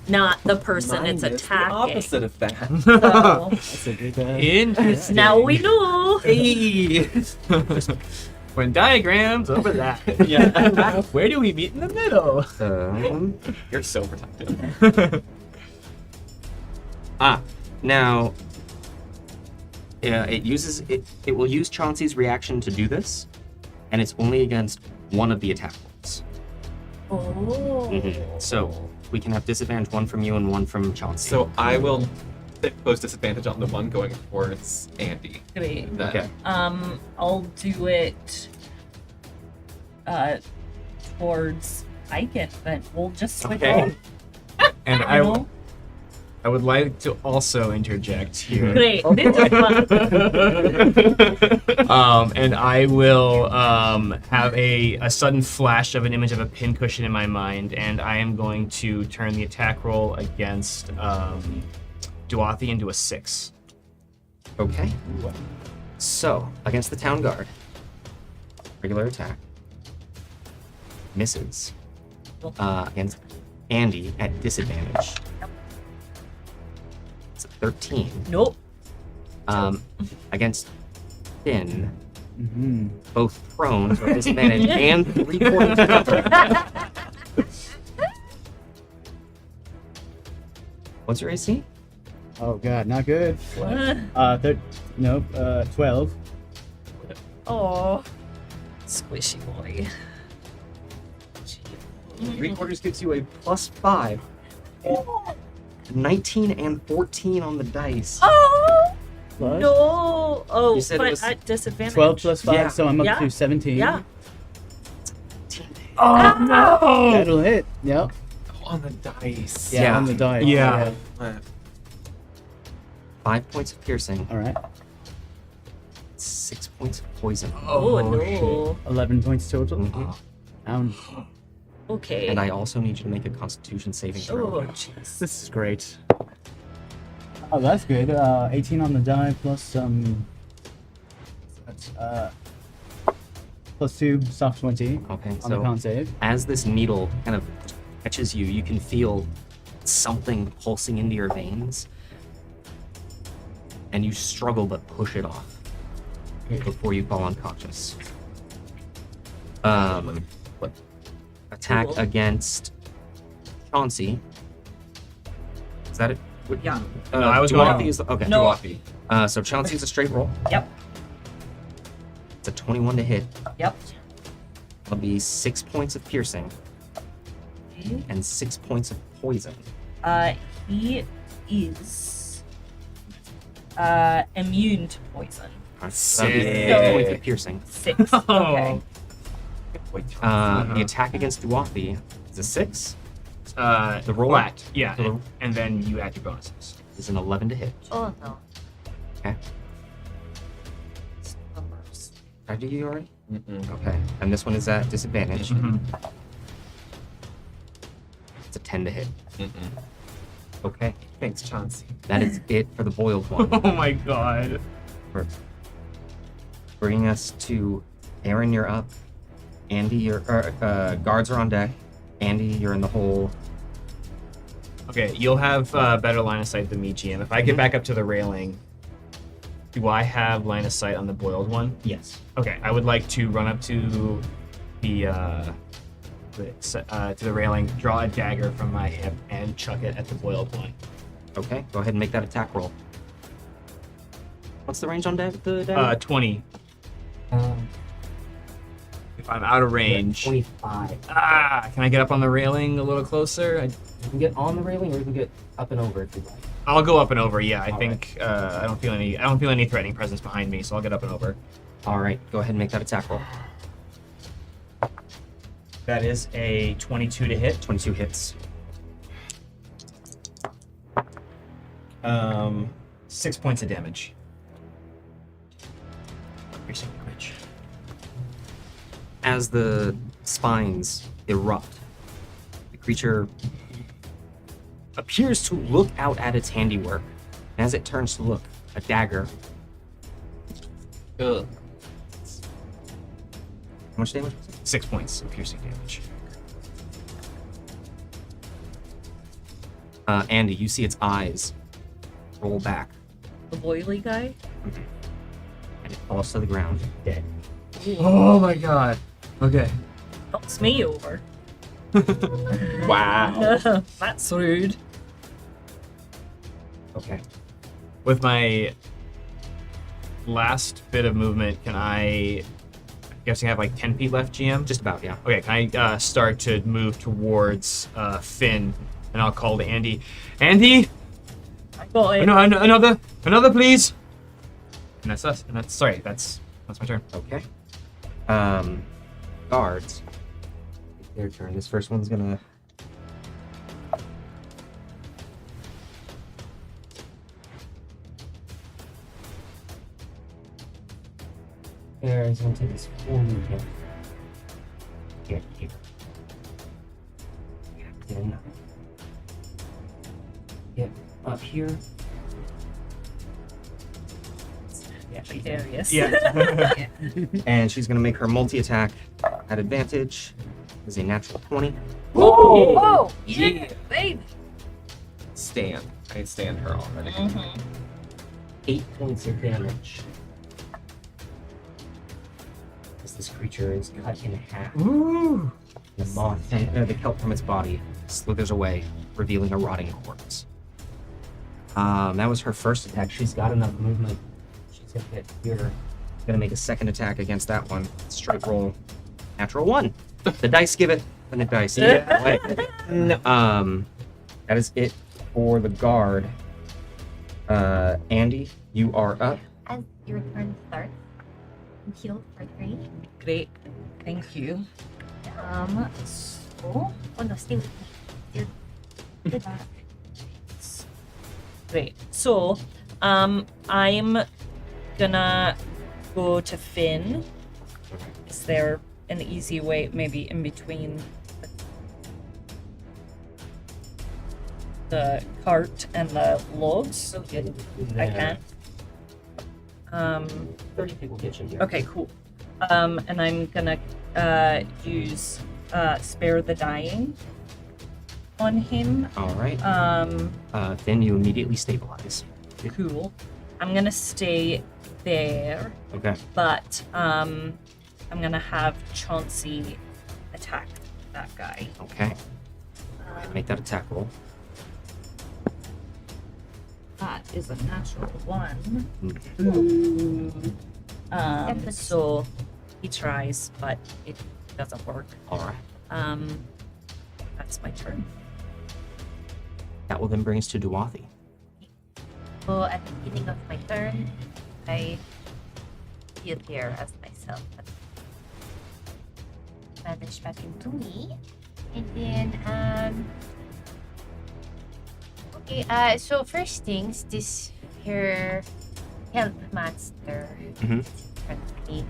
not the person mine it's is attacking. the opposite of that. So, That's a good Interesting. now we know. Hey! When diagrams over that. Yeah. Where do we meet in the middle? You're so protective. Now, it will use Chauncey's reaction to do this, and it's only against one of the attack rolls. Oh. So we can have disadvantage, one from you and one from Chauncey. So I will impose disadvantage on the one going towards Andy. Great. Then. Okay. I'll do it towards Icon, then we'll just switch Okay. on. And You know? I would like to also interject here. Great. This is fun. And I will have a sudden flash of an image of a pincushion in my mind, and I am going to turn the attack roll against Duathi into a 6. Okay. So, against the town guard, regular attack. Misses. Against Andy at disadvantage. It's a 13. Nope. Against Finn, Mm-hmm. both prone for disadvantage and 3/4. What's your AC? Oh god, not good. 12. Oh, squishy boy. 3/4 gives you a +5. 19 and 14 on the dice. Oh Plus no! Oh, You said it but was at disadvantage. 12 plus 5, Yeah. so I'm up Yeah. to 17. Yeah. Oh no! That'll hit. Yep. On the dice. Yeah, Yeah. on the die. Yeah. 5 points of piercing, Alright. 6 points of poison. Oh no. 11 points total. Mhm. Down. Okay. And I also need you to make a Constitution saving throw. Oh jeez. This is great. Oh, that's good. 18 on the die plus that's plus 2 soft 20 Okay, on the so con save. as this needle kind of catches you, you can feel something pulsing into your veins, and you struggle but push it off before you fall unconscious. Attack Cool. against Chauncey. Is that it? What- Yeah. No, I was going- Duafi is the, okay. No. Duafi. So Chauncey's a straight roll. Yep. It's a 21 to hit. Yep. It'll be 6 points of piercing and 6 points of poison. He is immune to poison. So that'll be Sick. 6 points of piercing. 6. Okay. The attack against Duafi is a 6. The roll? flat. Yeah. The roll? And then you add your bonuses. Is an 11 to hit. Oh no. Okay. Numbers. Did I do you already? Mm-mm. Okay. And this one is at disadvantage. Mhm. It's a 10 to hit. Mm-mm. Okay. Thanks, Chauncey. That is it for the boiled one. Oh my god. Bringing us to Aaron, you're up. Andy, guards are on deck. Andy, you're in the hole. Okay, you'll have better line of sight than me, GM. If I get back up to the railing, do I have line of sight on the boiled one? Yes. Okay, I would like to run up to the railing, draw a dagger from my hip, and chuck it at the boiled one. Okay. Go ahead and make that attack roll. What's the range on the dagger? 20. If I'm out of range. 25. Can I get up on the railing a little closer? You can get on the railing, or you can get up and over if you'd like. I'll go up and over. Yeah, I All think I don't feel any threatening presence behind me, so I'll get up and over. All right. Go ahead and make that attack roll. That is a 22 to hit. 22 hits. 6 points of damage. Piercing damage. As the spines erupt, the creature appears to look out at its handiwork. And as it turns to look, a dagger. Ugh. How much damage? 6 points of piercing damage. Andy, you see its eyes roll back, The boily guy. and it falls to the ground, dead. Oh my god. Okay. Helps me over. Wow. That's rude. Okay. With my last bit of movement, can I? I'm guessing I have like 10 feet left, GM. Just about, yeah. Okay, can I start to move towards Finn, and I'll call to Andy. Andy, I got it. no, another, please. And that's us. And that's my turn. Okay. Guards. Their turn. This first one's gonna. He's gonna take his full movement. Get here. Then get up here. Yeah, she Precarious. Yeah. And she's going to make her multi-attack at advantage. Is a natural 20. Oh, yeah, baby. Stand. I stand her already. 8 points of damage. As this creature is cut in half. Ooh. The moth, the kelp from its body slithers away, revealing a rotting corpse. That was her first attack. She's got enough movement. She's gonna get here. Gonna make a second attack against that one. Strike roll. Natural 1. The dice give it. And the dice. Yeah. No. That is it for the guard. Andy, you are up. As your turn starts, you heal for 3. Great. Thank you. So, oh no, stay with me. Stay back. Great. So, I'm gonna go to Finn. Is there an easy way, maybe in between the cart and the logs? I can. 30 people kitchen here. Okay, cool. And I'm gonna use Spare the Dying on him. All right. Um, Then you immediately stabilize. cool. I'm gonna stay there, Okay. but I'm gonna have Chauncey attack that guy. Okay. Go ahead and make that attack roll. That is a natural 1. Mm. So he tries, but it doesn't work. All right. That's my turn. That will then bring us to Duwathi. So at the beginning of my turn, I heal here as myself. Vanish back into me. And then, okay, so first things, this here health monster. Mhm. In front of me.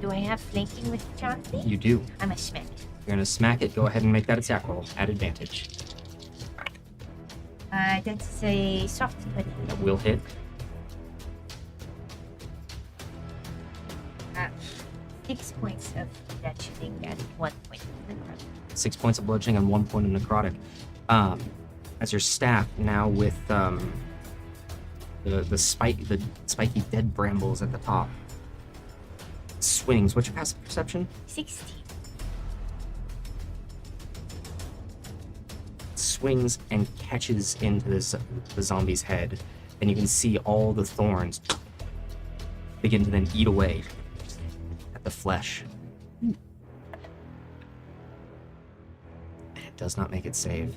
Do I have flanking with Chauncey? You do. I'm a smack. You're gonna smack it. Go ahead and make that attack roll at advantage. That's a soft buddy. That will hit. 6 points of bludgeoning and 1 point of necrotic. 6 points of bludgeoning and 1 point of necrotic. As your staff now with the spiky dead brambles at the top swings. What's your passive perception? 16. Swings and catches into the zombie's head, and you can see all the thorns begin to then eat away at the flesh. And it does not make it save.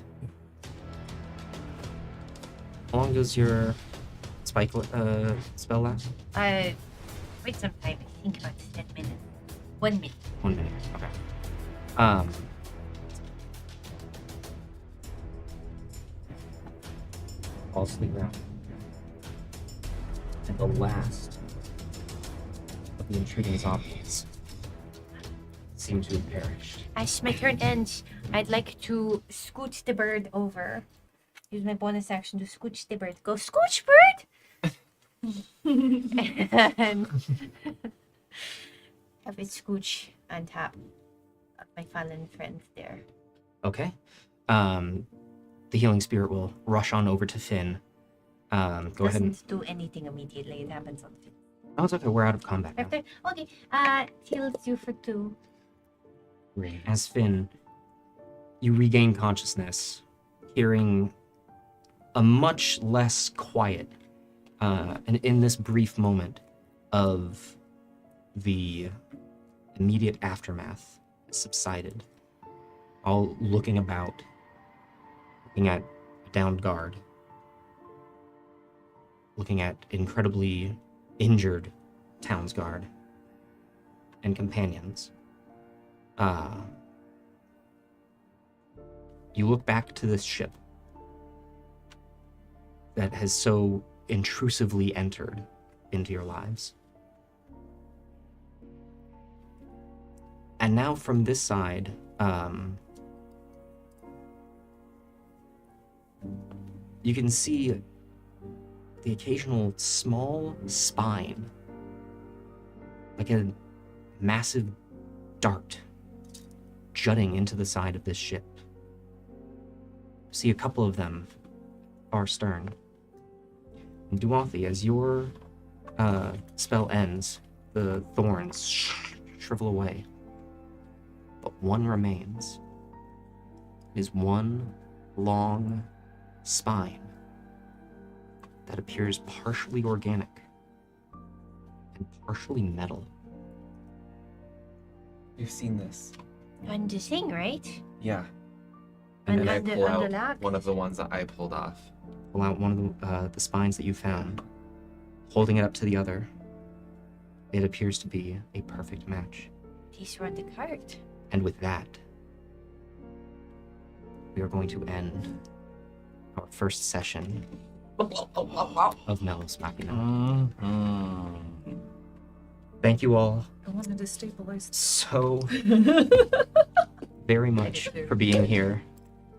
How long does your spell last? Wait some time. I think about 10 minutes. 1 minute. 1 minute. Okay. All sleep now. And the last of the intriguing zombies seem to have perished. As my turn ends, I'd like to scooch the bird over. Use my bonus action to scooch the bird. Go scooch bird! And have it scooch on top of my fallen friend there. Okay. The healing spirit will rush on over to Finn. Go ahead and... Doesn't do anything immediately. It happens on Finn. Oh, it's okay. We're out of combat now. After, okay, heals you for 2. As Finn, you regain consciousness, hearing a much less quiet, and in this brief moment of the immediate aftermath subsided, all looking about, looking at a downed guard, looking at incredibly injured townsguard and companions. You look back to this ship that has so intrusively entered into your lives. And now from this side, you can see the occasional small spine like a massive dart jutting into the side of this ship. See a couple of them far stern. And Duathi, as your spell ends, the thorns shrivel away. But one remains. It is one long spine that appears partially organic and partially metal. You've seen this. On the thing, right? Yeah. And And I on the- pull on the out log. one of the ones that I pulled off. Pull out one of the spines that you found, holding it up to the other. It appears to be a perfect match. These were the card. And with that, we are going to end our first session of Melos Machina. Mhm. Thank you all I wanted to stabilize. so very much for being here.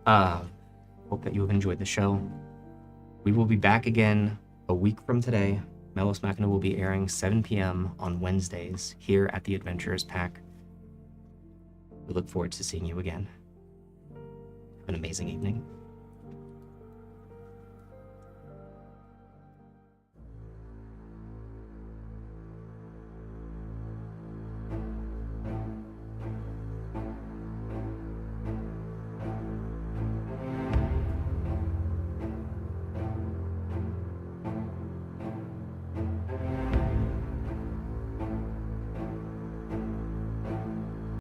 Hope that you have enjoyed the show. We will be back again a week from today. Melos Machina will be airing 7 p.m. on Wednesdays here at the Adventurers Pack. We look forward to seeing you again. Have an amazing evening.